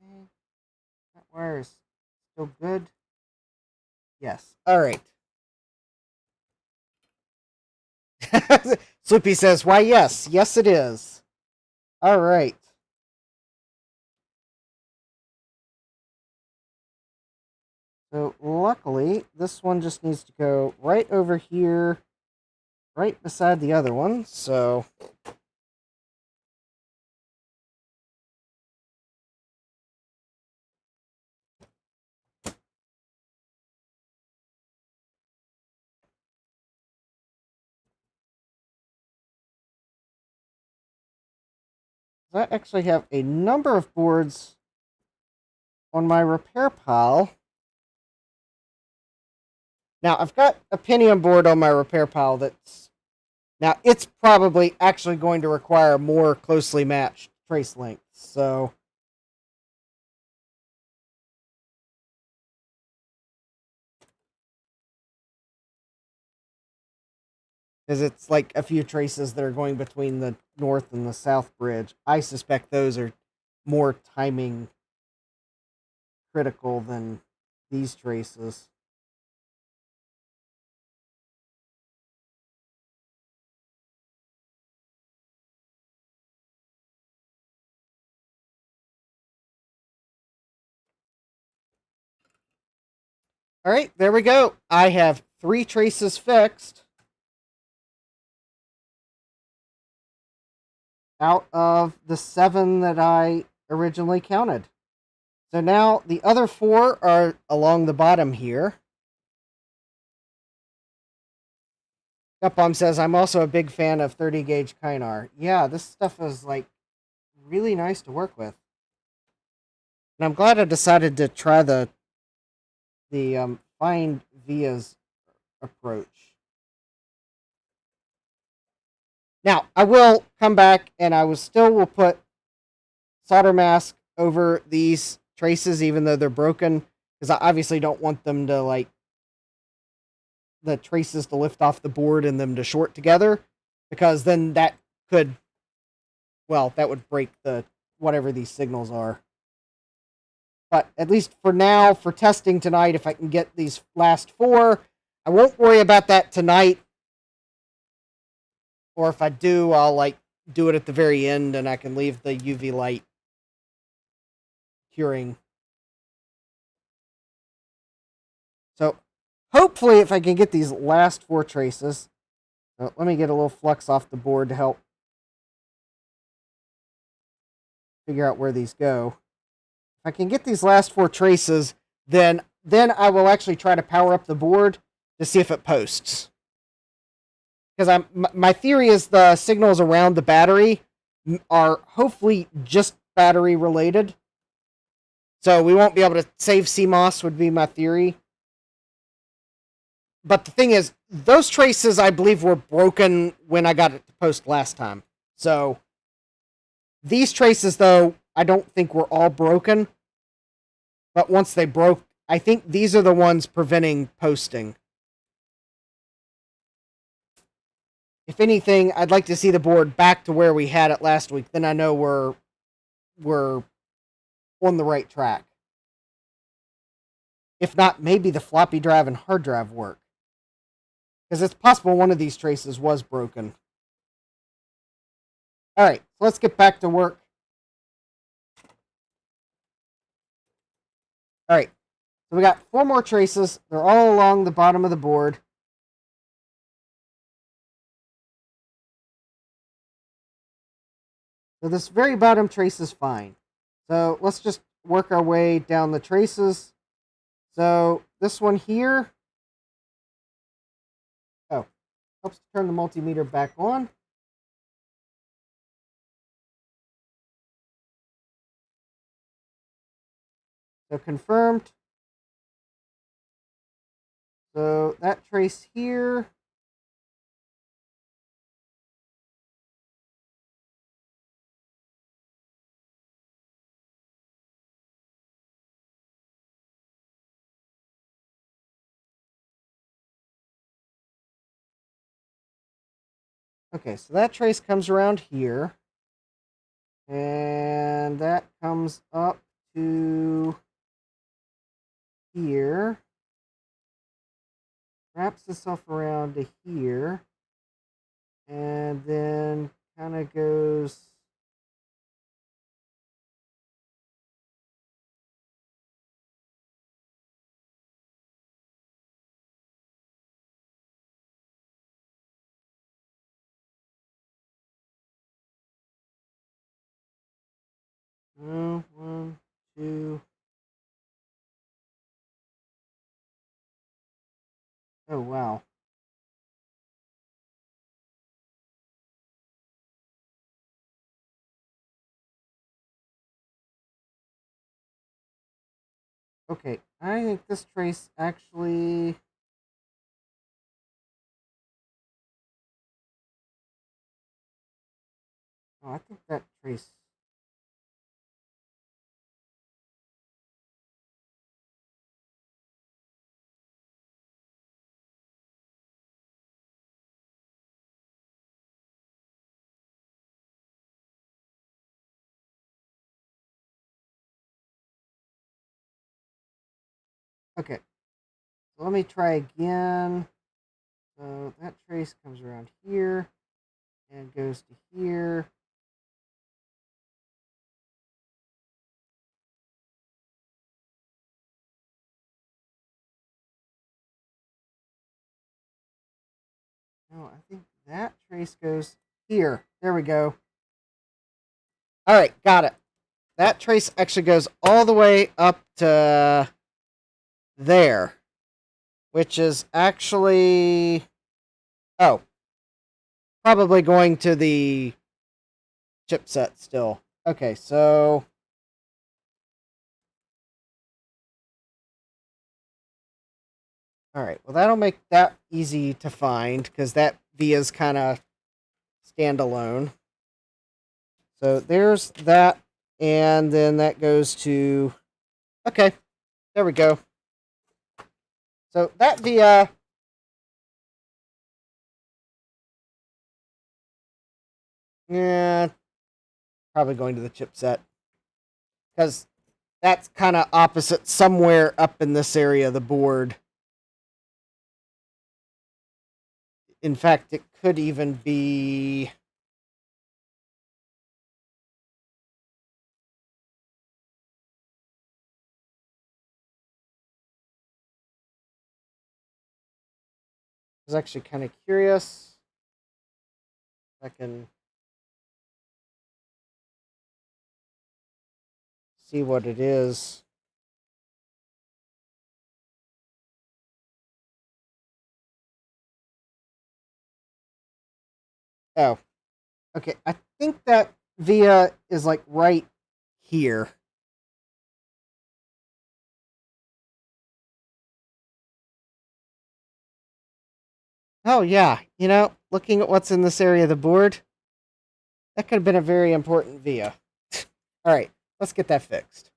Okay. That wire is still good. Yes. All right. Sloopy says, why, yes. Yes, it is. All right. So, luckily, this one just needs to go right over here, right beside the other one. So, I actually have a number of boards on my repair pile. Now, I've got a Pentium board on my repair pile that's... Now, it's probably actually going to require more closely matched trace lengths, so... Because it's like a few traces that are going between the north and the south bridge. I suspect those are more timing critical than these traces. All right, there we go. I have 3 traces fixed out of the 7 that I originally counted. So now the other 4 are along the bottom here. Gutbomb says, I'm also a big fan of 30 gauge Kynar. Yeah, this stuff is like really nice to work with. And I'm glad I decided to try the find vias approach. Now, I will come back and I will put solder mask over these traces even though they're broken, because I obviously don't want them to, like, the traces to lift off the board and them to short together, because then that could, well, that would break the whatever these signals are. But at least for now, for testing tonight, if I can get these last 4, I won't worry about that tonight. Or if I do, I'll like do it at the very end and I can leave the UV light curing. So hopefully if I can get these last 4 traces. So let me get a little flux off the board to help figure out where these go. If I can get these last 4 traces, then I will actually try to power up the board to see if it posts. Because my theory is the signals around the battery are hopefully just battery related. So we won't be able to save CMOS would be my theory. But the thing is, those traces I believe were broken when I got it to post last time. So these traces, though, I don't think were all broken. But once they broke, I think these are the ones preventing posting. If anything, I'd like to see the board back to where we had it last week. Then I know we're on the right track. If not, maybe the floppy drive and hard drive work. Because it's possible one of these traces was broken. Alright, so let's get back to work. Alright, so we got 4 more traces. They're all along the bottom of the board. So this very bottom trace is fine. So let's just work our way down the traces. So this one here. Oh, helps to turn the multimeter back on. So confirmed. So that trace here. Okay, so that trace comes around here. And that comes up to here. Wraps itself around to here. And then kind of goes... Oh, 1, 2... Oh, wow. Okay, I think this trace actually... Oh, I think that trace... Okay, so let me try again. So that trace comes around here and goes to here. No, I think that trace goes here. There we go. All right, got it. That trace actually goes all the way up to there, which is actually... Oh, probably going to the chipset still. Okay, so... Alright, well that'll make that easy to find, because that via is kind of standalone. So there's that, and then that goes to... Okay, there we go. So that via... Yeah, probably going to the chipset. Because that's kind of opposite somewhere up in this area of the board. In fact, it could even be... I was actually kind of curious. I can see what it is. Oh, okay. I think that via is like right here. Oh, yeah. You know, looking at what's in this area of the board, that could have been a very important via. All right, let's get that fixed.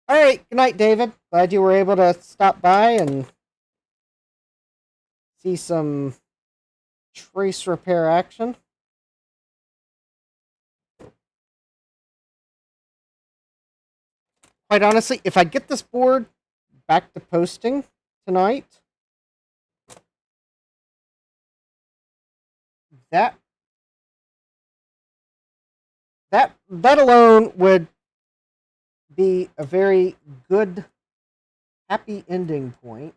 All right, good night, David. Glad you were able to stop by and see some trace repair action. Quite honestly, if I get this board back to posting tonight, that alone would be a very good, happy ending point.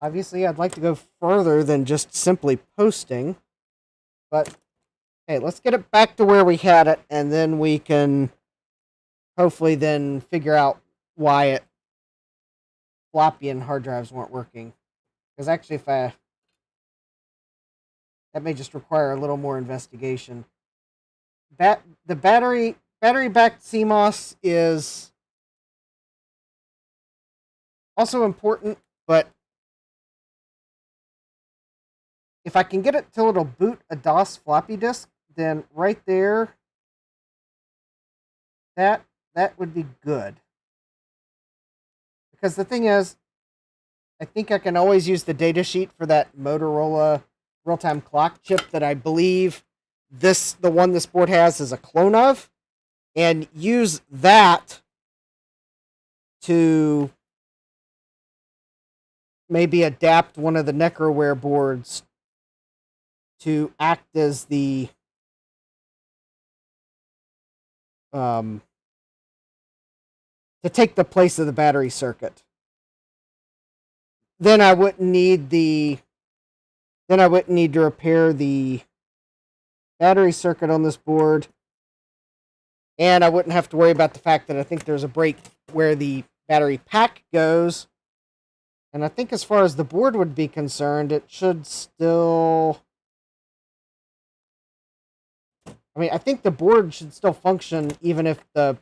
Obviously, I'd like to go further than just simply posting, but hey, let's get it back to where we had it, and then we can hopefully then figure out why it floppy and hard drives weren't working. Because actually, that may just require a little more investigation. The battery backed CMOS is also important, but if I can get it till it'll boot a DOS floppy disk, then right there, that would be good. Because the thing is, I think I can always use the datasheet for that Motorola real-time clock chip that I believe the one this board has is a clone of, and use that to maybe adapt one of the Necroware boards to act as the to take the place of the battery circuit. Then I wouldn't need to repair the battery circuit on this board, and I wouldn't have to worry about the fact that I think there's a break where the battery pack goes. And I think as far as the board would be concerned, it should still... I mean, I think the board should still function even if the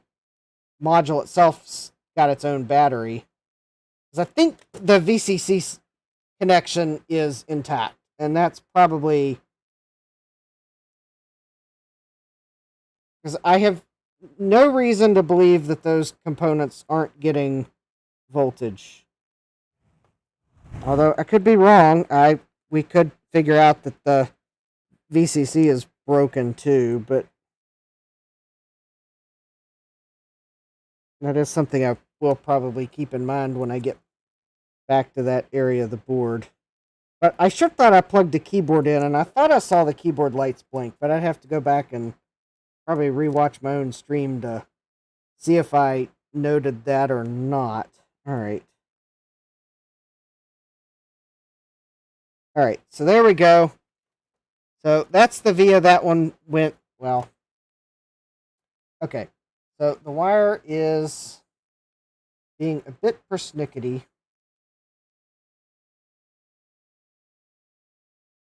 module itself's got its own battery. Because I think the VCC connection is intact. And that's probably... because I have no reason to believe that those components aren't getting voltage. Although I could be wrong. We could figure out that the VCC is broken too, but that is something I will probably keep in mind when I get back to that area of the board. But I sure thought I plugged the keyboard in, and I thought I saw the keyboard lights blink, but I'd have to go back and probably rewatch my own stream to see if I noted that or not. Alright. Alright, so there we go. So that's the via that one went, well. Okay, so the wire is being a bit persnickety.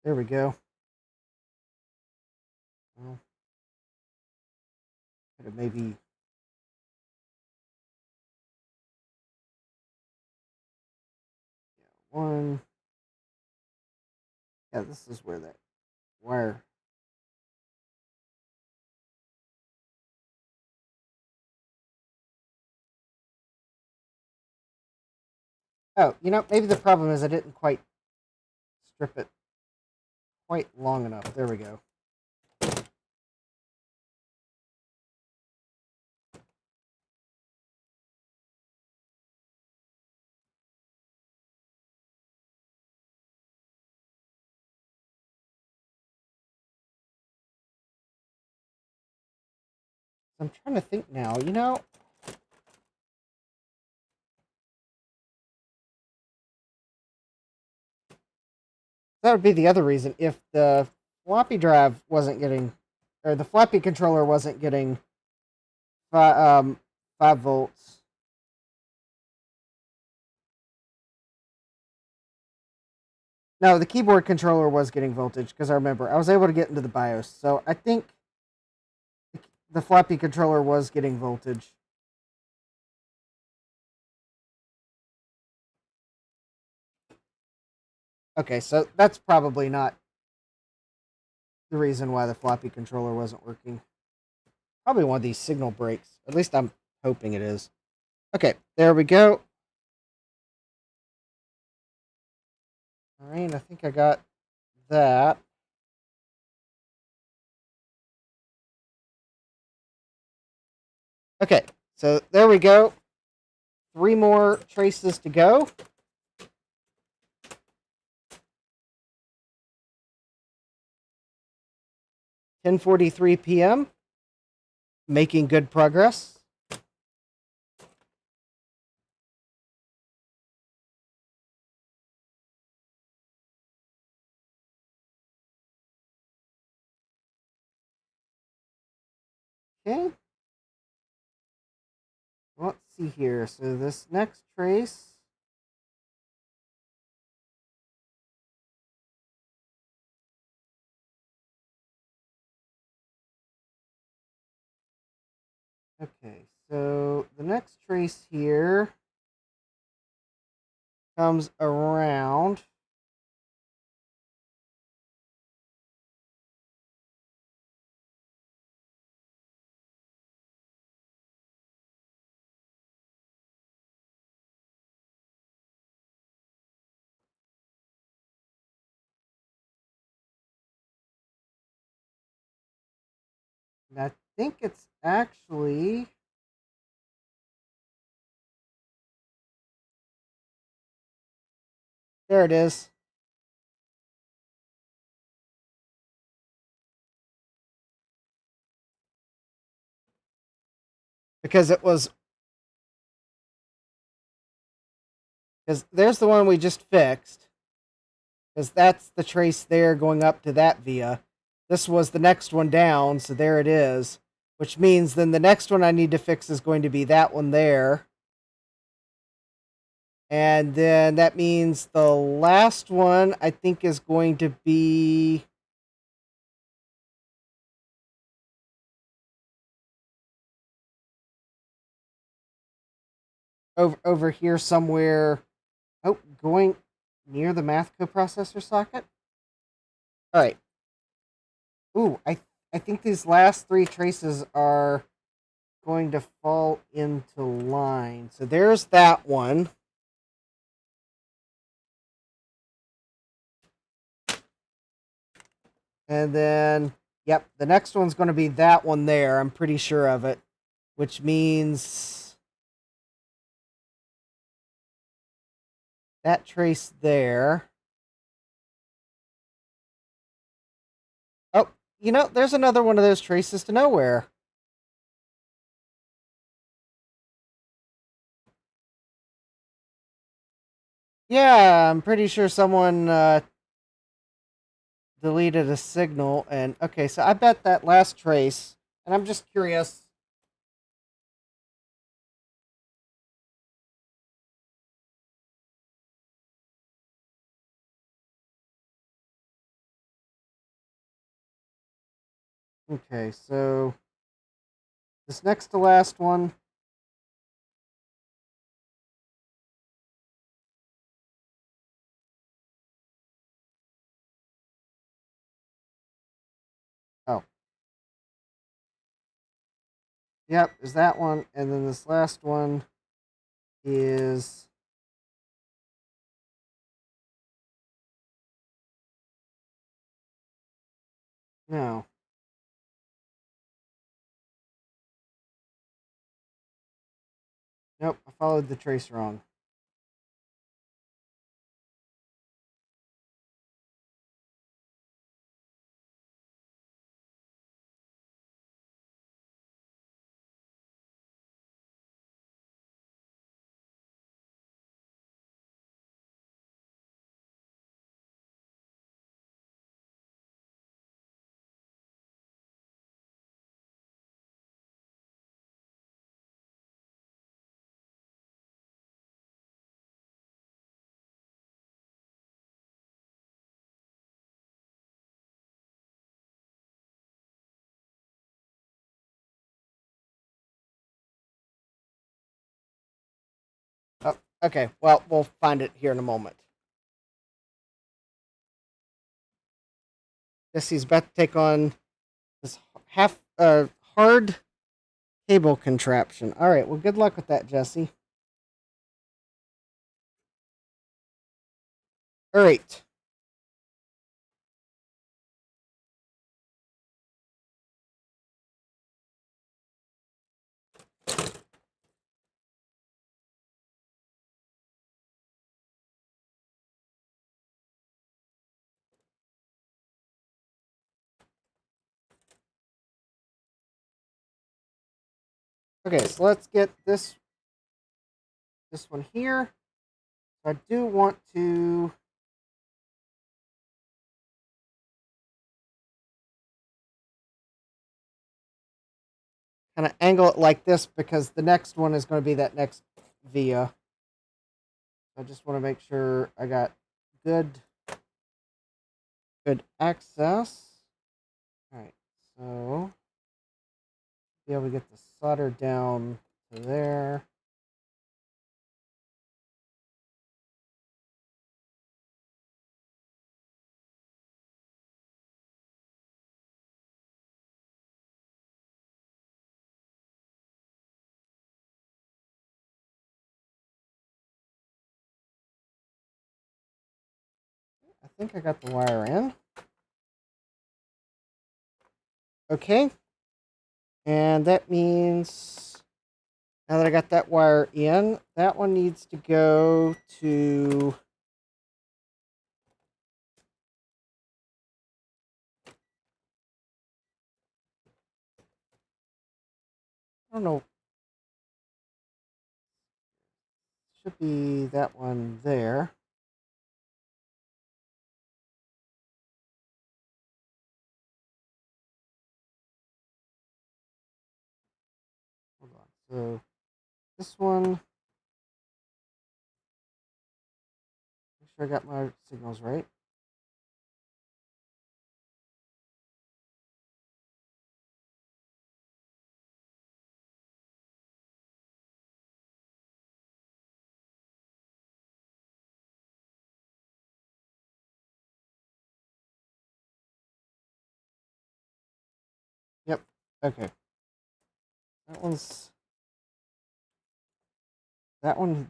There we go. Well, could have maybe... one... yeah, this is where that wire... oh, you know, maybe the problem is I didn't quite strip it quite long enough. There we go. I'm trying to think now, you know... That would be the other reason. If the floppy drive wasn't getting, or the floppy controller wasn't getting 5 volts. No, the keyboard controller was getting voltage because I remember I was able to get into the BIOS. So I think the floppy controller was getting voltage. Okay, so that's probably not the reason why the floppy controller wasn't working. Probably one of these signal breaks. At least I'm hoping it is. Okay, there we go. All right, I think I got that. Okay, so there we go. 3 more traces to go. 10:43 p.m. Making good progress. Okay. Let's see here. So this next trace. Okay, so the next trace here comes around. And I think it's actually there it is. Because it was because there's the one we just fixed. Because that's the trace there going up to that via. This was the next one down, so there it is. Which means then the next one I need to fix is going to be that one there. And then that means the last one I think is going to be over here somewhere. Oh, going near the math coprocessor socket. All right. Ooh, I think these last 3 traces are going to fall into line. So there's that one. And then, yep, the next one's going to be that one there. I'm pretty sure of it. Which means that trace there. Oh, there's another one of those traces to nowhere. Yeah, I'm pretty sure someone deleted a signal. And okay, so I bet that last trace, and I'm just curious. Okay, so this next to last one. Oh. Yep, is that one. And then this last one is no. Nope, I followed the trace wrong. Okay, well, we'll find it here in a moment. Jesse's about to take on this hard cable contraption. All right, well, good luck with that, Jesse. All right. Okay, so let's get this one here. I do want to kind of angle it like this because the next one is going to be that next via. I just want to make sure I got good access. All right, so be able to get the solder down to there. I think I got the wire in. Okay. And that means now that I got that wire in, that one needs to go to I don't know. Should be that one there. Hold on. So this one, make sure I got my signals right. Yep. Okay. That one's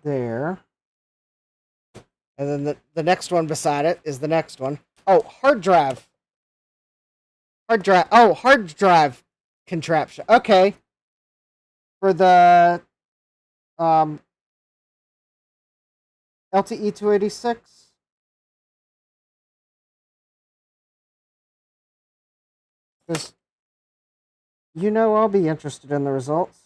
there. And then the next one beside it is the next one. Oh, hard drive. Oh, hard drive contraption. Okay. For the LTE 286. Because I'll be interested in the results.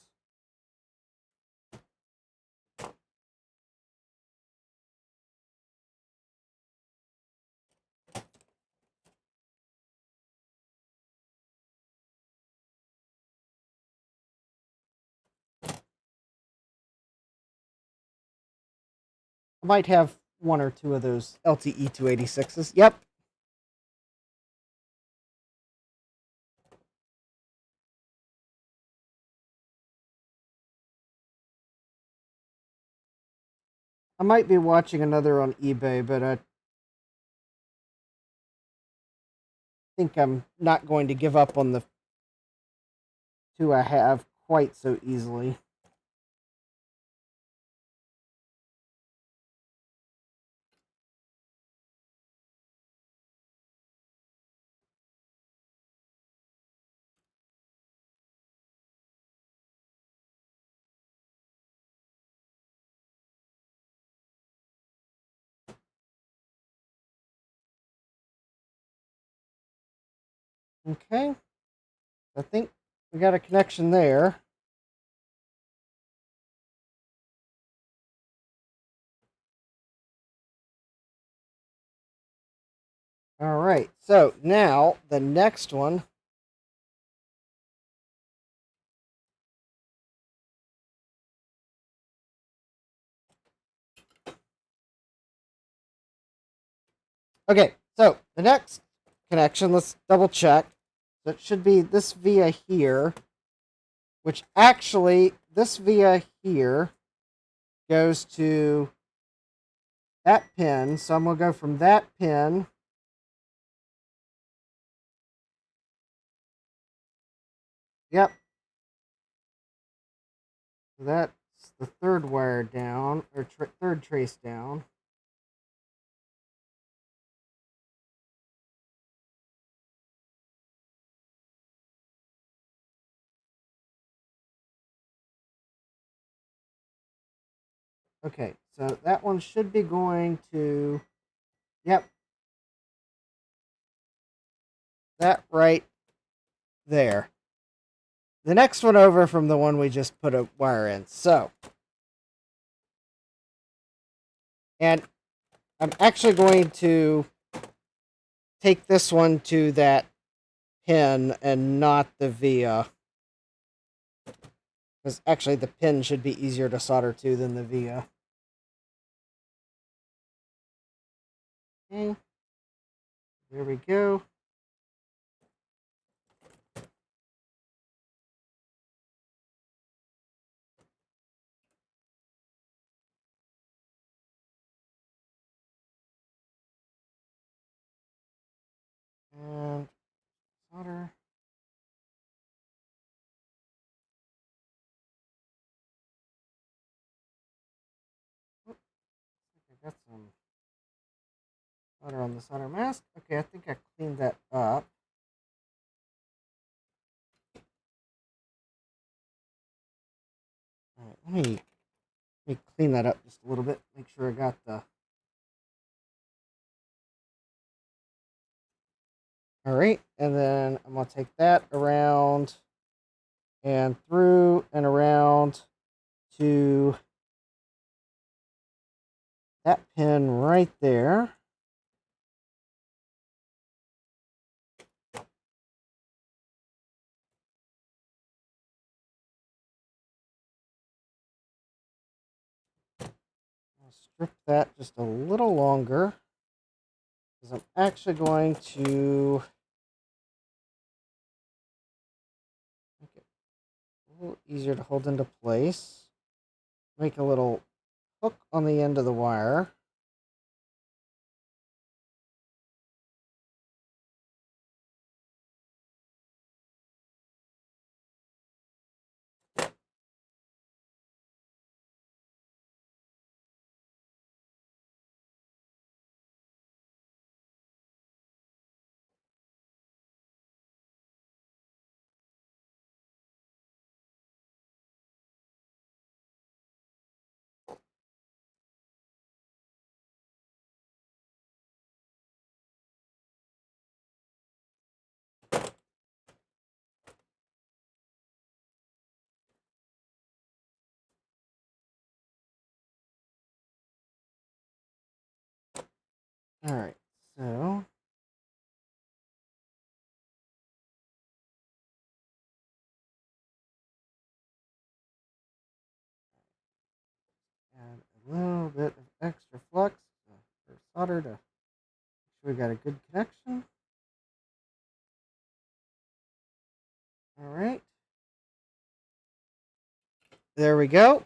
I might have one or two of those LTE 286s. Yep. I might be watching another on eBay, but I think I'm not going to give up on the two I have quite so easily. Okay. I think we got a connection there. All right. So now the next one. Okay. So the next connection, let's double check. So it should be this via here, which actually, this via here goes to that pin. So I'm going to go from that pin Yep. So that's the third wire down, or third trace down. Okay, so that one should be going to, yep, that right there. The next one over from the one we just put a wire in. So, and I'm actually going to take this one to that pin and not the via. Because actually the pin should be easier to solder to than the via. Okay. There we go. And solder. Oops, I got some solder on the solder mask. Okay, I think I cleaned that up. All right, let me clean that up just a little bit. Make sure I got the. All right, and then I'm gonna take that around and through and around to that pin right there. I'll strip that just a little longer because I'm actually going to make it a little easier to hold into place. Make a little hook on the end of the wire. All right, so add a little bit of extra flux for solder to make sure we got a good connection. All right. There we go.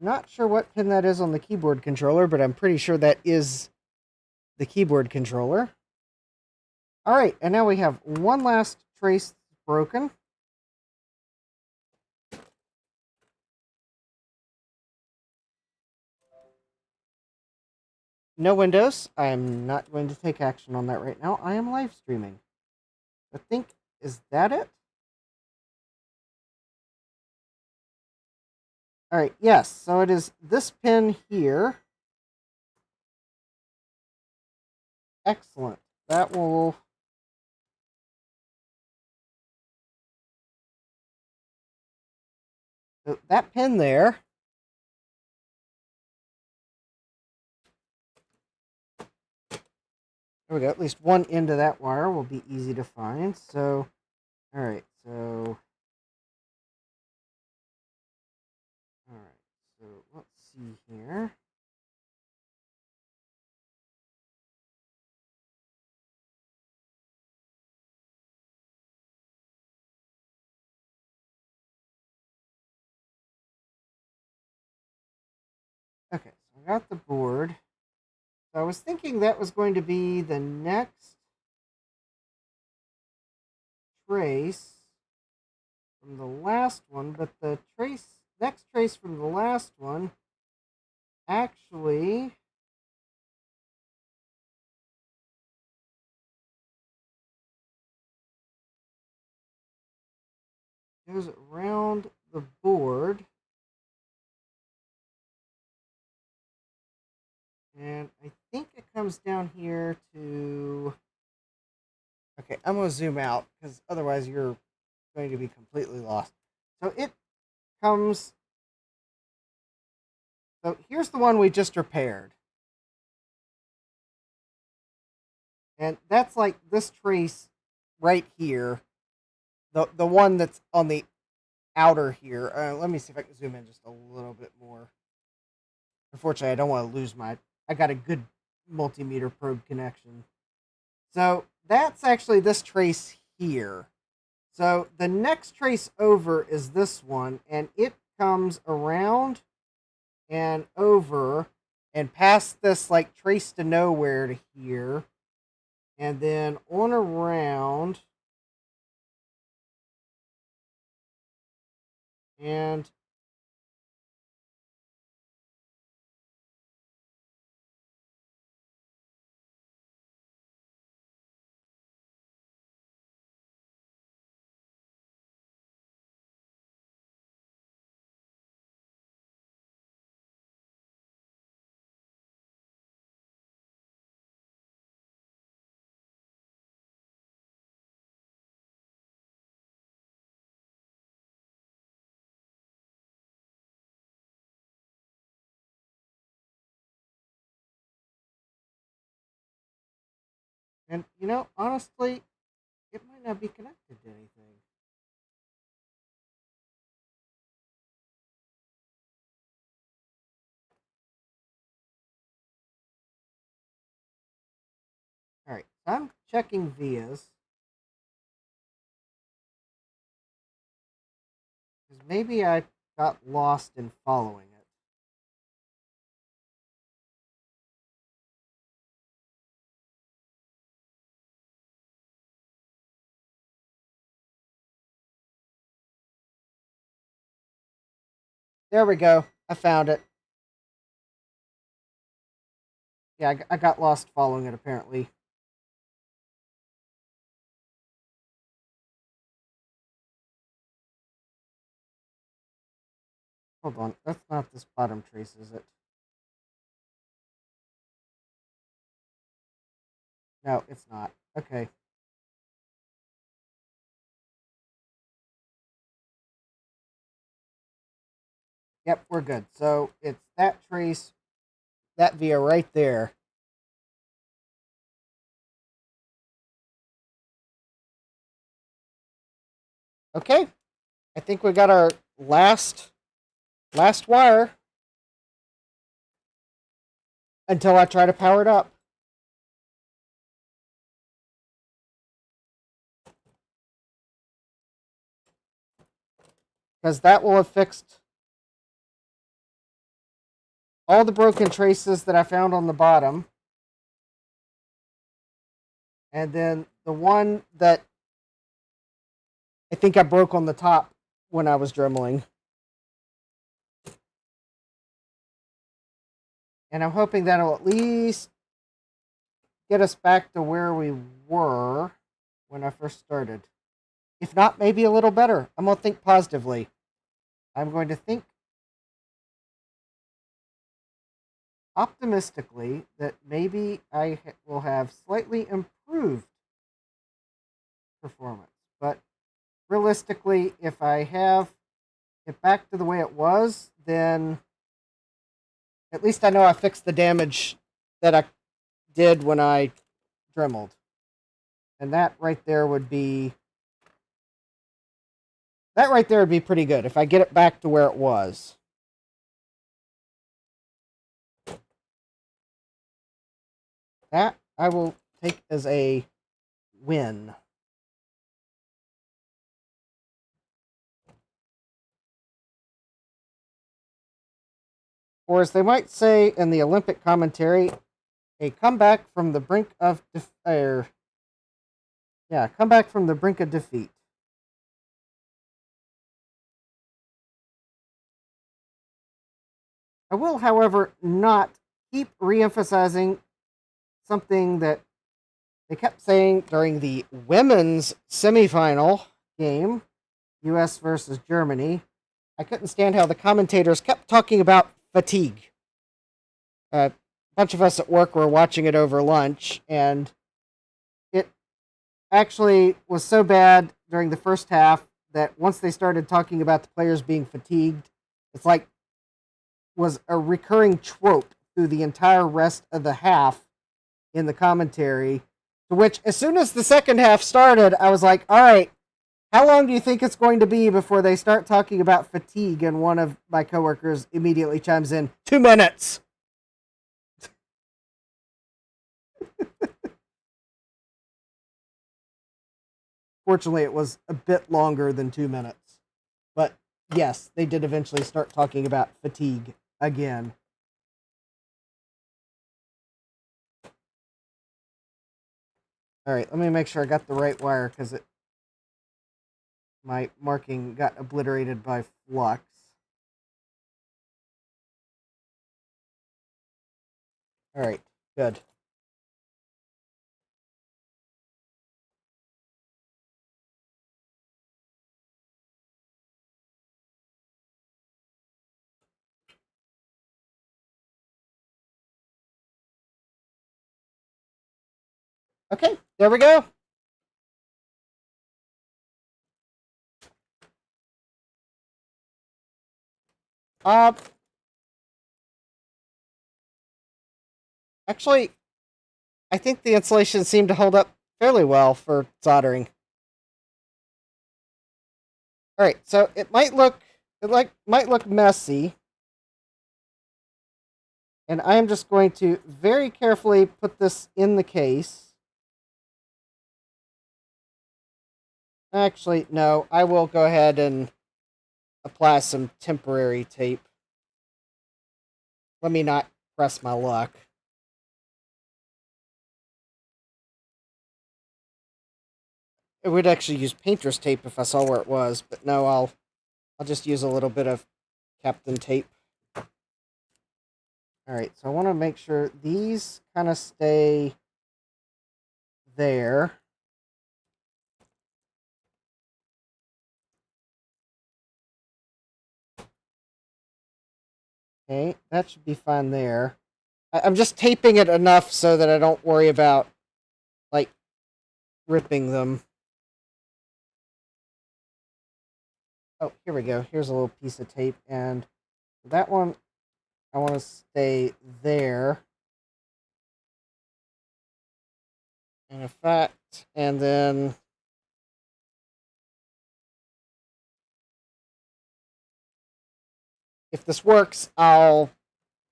Not sure what pin that is on the keyboard controller, but I'm pretty sure that is the keyboard controller. All right, and now we have one last trace broken. No windows. I am not going to take action on that right now. I am live streaming. I think, is that it? All right, yes. So it is this pin here. Excellent. That will... So that pin there. There we go. At least one end of that wire will be easy to find. So, all right. So, all right. So let's see here. I got the board. So I was thinking that was going to be the next trace from the last one, but the next trace from the last one actually goes around the board. And I think it comes down here to... Okay, I'm going to zoom out because otherwise you're going to be completely lost. So it comes... So here's the one we just repaired. And that's like this trace right here. The one that's on the outer here. Let me see if I can zoom in just a little bit more. Unfortunately, I don't want to lose my... I got a good multimeter probe connection. So that's actually this trace here. So the next trace over is this one, and it comes around and over and past this like trace to nowhere to here, and then on around and you know, honestly, it might not be connected to anything. All right, so I'm checking vias. Because maybe I got lost in following it. There we go. I found it. Yeah, I got lost following it, apparently. Hold on. That's not this bottom trace, is it? No, it's not. Okay. Yep, we're good. So it's that trace, that via right there. Okay. I think we got our last wire until I try to power it up. Because that will have fixed all the broken traces that I found on the bottom. And then the one that I think I broke on the top when I was dremeling. And I'm hoping that'll at least get us back to where we were when I first started. If not, maybe a little better. I'm going to think positively. I'm going to think optimistically that maybe I will have slightly improved performance. But realistically, if I have it back to the way it was, then at least I know I fixed the damage that I did when I dremeled. And that right there would be pretty good if I get it back to where it was. That I will take as a win. or as they might say in the Olympic commentary, a comeback from the brink of comeback from the brink of defeat. I will, however, not keep re-emphasizing something that they kept saying during the women's semifinal game, US versus Germany. I couldn't stand how the commentators kept talking about fatigue. A bunch of us at work were watching it over lunch, and it actually was so bad during the first half that once they started talking about the players being fatigued, it's like was a recurring trope through the entire rest of the half in the commentary, to which as soon as the second half started, I was like, all right, how long do you think it's going to be before they start talking about fatigue? And one of my coworkers immediately chimes in, 2 minutes. Fortunately, it was a bit longer than 2 minutes. But yes, they did eventually start talking about fatigue again. All right, let me make sure I got the right wire because my marking got obliterated by flux. All right, good. Okay, there we go. Actually, I think the insulation seemed to hold up fairly well for soldering. All right, so it might look messy, and I am just going to very carefully put this in the case. Actually, no, I will go ahead and apply some temporary tape. Let me not press my luck. I would actually use painter's tape if I saw where it was, but no, I'll just use a little bit of Captain tape. Alright, so I want to make sure these kind of stay there. Okay, that should be fine there. I'm just taping it enough so that I don't worry about, like, ripping them. Oh, here we go. Here's a little piece of tape, and that one, I want to stay there. In effect, and then if this works, I'll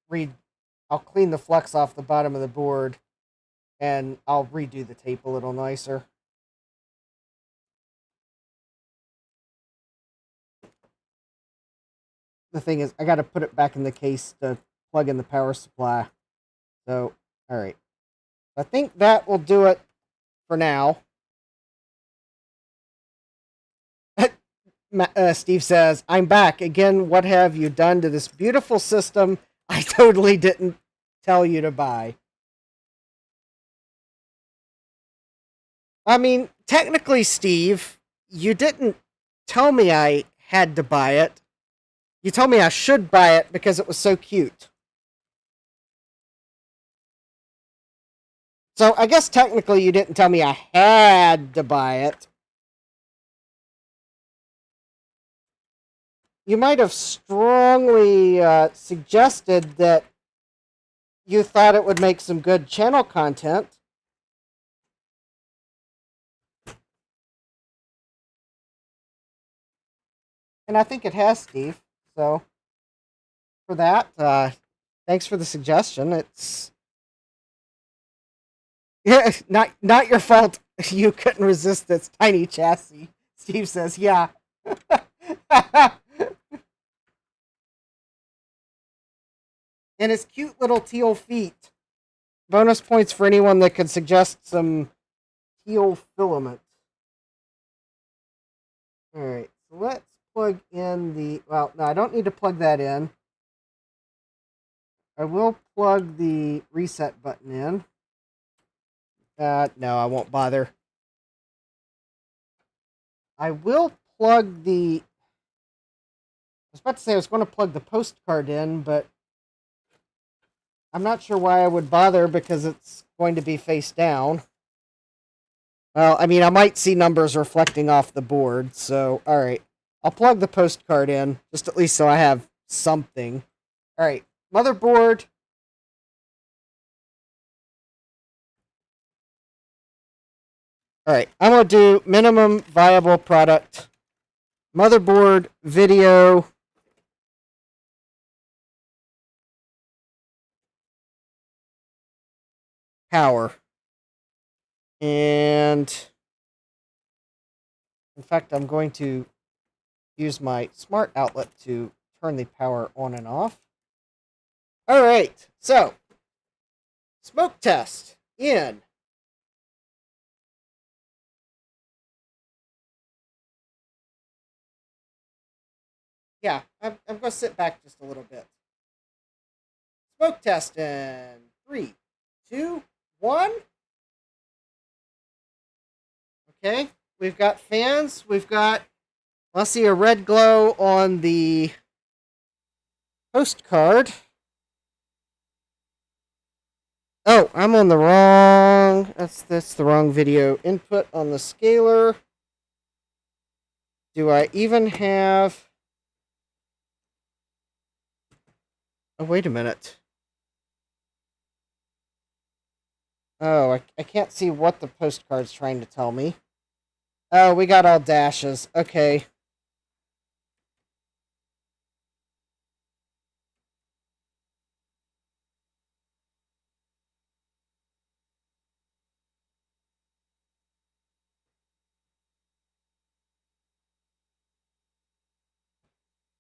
clean the flux off the bottom of the board, and I'll redo the tape a little nicer. The thing is, I got to put it back in the case to plug in the power supply. So, all right. I think that will do it for now. Steve says, I'm back. Again, what have you done to this beautiful system I totally didn't tell you to buy? I mean, technically, Steve, you didn't tell me I had to buy it. You told me I should buy it because it was so cute. So I guess technically you didn't tell me I had to buy it. You might have strongly suggested that you thought it would make some good channel content. And I think it has, Steve. So, for that, thanks for the suggestion. It's not your fault you couldn't resist this tiny chassis. Steve says, yeah. and his cute little teal feet. Bonus points for anyone that could suggest some teal filament. Alright, so let's plug in the... Well, no, I don't need to plug that in. I will plug the reset button in. No, I won't bother. I will plug the... I was about to say I was going to plug the postcard in, but I'm not sure why I would bother because it's going to be face down. Well, I mean, I might see numbers reflecting off the board, so, alright. I'll plug the postcard in, just at least so I have something. Alright, motherboard. Alright, I'm going to do minimum viable product. Motherboard, video. Power. And in fact, I'm going to use my smart outlet to turn the power on and off. All right, so smoke test in. Yeah, I'm going to sit back just a little bit. Smoke test in 3, 2, 1. Okay, we've got fans. We've got, I see a red glow on the postcard. Oh, I'm on the wrong, that's the wrong video input on the scaler. Do I even have, oh, wait a minute. Oh, I can't see what the postcard's trying to tell me. Oh, we got all dashes. Okay.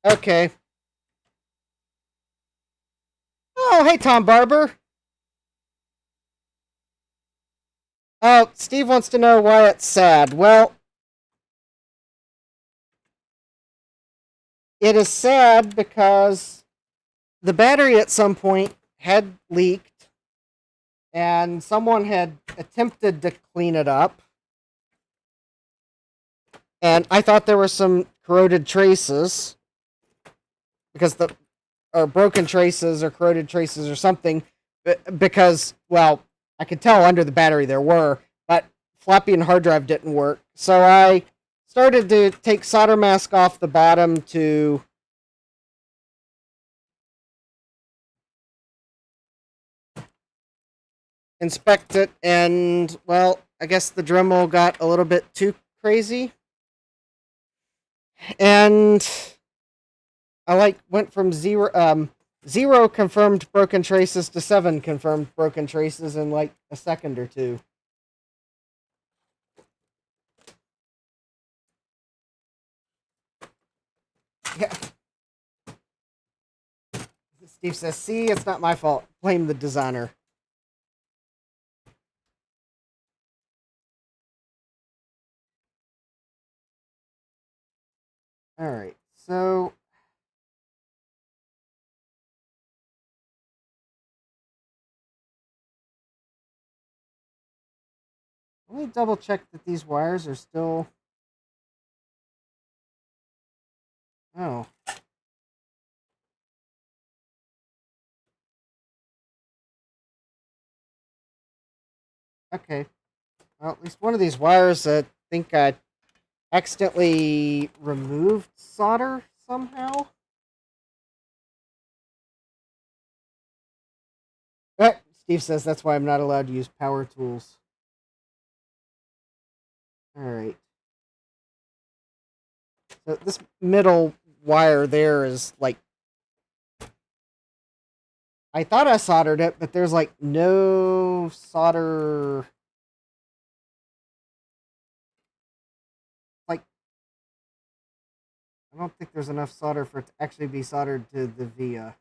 Okay. Oh, hey, Tom Barber. Oh, Steve wants to know why it's sad. Well, it is sad because the battery at some point had leaked and someone had attempted to clean it up. And I thought there were some corroded traces because or broken traces or corroded traces or something because, well, I could tell under the battery there were, but floppy and hard drive didn't work. So I started to take solder mask off the bottom to inspect it, and, well, I guess the Dremel got a little bit too crazy. And I went from zero confirmed broken traces to 7 confirmed broken traces in like a second or two. Yeah. Steve says, see, it's not my fault. Blame the designer. Alright, so let me double check that these wires are still... Oh. Okay. Well, at least one of these wires, I think I accidentally removed solder somehow. Steve says that's why I'm not allowed to use power tools. Alright. So this middle wire there is like... I thought I soldered it, but there's like no solder... Like, I don't think there's enough solder for it to actually be soldered to the via.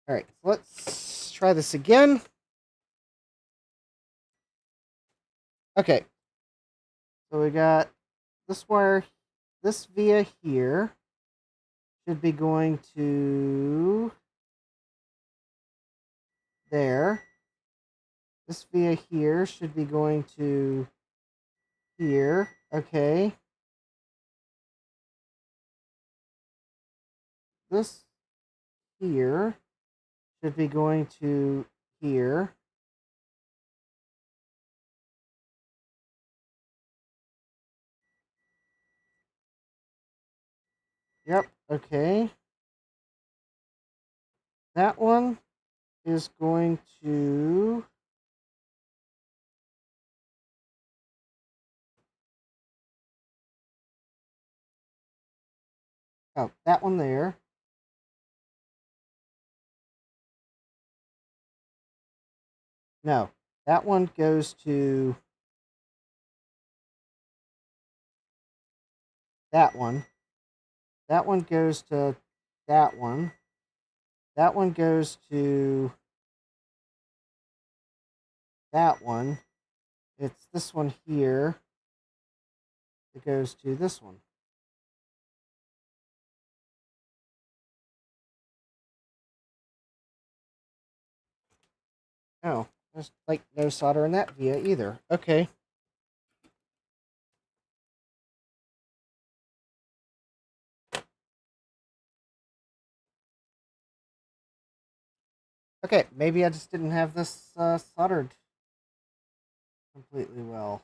Alright, so let's try this again. Okay. So we got this wire, this via here should be going to there. This via here should be going to here. Okay. This here should be going to here. Yep, okay. That one is going to... Oh, that one there. No, that one goes to that one. That one goes to that one. That one goes to that one. It's this one here. It goes to this one. Oh, there's like no solder in that via either. Okay. Okay, maybe I just didn't have this soldered completely well.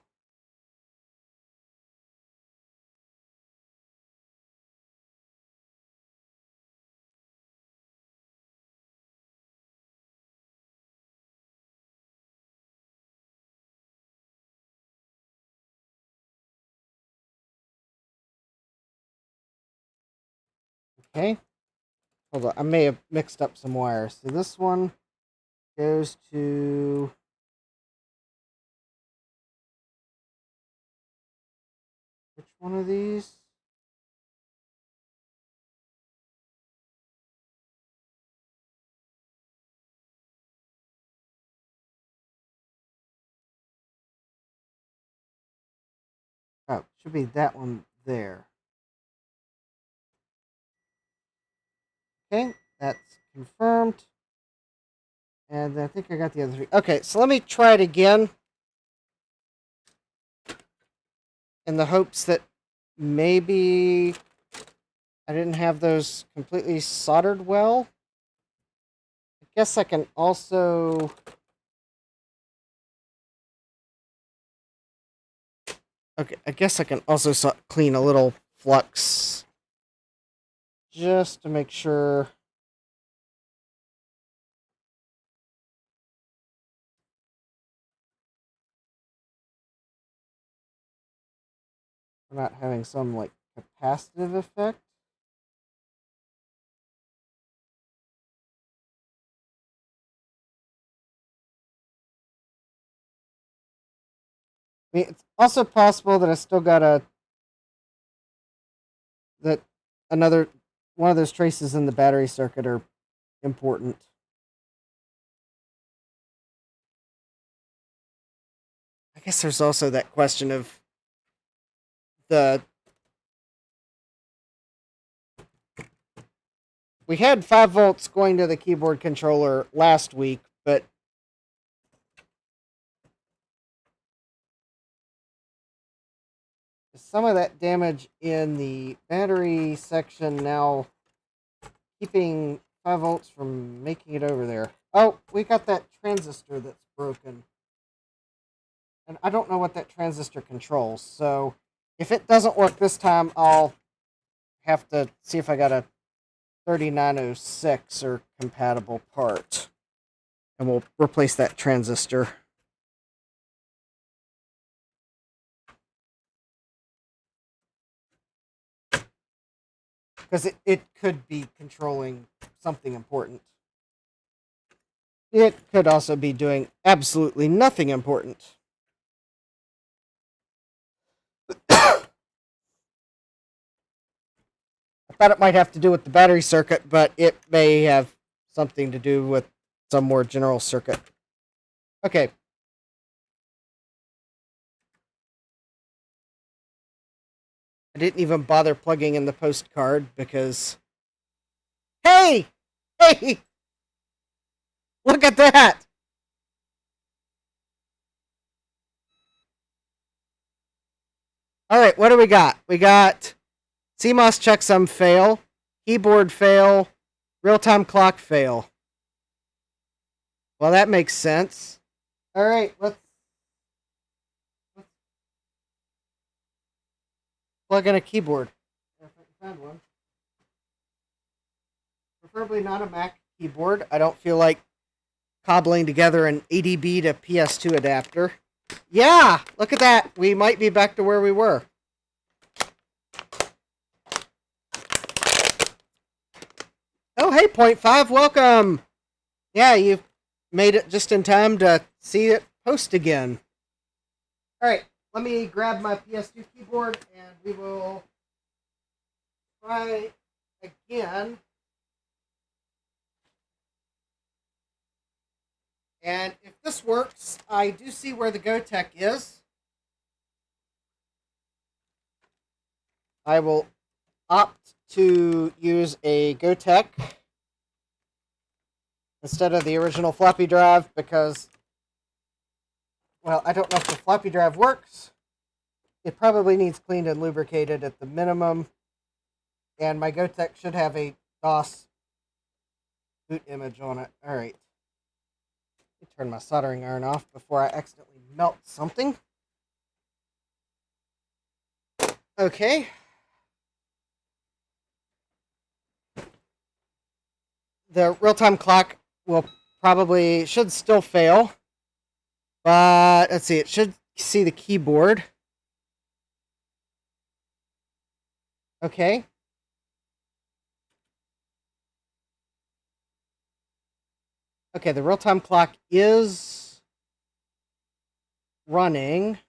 Okay. Hold on, I may have mixed up some wires. So this one goes to... Which one of these? Oh, should be that one there. Okay, that's confirmed. And I think I got the other three. Okay, so let me try it again. In the hopes that maybe I didn't have those completely soldered well. I guess I can also... Okay, I guess I can also clean a little flux just to make sure. We're not having some like capacitive effect. I mean, it's also possible that I still got that another one of those traces in the battery circuit are important. I guess there's also that question of the... We had 5 volts going to the keyboard controller last week, but some of that damage in the battery section now keeping 5 volts from making it over there. Oh, we got that transistor that's broken. And I don't know what that transistor controls, so if it doesn't work this time, I'll have to see if I got a 3906 or compatible part. And we'll replace that transistor. Because it could be controlling something important. It could also be doing absolutely nothing important. I thought it might have to do with the battery circuit, but it may have something to do with some more general circuit. Okay. I didn't even bother plugging in the postcard because... Hey! Hey! Look at that! Alright, what do we got? We got CMOS checksum fail, keyboard fail, real-time clock fail. Well, that makes sense. Alright, let's plug in a keyboard. If I can find one. Preferably not a Mac keyboard. I don't feel like cobbling together an ADB to PS2 adapter. Yeah! Look at that! We might be back to where we were. Oh, hey, 0.5, welcome! Yeah, you've made it just in time to see it post again. Alright, let me grab my PS2 keyboard and we will try again. And if this works, I do see where the GoTech is. I will opt to use a GoTech instead of the original floppy drive because, well, I don't know if the floppy drive works. It probably needs cleaned and lubricated at the minimum. And my GoTech should have a DOS boot image on it. All right. Let me turn my soldering iron off before I accidentally melt something. Okay. The real-time clock should still fail. But let's see, it should see the keyboard. Okay. Okay, the real-time clock is running.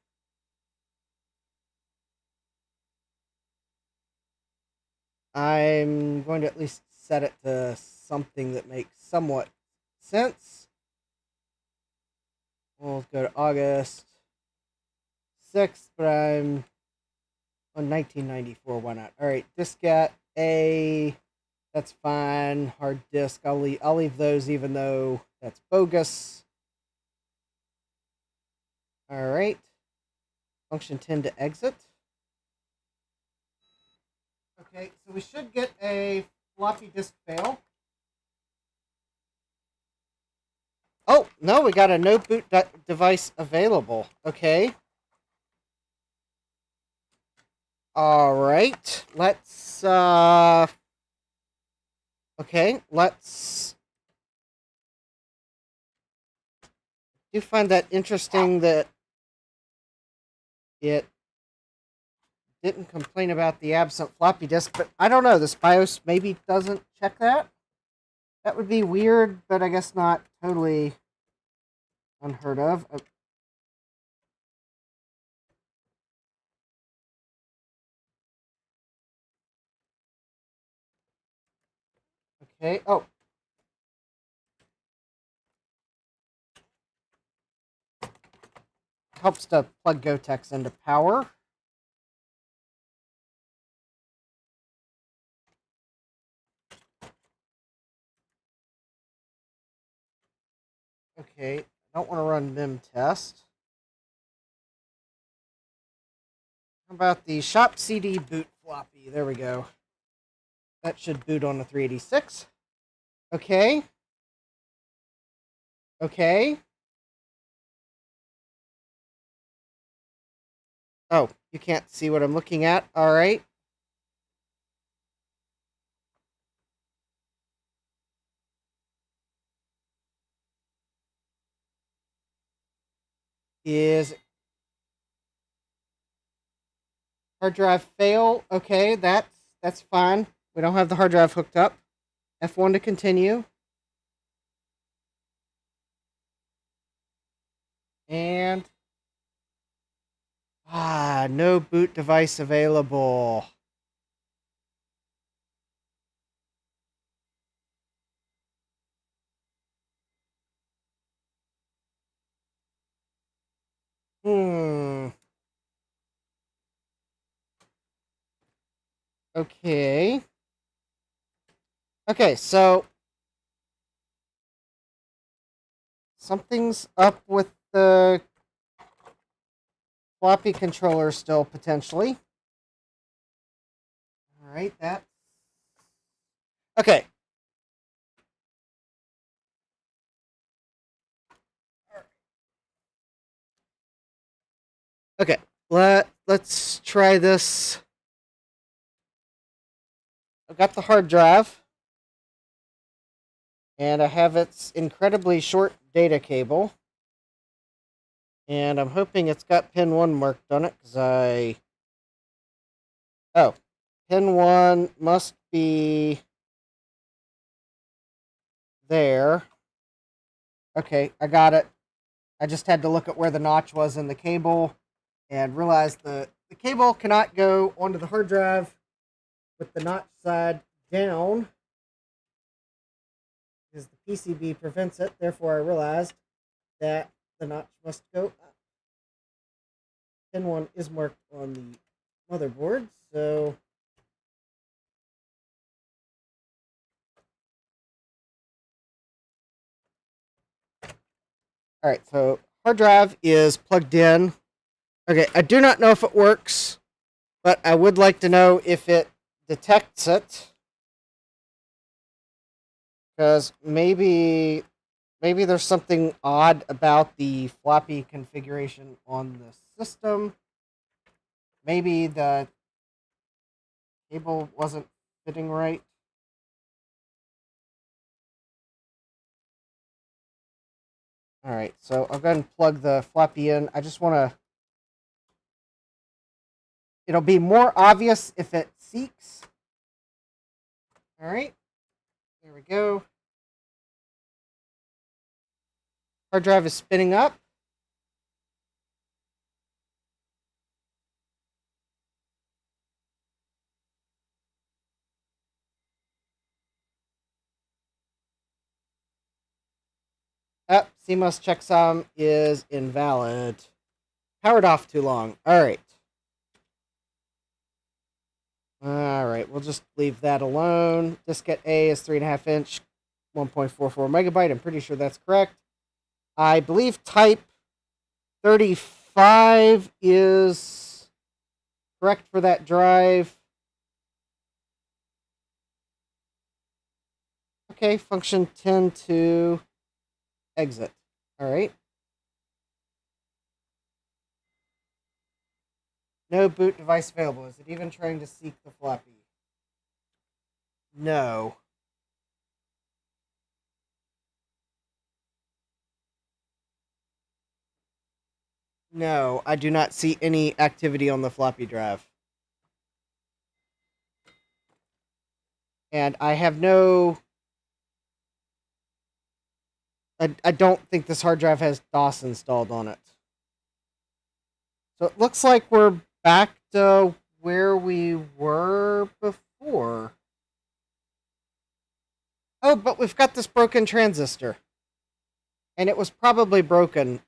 I'm going to at least set it to something that makes somewhat sense. We'll go to August 6th, but I'm on 1994. Why not? All right, diskette A. That's fine. Hard disk. I'll leave those even though that's bogus. All right. Function 10 to exit. Okay, so we should get a floppy disk fail. Oh, no, we got a no boot device available. Okay. All right. Let's okay, let's... I do find that interesting that it didn't complain about the absent floppy disk, but I don't know, this BIOS maybe doesn't check that? That would be weird, but I guess not totally unheard of. Okay, oh. Helps to plug GoTex into power. Okay, I don't want to run mim test. How about the shop CD boot floppy? There we go. That should boot on the 386. Okay. Okay. Oh, you can't see what I'm looking at. All right. Is hard drive fail? Okay, that's fine. We don't have the hard drive hooked up. F1 to continue. And no boot device available. Hmm. Okay. Okay, so something's up with the floppy controller still, potentially. Alright, that. Okay. Okay, let's try this. I've got the hard drive, and I have its incredibly short data cable. And I'm hoping it's got pin 1 marked on it, because Oh, pin 1 must be there. Okay, I got it. I just had to look at where the notch was in the cable and realize the cable cannot go onto the hard drive with the notch side down because the PCB prevents it. Therefore, I realized that the notch must go up. Pin 1 is marked on the motherboard, so all right, so hard drive is plugged in. Okay, I do not know if it works, but I would like to know if it detects it. Because maybe there's something odd about the floppy configuration on the system. Maybe the cable wasn't fitting right. Alright, so I'll go ahead and plug the floppy in. I just want to... It'll be more obvious if it seeks. Alright, there we go. Hard drive is spinning up. CMOS checksum is invalid. Powered off too long. Alright. Alright, we'll just leave that alone. Diskette A is 3.5 inch, 1.44 megabyte. I'm pretty sure that's correct. I believe type 35 is correct for that drive. Okay, function 10 to exit. Alright. No boot device available. Is it even trying to seek the floppy? No. No, I do not see any activity on the floppy drive. And I have no... I don't think this hard drive has DOS installed on it. So it looks like we're back to where we were before. Oh, but we've got this broken transistor. And it was probably broken.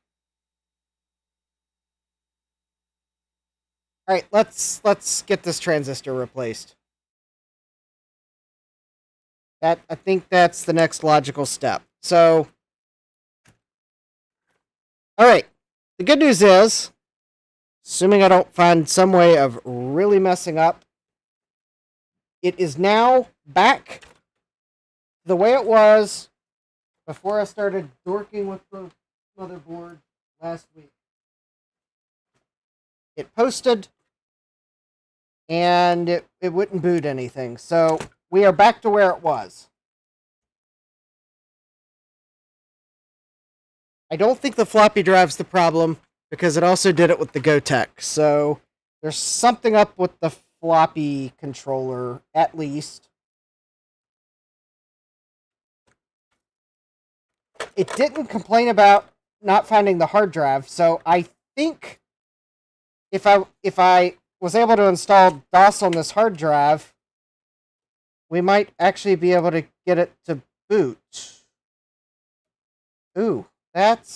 Alright, let's get this transistor replaced. I think that's the next logical step. So, alright. The good news is, assuming I don't find some way of really messing up, it is now back the way it was before I started dorking with the motherboard last week. It posted, and it wouldn't boot anything. So we are back to where it was. I don't think the floppy drive's the problem, because it also did it with the Gotek. So there's something up with the floppy controller, at least. It didn't complain about not finding the hard drive, so I think if I was able to install DOS on this hard drive, we might actually be able to get it to boot. Ooh, that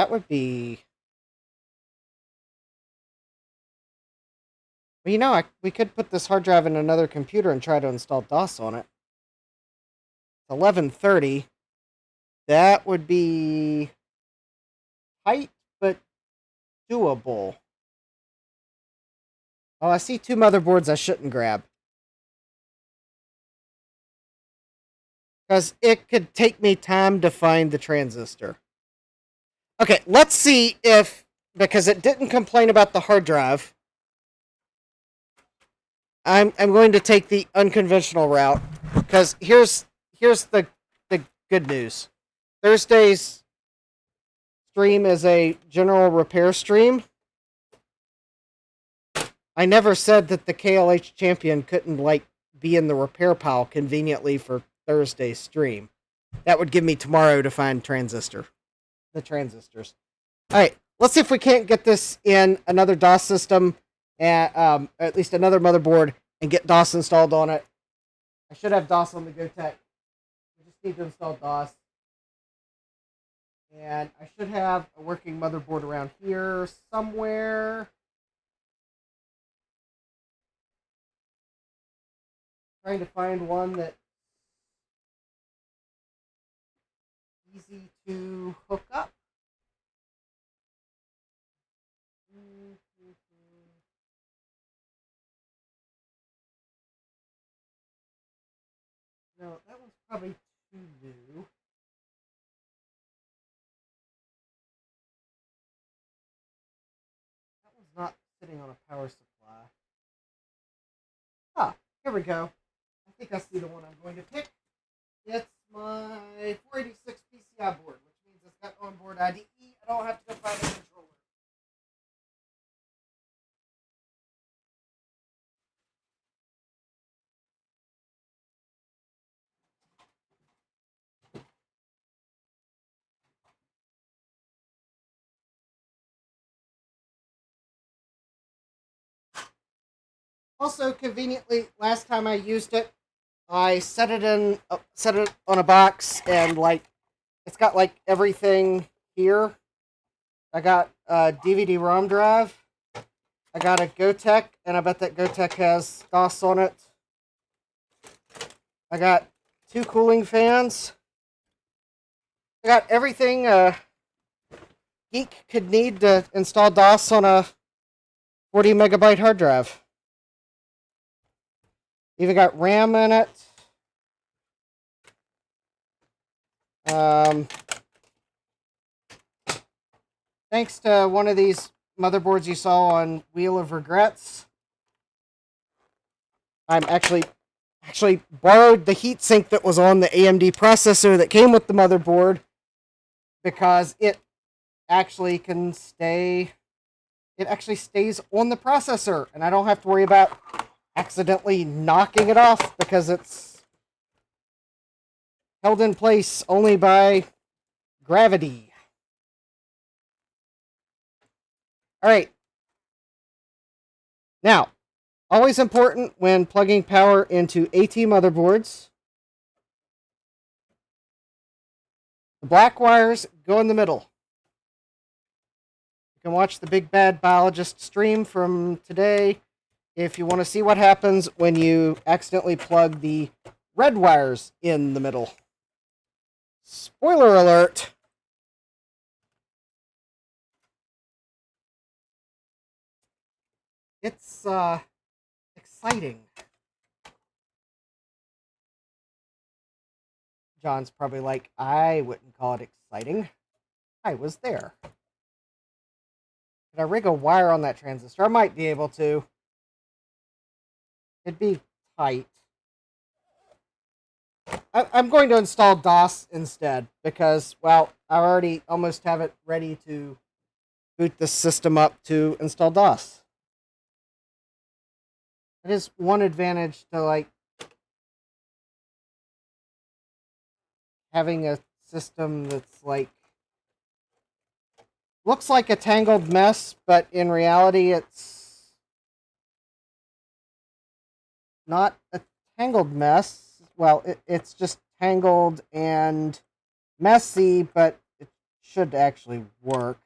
would be But we could put this hard drive in another computer and try to install DOS on it. 11:30. That would be tight, but doable. Oh, I see 2 motherboards I shouldn't grab. Because it could take me time to find the transistor. Okay, let's see if, because it didn't complain about the hard drive, I'm going to take the unconventional route. Because here's the good news. Thursday's stream is a general repair stream. I never said that the KLH champion couldn't, be in the repair pile conveniently for Thursday's stream. That would give me tomorrow to find the transistors. Alright, let's see if we can't get this in another DOS system, and at least another motherboard, and get DOS installed on it. I should have DOS on the GoTech. We just need to install DOS. And I should have a working motherboard around here somewhere. Trying to find one that's easy to hook up. No, that one's probably too new. That one's not sitting on a power supply. Ah, here we go. I think I see the one I'm going to pick. It's my 486 PCI board, which means it's got onboard IDE. I don't have to go find a controller. Also, conveniently, last time I used it, I set it on a box, and it's got everything here. I got a DVD-ROM drive. I got a GoTech, and I bet that GoTech has DOS on it. I got 2 cooling fans. I got everything a geek could need to install DOS on a 40 megabyte hard drive. Even got RAM in it. Thanks to one of these motherboards you saw on Wheel of Regrets, I'm actually borrowed the heatsink that was on the AMD processor that came with the motherboard, because it actually stays on the processor, and I don't have to worry about accidentally knocking it off because it's held in place only by gravity. Alright. Now, always important when plugging power into AT motherboards, the black wires go in the middle. You can watch the Big Bad Biologist stream from today if you want to see what happens when you accidentally plug the red wires in the middle. Spoiler alert! It's exciting. John's probably like, I wouldn't call it exciting. I was there. Could I rig a wire on that transistor? I might be able to. It'd be tight. I'm going to install DOS instead because, well, I already almost have it ready to boot the system up to install DOS. It is one advantage to having a system that's looks like a tangled mess, but in reality it's not a tangled mess. Well, it's just tangled and messy, but it should actually work.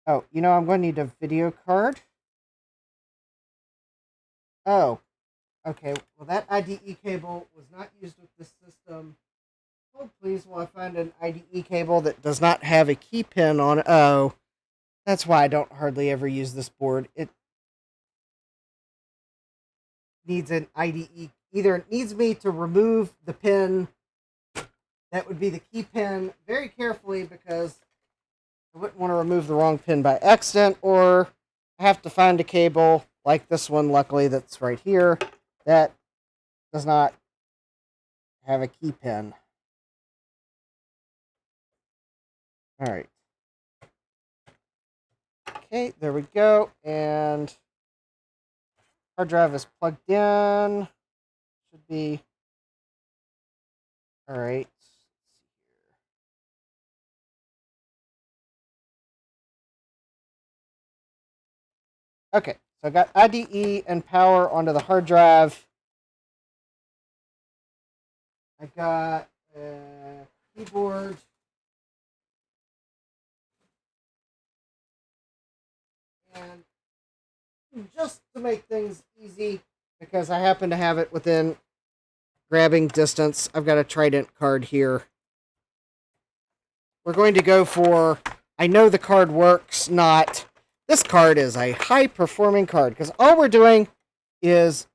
Oh, I'm going to need a video card. Oh, okay. Well, that IDE cable was not used with this system. Hold please while I find an IDE cable that does not have a key pin on it. Oh, that's why I don't hardly ever use this board. It needs an IDE. Either it needs me to remove the pin that would be the key pin very carefully because I wouldn't want to remove the wrong pin by accident, or I have to find a cable like this one, luckily, that's right here, that does not have a key pin. All right. Okay, there we go. And hard drive is plugged in. Should be. All right. Okay, so I got IDE and power onto the hard drive. I got a keyboard. And just to make things easy, because I happen to have it within grabbing distance, I've got a Trident card here. We're going to go for, I know the card works, not, this card is a high-performing card, because all we're doing is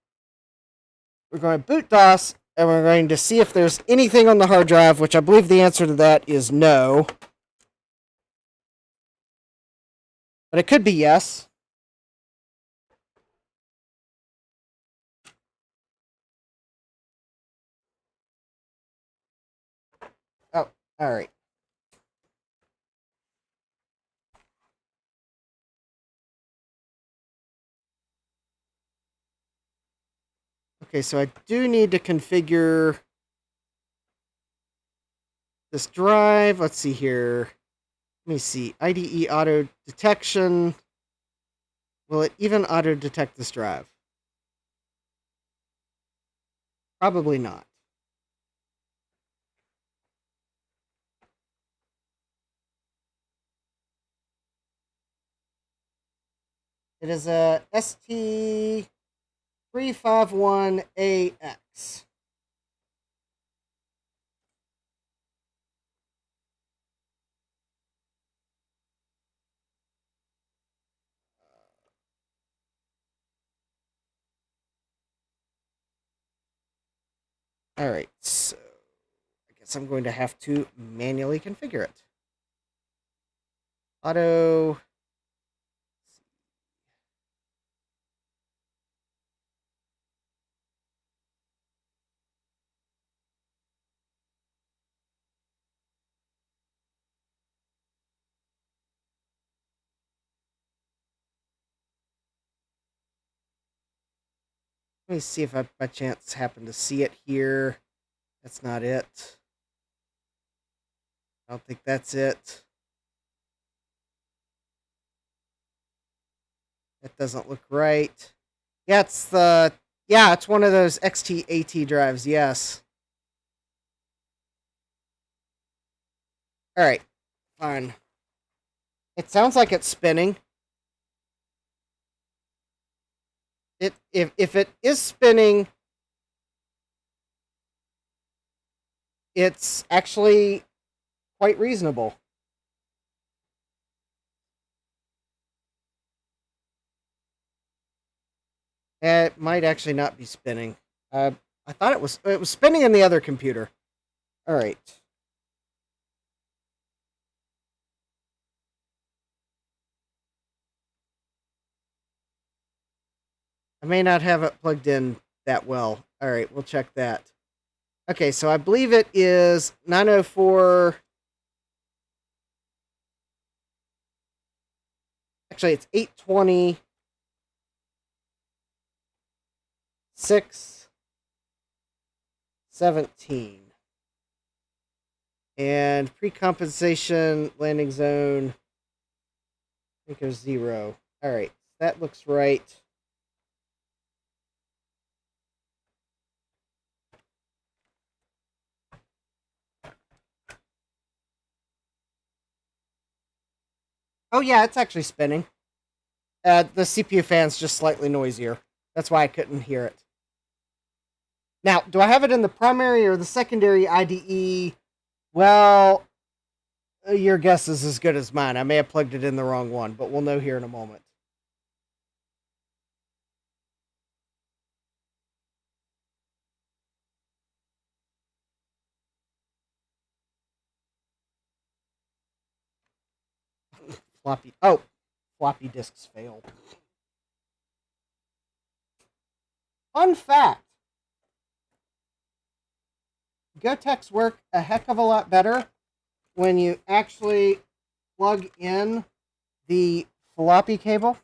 we're going to boot DOS, and we're going to see if there's anything on the hard drive, which I believe the answer to that is no. But it could be yes. Oh, all right. Okay, so I do need to configure this drive. Let's see here. Let me see. IDE auto detection. Will it even auto detect this drive? Probably not. It is a ST351AX. All right, so I guess I'm going to have to manually configure it. Auto. Let me see if I by chance happen to see it here. That's not it. I don't think that's it. That doesn't look right. Yeah, it's one of those XT-AT drives, yes. Alright, fine. It sounds like it's spinning. If it is spinning, it's actually quite reasonable. It might actually not be spinning. I thought it was spinning in the other computer. All right. I may not have it plugged in that well. All right, we'll check that. Okay, so I believe it is 904. Actually, it's 820. 617. And precompensation landing zone, I think it was 0. All right, that looks right. Oh yeah, it's actually spinning. The CPU fan's just slightly noisier. That's why I couldn't hear it. Now, do I have it in the primary or the secondary IDE? Well, your guess is as good as mine. I may have plugged it in the wrong one, but we'll know here in a moment. Floppy disks failed. Fun fact. Gotex work a heck of a lot better when you actually plug in the floppy cable.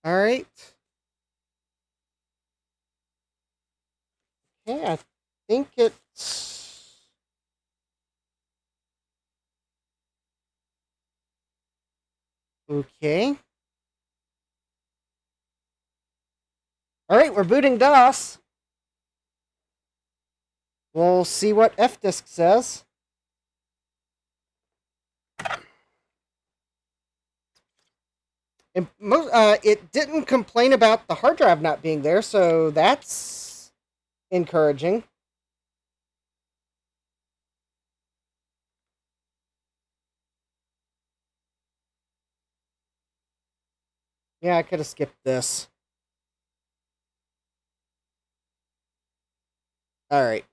All right. Okay, I think it's... Okay. All right, we're booting DOS. We'll see what fdisk says. It didn't complain about the hard drive not being there, so that's encouraging. Yeah, I could have skipped this. All right.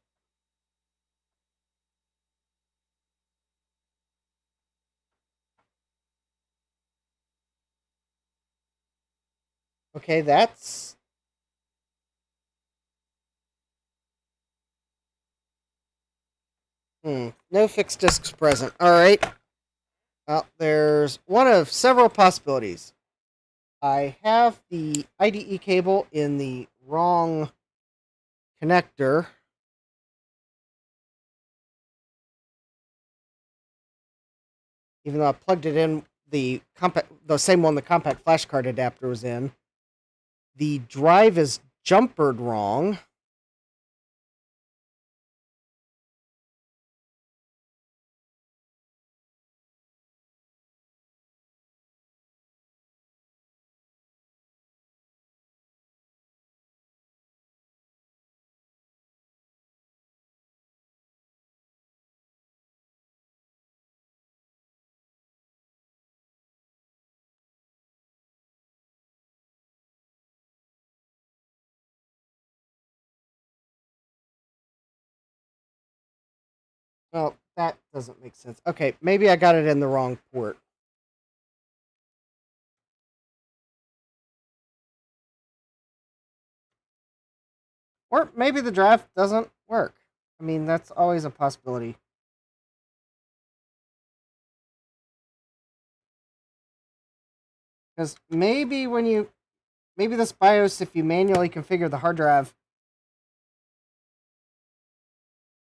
Okay, that's... No fixed disks present. All right. Well, there's one of several possibilities. I have the IDE cable in the wrong connector. Even though I plugged it in the same one the compact flash card adapter was in. The drive is jumpered wrong. Well, that doesn't make sense. Okay, maybe I got it in the wrong port. Or maybe the drive doesn't work. I mean, that's always a possibility. Because maybe this BIOS, if you manually configure the hard drive,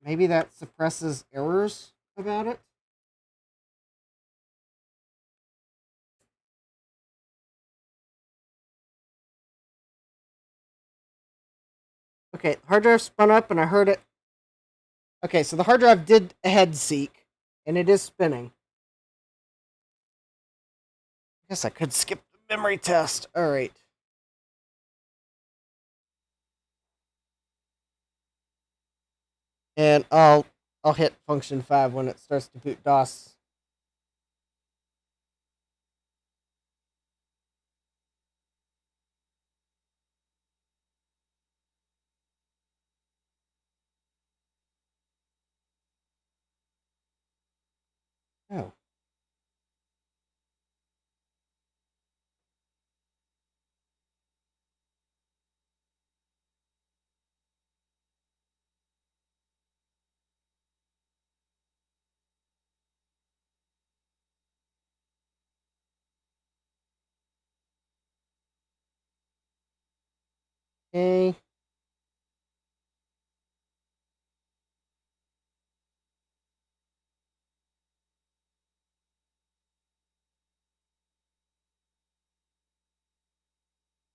maybe that suppresses errors about it. Okay, hard drive spun up and I heard it. Okay, so the hard drive did a head seek, and it is spinning. I guess I could skip the memory test. All right. And I'll hit function 5 when it starts to boot DOS. Oh. Okay.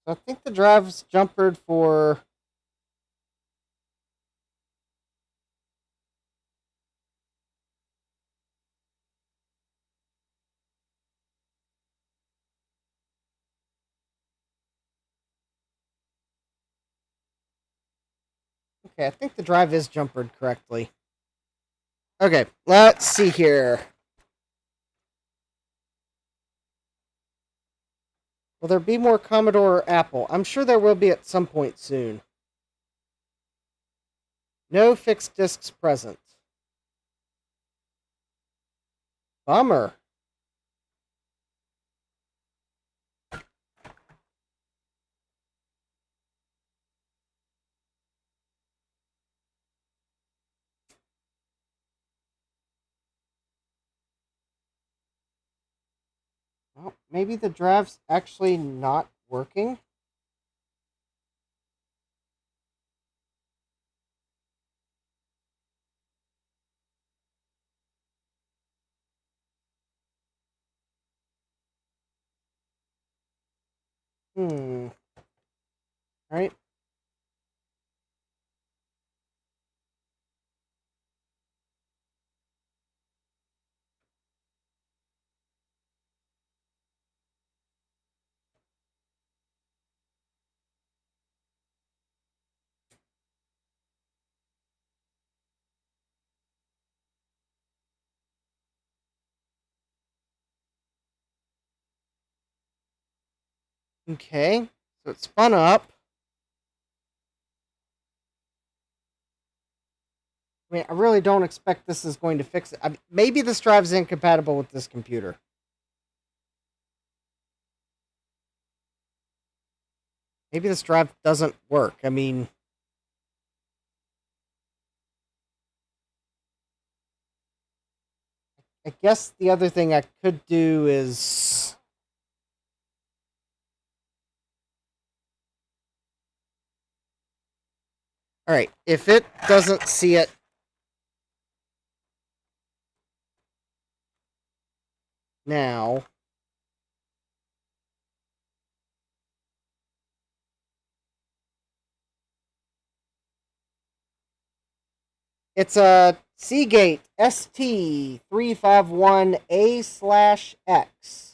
So I think the drive's jumpered for... Okay, I think the drive is jumpered correctly. Okay, let's see here. Will there be more Commodore or Apple? I'm sure there will be at some point soon. No fixed disks present. Bummer. Well, maybe the drive's actually not working. All right. Okay. So it spun up. I mean, I really don't expect this is going to fix it. Maybe this drive's incompatible with this computer. Maybe this drive doesn't work. I mean, I guess the other thing I could do is... Alright, if it doesn't see it now... It's a Seagate ST351A/X.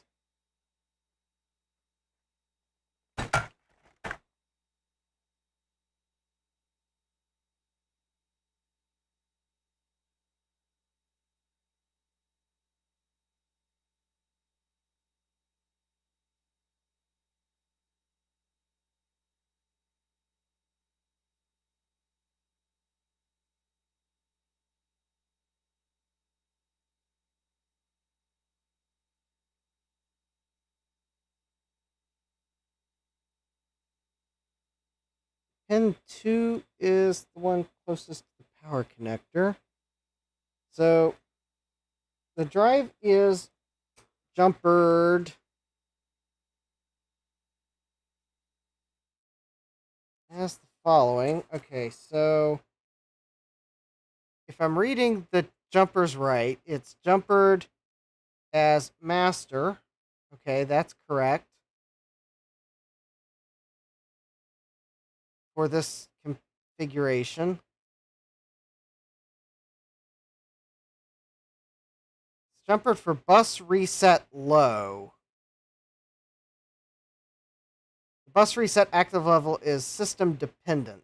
Pin 2 is the one closest to the power connector. So the drive is jumpered as the following. Okay, so if I'm reading the jumpers right, it's jumpered as master. Okay, that's correct. For this configuration. It's jumpered for bus reset low. The bus reset active level is system dependent.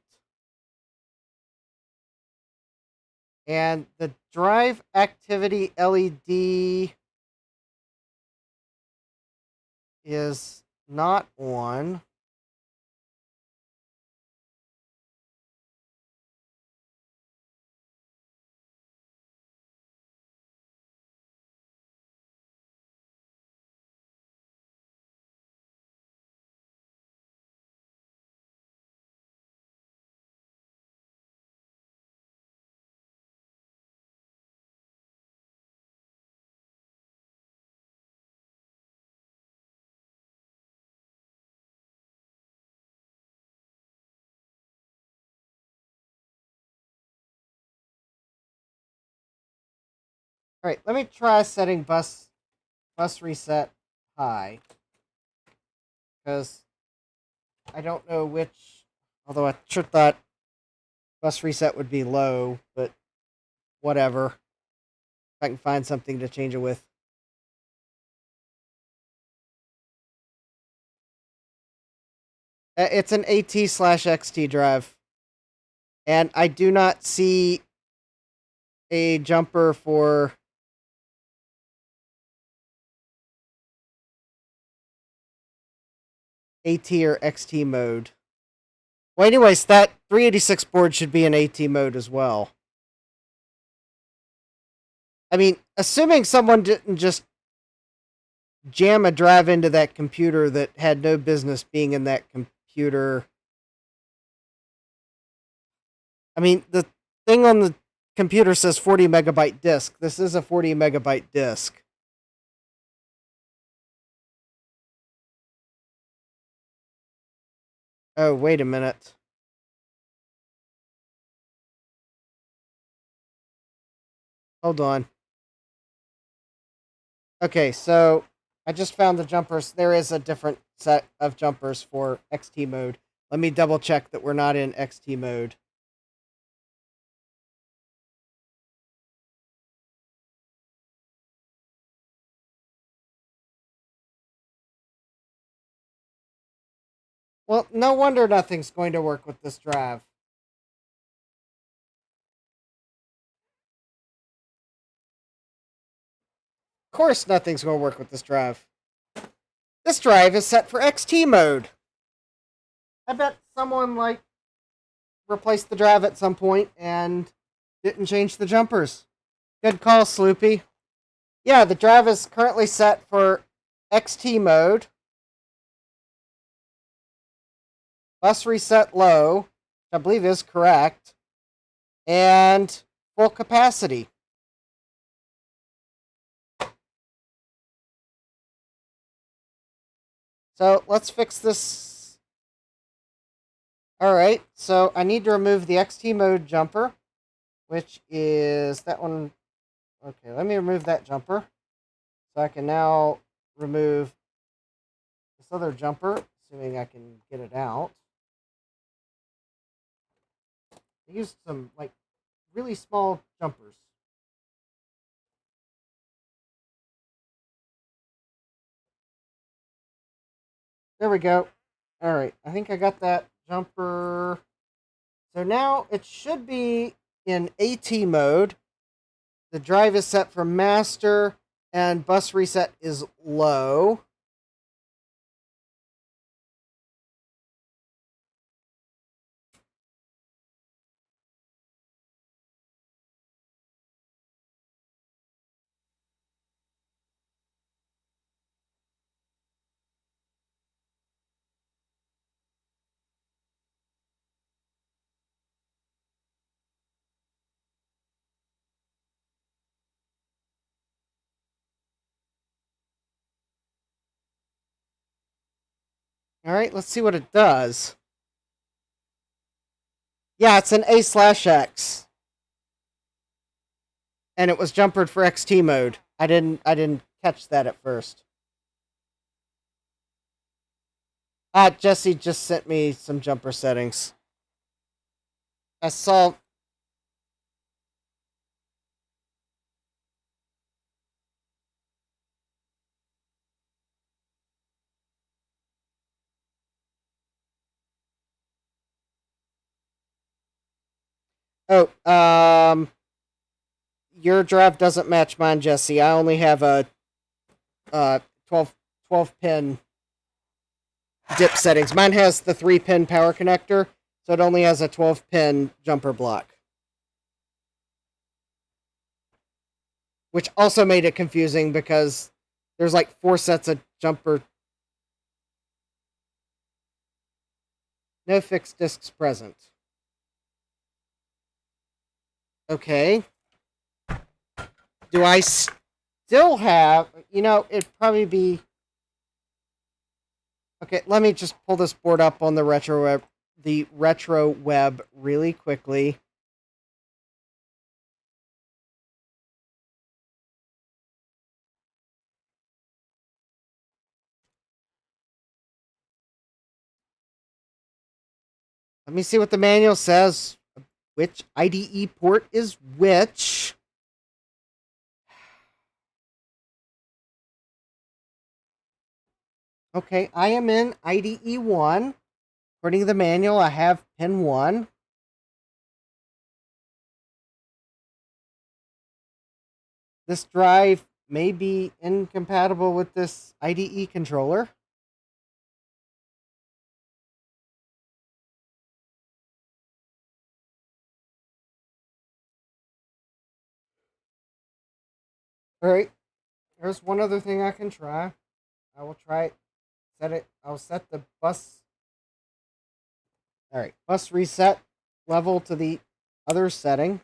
And the drive activity LED is not on. Alright, let me try setting bus reset high. Because I don't know which, although I sure thought bus reset would be low, but whatever. If I can find something to change it with. It's an AT/XT drive. And I do not see a jumper for AT or XT mode. Well, anyways, that 386 board should be in AT mode as well. I mean, assuming someone didn't just jam a drive into that computer that had no business being in that computer. I mean, the thing on the computer says 40 megabyte disk. This is a 40 megabyte disk. Oh, wait a minute. Hold on. Okay, so I just found the jumpers. There is a different set of jumpers for XT mode. Let me double check that we're not in XT mode. Well, no wonder nothing's going to work with this drive. Of course nothing's going to work with this drive. This drive is set for XT mode. I bet someone, replaced the drive at some point and didn't change the jumpers. Good call, Sloopy. Yeah, the drive is currently set for XT mode. Bus reset low, which I believe is correct. And full capacity. So let's fix this. Alright, so I need to remove the XT mode jumper, which is that one. Okay, let me remove that jumper. So I can now remove this other jumper, assuming I can get it out. I used some, really small jumpers. There we go. Alright, I think I got that jumper. So now it should be in AT mode. The drive is set for master, and bus reset is low. Alright, let's see what it does. Yeah, it's an A/X. And it was jumpered for XT mode. I didn't catch that at first. Jesse just sent me some jumper settings. I saw. Oh, your drive doesn't match mine, Jesse. I only have a 12 pin dip settings. Mine has the 3-pin power connector, so it only has a 12-pin jumper block. Which also made it confusing because there's 4 sets of jumper. No fixed discs present. Okay. Do I still have... it'd probably be... Okay, let me just pull this board up on the retro web really quickly. Let me see what the manual says. Which IDE port is which? Okay, I am in IDE 1. According to the manual, I have pin 1. This drive may be incompatible with this IDE controller. Alright, there's one other thing I can try. I will try it. I'll set the bus. Alright, bus reset level to the other setting.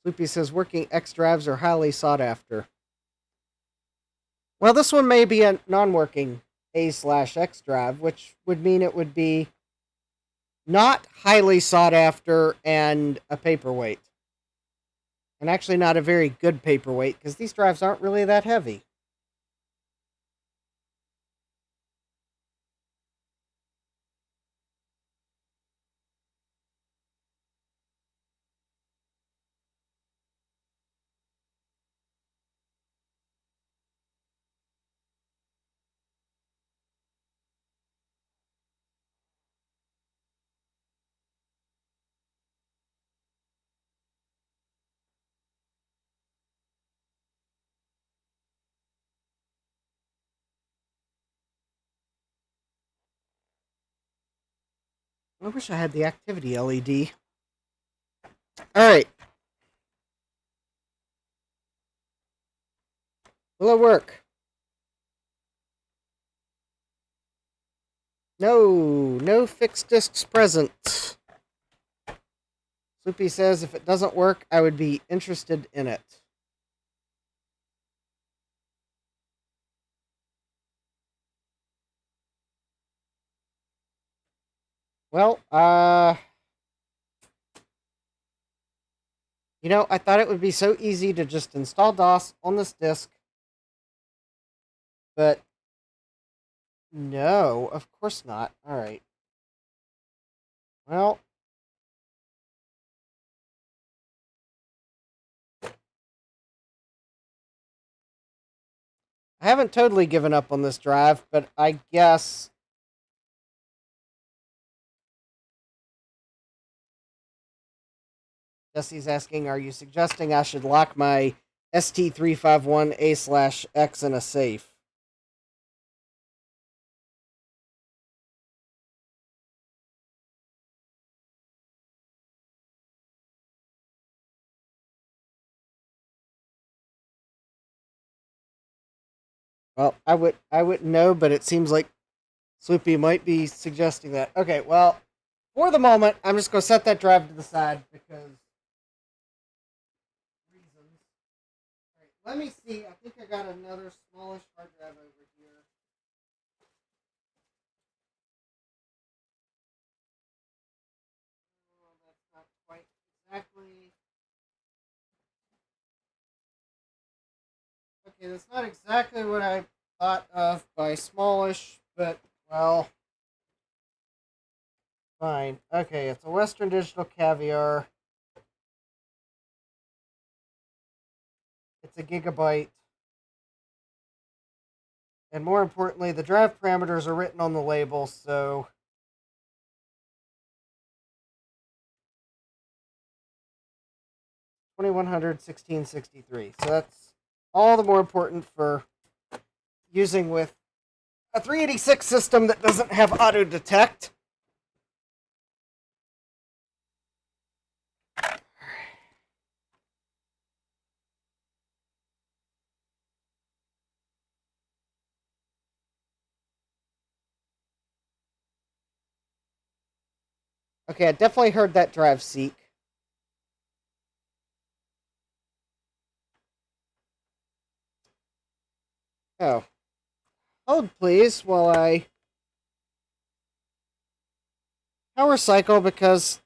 Loopy says working X drives are highly sought after. Well, this one may be a non-working A/X drive, which would mean it would be not highly sought after and a paperweight. And actually not a very good paperweight, because these drives aren't really that heavy. I wish I had the activity LED. Alright. Will it work? No fixed discs present. Sloopy says if it doesn't work, I would be interested in it. Well, you know, I thought it would be so easy to just install DOS on this disk. But no, of course not. Alright. Well, I haven't totally given up on this drive, but I guess Jesse's asking, are you suggesting I should lock my ST351A/X in a safe? Well, I wouldn't know, but it seems like Sloopy might be suggesting that. Okay, well, for the moment, I'm just going to set that drive to the side because reasons. All right, let me see. I think I got another smallish hard drive over here. Oh, that's not quite exactly. Okay, that's not exactly what I thought of by smallish, but, well, fine. Okay, it's a Western Digital Caviar. It's a gigabyte. And more importantly, the drive parameters are written on the label, so 2100, 1663. So that's all the more important for using with a 386 system that doesn't have auto detect. Okay, I definitely heard that drive seek. Oh. Hold please while I power cycle because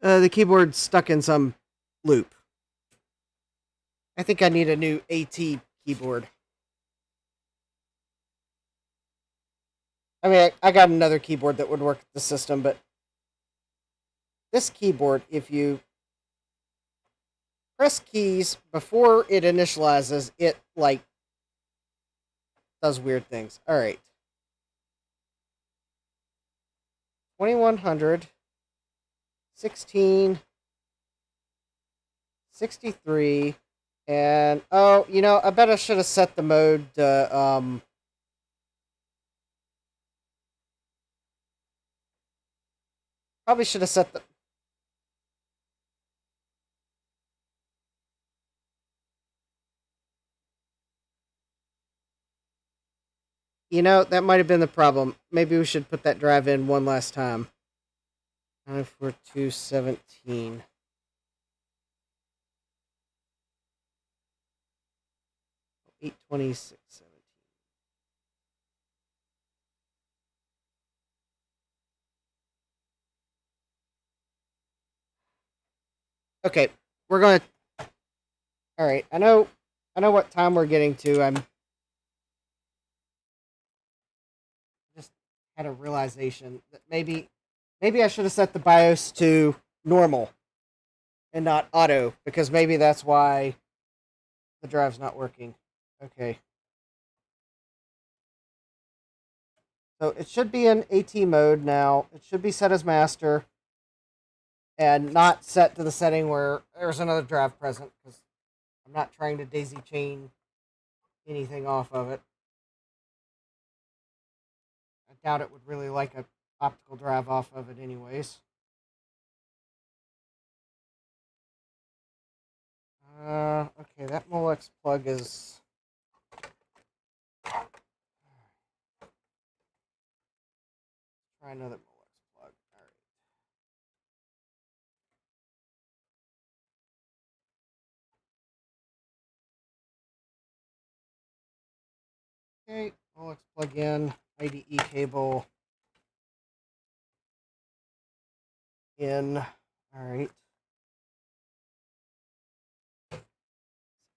The keyboard's stuck in some loop. I think I need a new AT keyboard. I mean, I got another keyboard that would work with the system, but this keyboard, if you press keys before it initializes, it, like, does weird things. All right. 2100, 16, 63, and, oh, you know, I bet I should have set the mode to, probably should have set the... You know, that might have been the problem. Maybe we should put that drive in one last time. 94217. 82617. Okay, we're gonna... Alright, I know what time we're getting to. I'm just had a realization that maybe I should have set the BIOS to normal and not auto, because maybe that's why the drive's not working. Okay. So it should be in AT mode now. It should be set as master and not set to the setting where there's another drive present, because I'm not trying to daisy chain anything off of it. I doubt it would really like an optical drive off of it anyways. Okay, that Molex plug is... Try another Molex plug. Alright. Okay, Molex plug in, IDE cable in. Alright.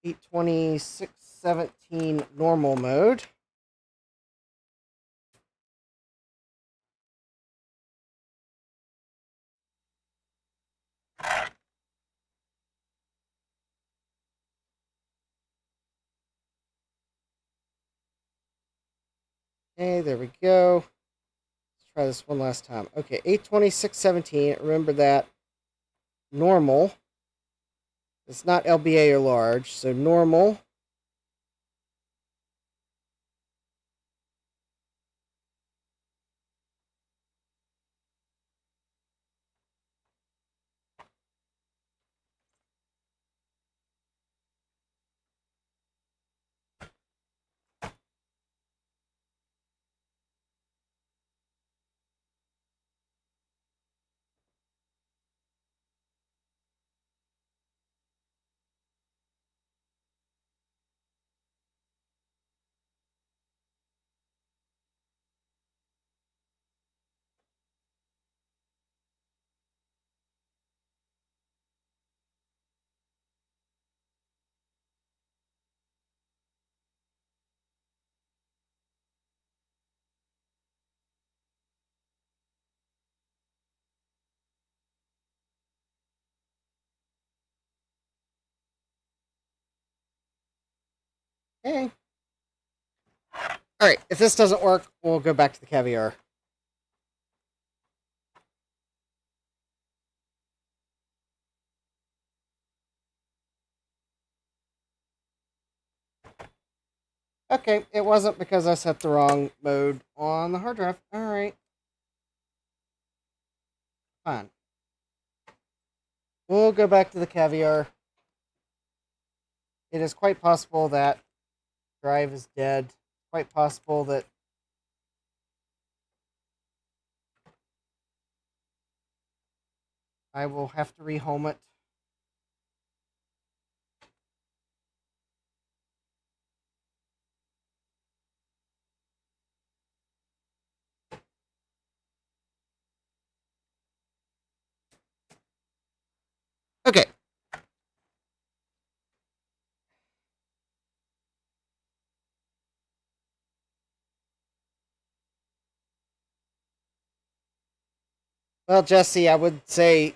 82617 normal mode. Okay, there we go. Let's try this one last time. Okay, 82617. Remember that normal. It's not LBA or large, so normal. Okay. Alright, if this doesn't work, we'll go back to the caviar. Okay, it wasn't because I set the wrong mode on the hard drive. Alright. Fine. We'll go back to the caviar. It is quite possible that drive is dead. Quite possible that I will have to rehome it. Well, Jesse, I would say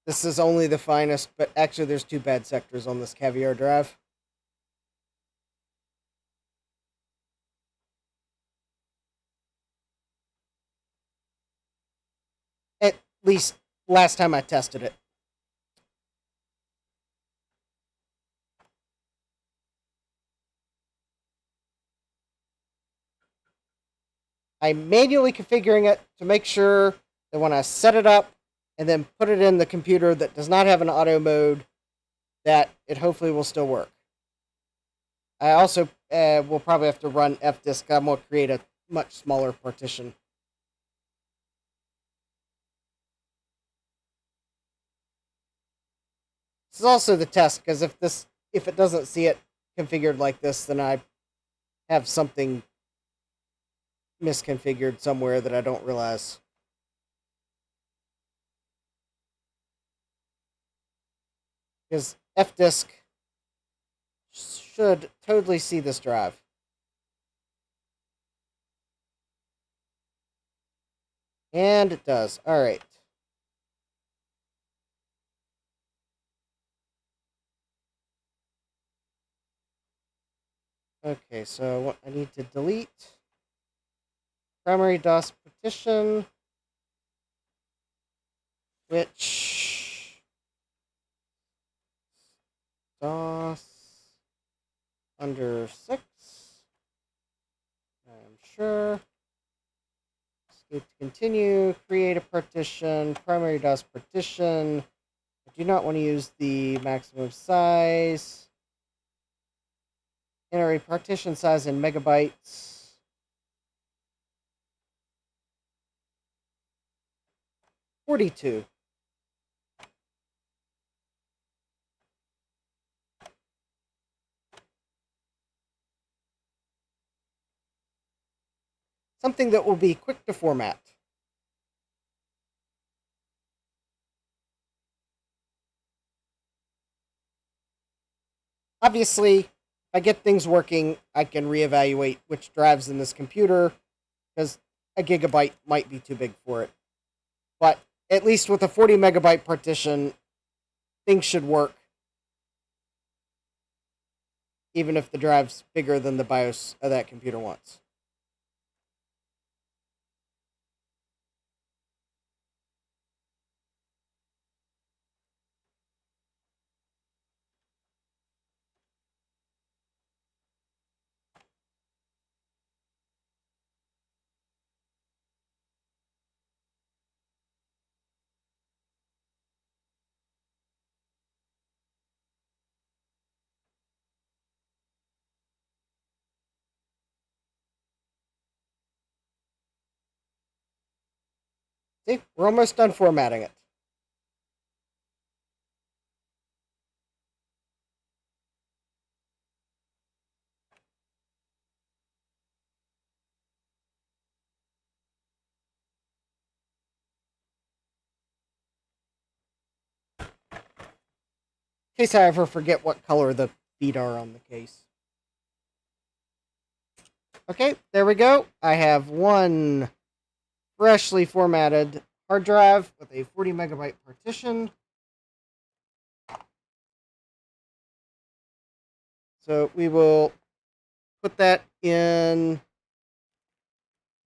this is only the finest, but actually there's two bad sectors on this caviar drive. At least last time I tested it. I'm manually configuring it to make sure that when I set it up and then put it in the computer that does not have an auto mode, that it hopefully will still work. I also will probably have to run fdisk. I'm going to create a much smaller partition. This is also the test, because if it doesn't see it configured like this, then I have something misconfigured somewhere that I don't realize. Because fdisk should totally see this drive. And it does. Alright. Okay, so what I need to delete primary DOS partition, which DOS under 6, I'm sure. Escape to continue, create a partition, primary DOS partition. I do not want to use the maximum size. Enter a partition size in megabytes. $42. Something that will be quick to format. Obviously, if I get things working, I can reevaluate which drives in this computer, because a gigabyte might be too big for it. But at least with a 40 megabyte partition, things should work, even if the drive's bigger than the BIOS of that computer wants. See, we're almost done formatting it. In case I ever forget what color the feet are on the case. Okay, there we go. I have one freshly formatted hard drive with a 40 megabyte partition. So we will put that in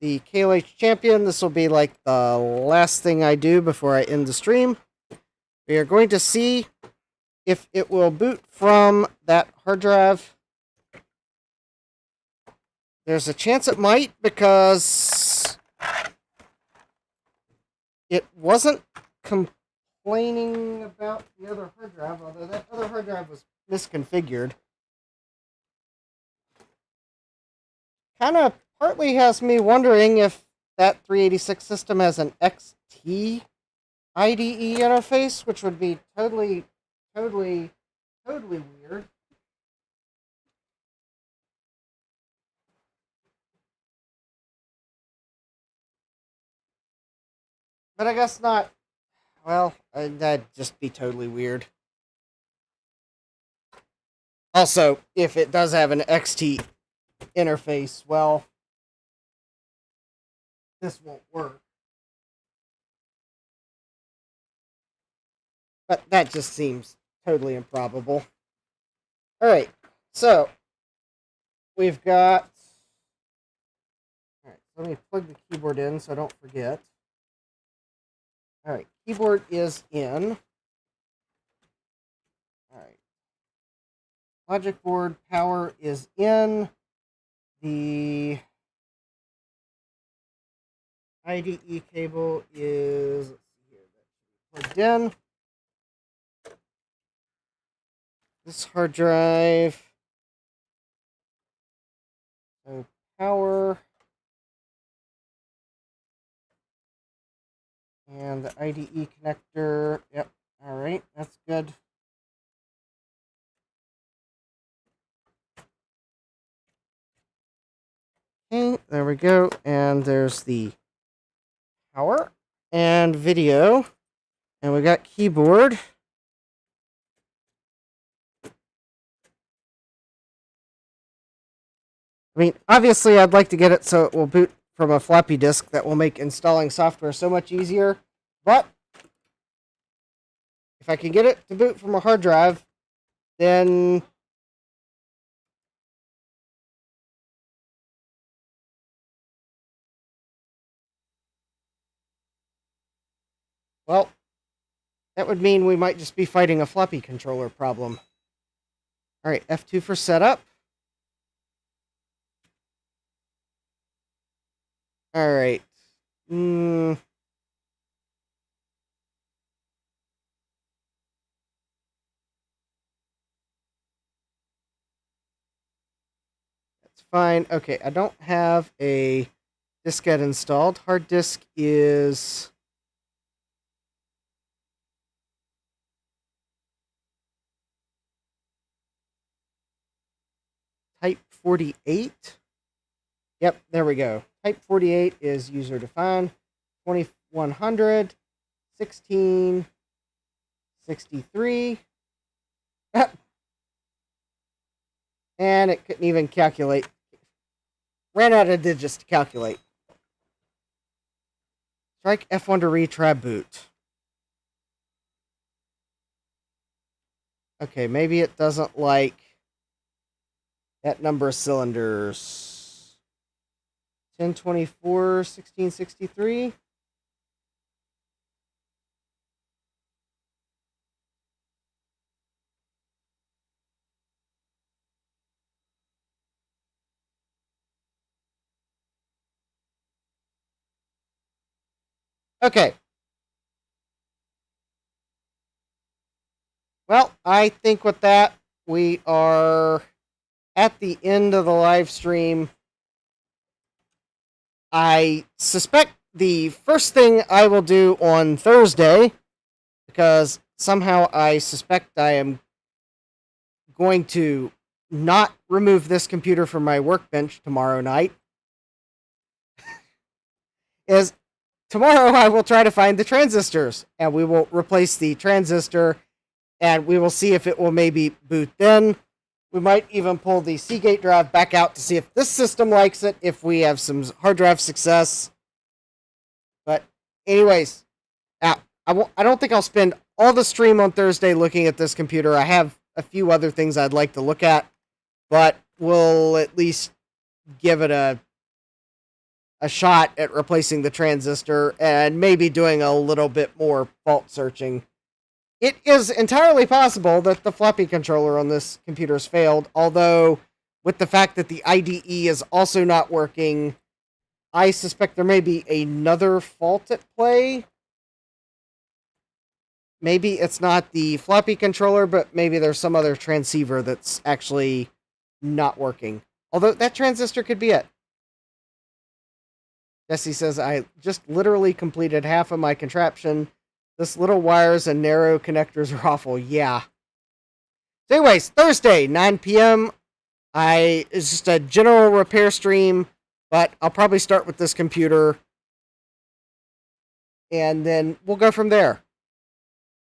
the KLH Champion. This will be like the last thing I do before I end the stream. We are going to see if it will boot from that hard drive. There's a chance it might, because it wasn't complaining about the other hard drive, although that other hard drive was misconfigured. Kind of partly has me wondering if that 386 system has an XT IDE interface, which would be totally weird. But I guess not. Well, that'd just be totally weird. Also, if it does have an XT interface, well, this won't work. But that just seems totally improbable. Alright, so we've got... Alright, let me plug the keyboard in so I don't forget. Alright, keyboard is in. Alright. Logic board power is in. The IDE cable is, let's see here, that should be plugged in. This hard drive. So power. And the IDE connector. Yep. Alright, that's good. Okay, there we go. And there's the power and video. And we got keyboard. I mean, obviously I'd like to get it so it will boot from a floppy disk. That will make installing software so much easier. But if I can get it to boot from a hard drive, then well, that would mean we might just be fighting a floppy controller problem. Alright, F2 for setup. Alright. That's fine. Okay, I don't have a diskette installed. Hard disk is... Type 48. Yep, there we go. Type 48 is user defined. 2100, 16, 63. And it couldn't even calculate. Ran out of digits to calculate. Strike F1 to retry boot. Okay, maybe it doesn't like that number of cylinders. 1024, 1663. Okay. Well, I think with that, we are at the end of the live stream. I suspect the first thing I will do on Thursday, because somehow I suspect I am going to not remove this computer from my workbench tomorrow night, is tomorrow I will try to find the transistors, and we will replace the transistor, and we will see if it will maybe boot then. We might even pull the Seagate drive back out to see if this system likes it, if we have some hard drive success. But anyways, I don't think I'll spend all the stream on Thursday looking at this computer. I have a few other things I'd like to look at, but we'll at least give it a shot at replacing the transistor and maybe doing a little bit more fault searching. It is entirely possible that the floppy controller on this computer has failed, although with the fact that the IDE is also not working, I suspect there may be another fault at play. Maybe it's not the floppy controller, but maybe there's some other transceiver that's actually not working. Although that transistor could be it. Jesse says, I just literally completed half of my contraption. This little wires and narrow connectors are awful. Yeah. So anyways, Thursday, 9 p.m. It's just a general repair stream, but I'll probably start with this computer. And then we'll go from there.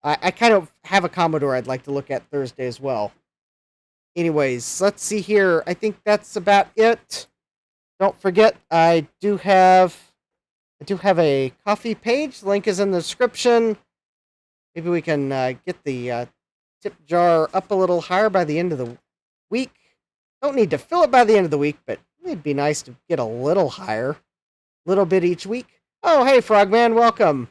I kind of have a Commodore I'd like to look at Thursday as well. Anyways, let's see here. I think that's about it. Don't forget, I do have a coffee page. Link is in the description. Maybe we can get the tip jar up a little higher by the end of the week. Don't need to fill it by the end of the week, but it'd be nice to get a little higher. A little bit each week. Oh, hey, Frogman, welcome.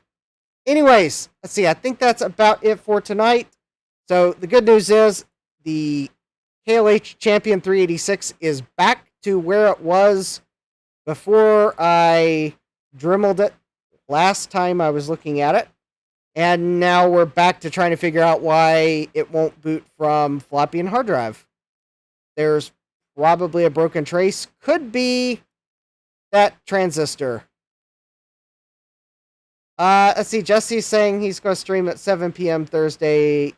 Anyways, let's see. I think that's about it for tonight. So the good news is the KLH Champion 386 is back to where it was before I dremeled it last time I was looking at it. And now we're back to trying to figure out why it won't boot from floppy and hard drive. There's probably a broken trace. Could be that transistor. Let's see. Jesse's saying he's going to stream at 7 p.m. Thursday,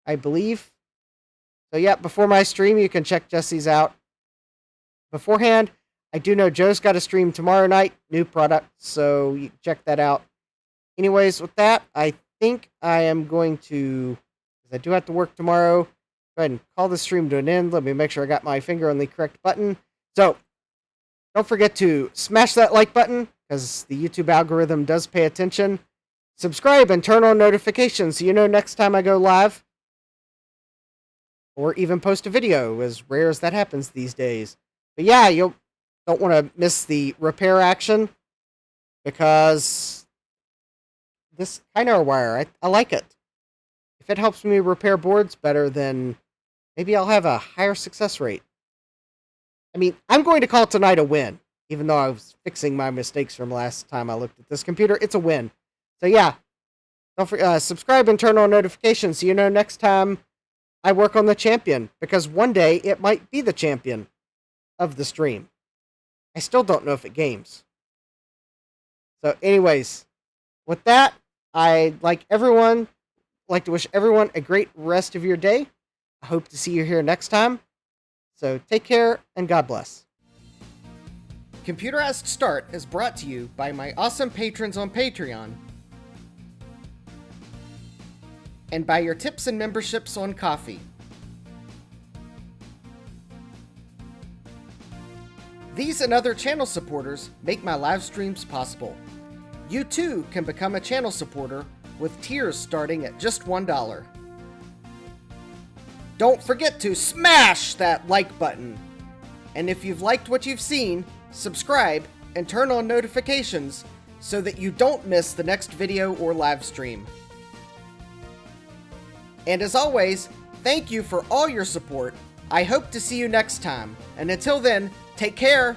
I believe. So, yeah, before my stream, you can check Jesse's out beforehand. I do know Joe's got a stream tomorrow night, new product, so you can check that out. Anyways, with that, I think I am going to, because I do have to work tomorrow, go ahead and call the stream to an end. Let me make sure I got my finger on the correct button. So, don't forget to smash that like button, because the YouTube algorithm does pay attention. Subscribe and turn on notifications so you know next time I go live. Or even post a video, as rare as that happens these days. But yeah, you don't want to miss the repair action, because this Kynar wire, I like it. If it helps me repair boards better, then maybe I'll have a higher success rate. I mean, I'm going to call tonight a win, even though I was fixing my mistakes from last time I looked at this computer. It's a win. So yeah, don't forget, subscribe and turn on notifications so you know next time I work on the champion, because one day it might be the champion of the stream. I still don't know if it games. So anyways, with that, I'd like to wish everyone a great rest of your day. I hope to see you here next time. So take care and God bless. Computerized Start is brought to you by my awesome patrons on Patreon and by your tips and memberships on Ko-fi. These and other channel supporters make my live streams possible. You too can become a channel supporter with tiers starting at just $1. Don't forget to smash that like button. And if you've liked what you've seen, subscribe and turn on notifications so that you don't miss the next video or live stream. And as always, thank you for all your support. I hope to see you next time. And until then, take care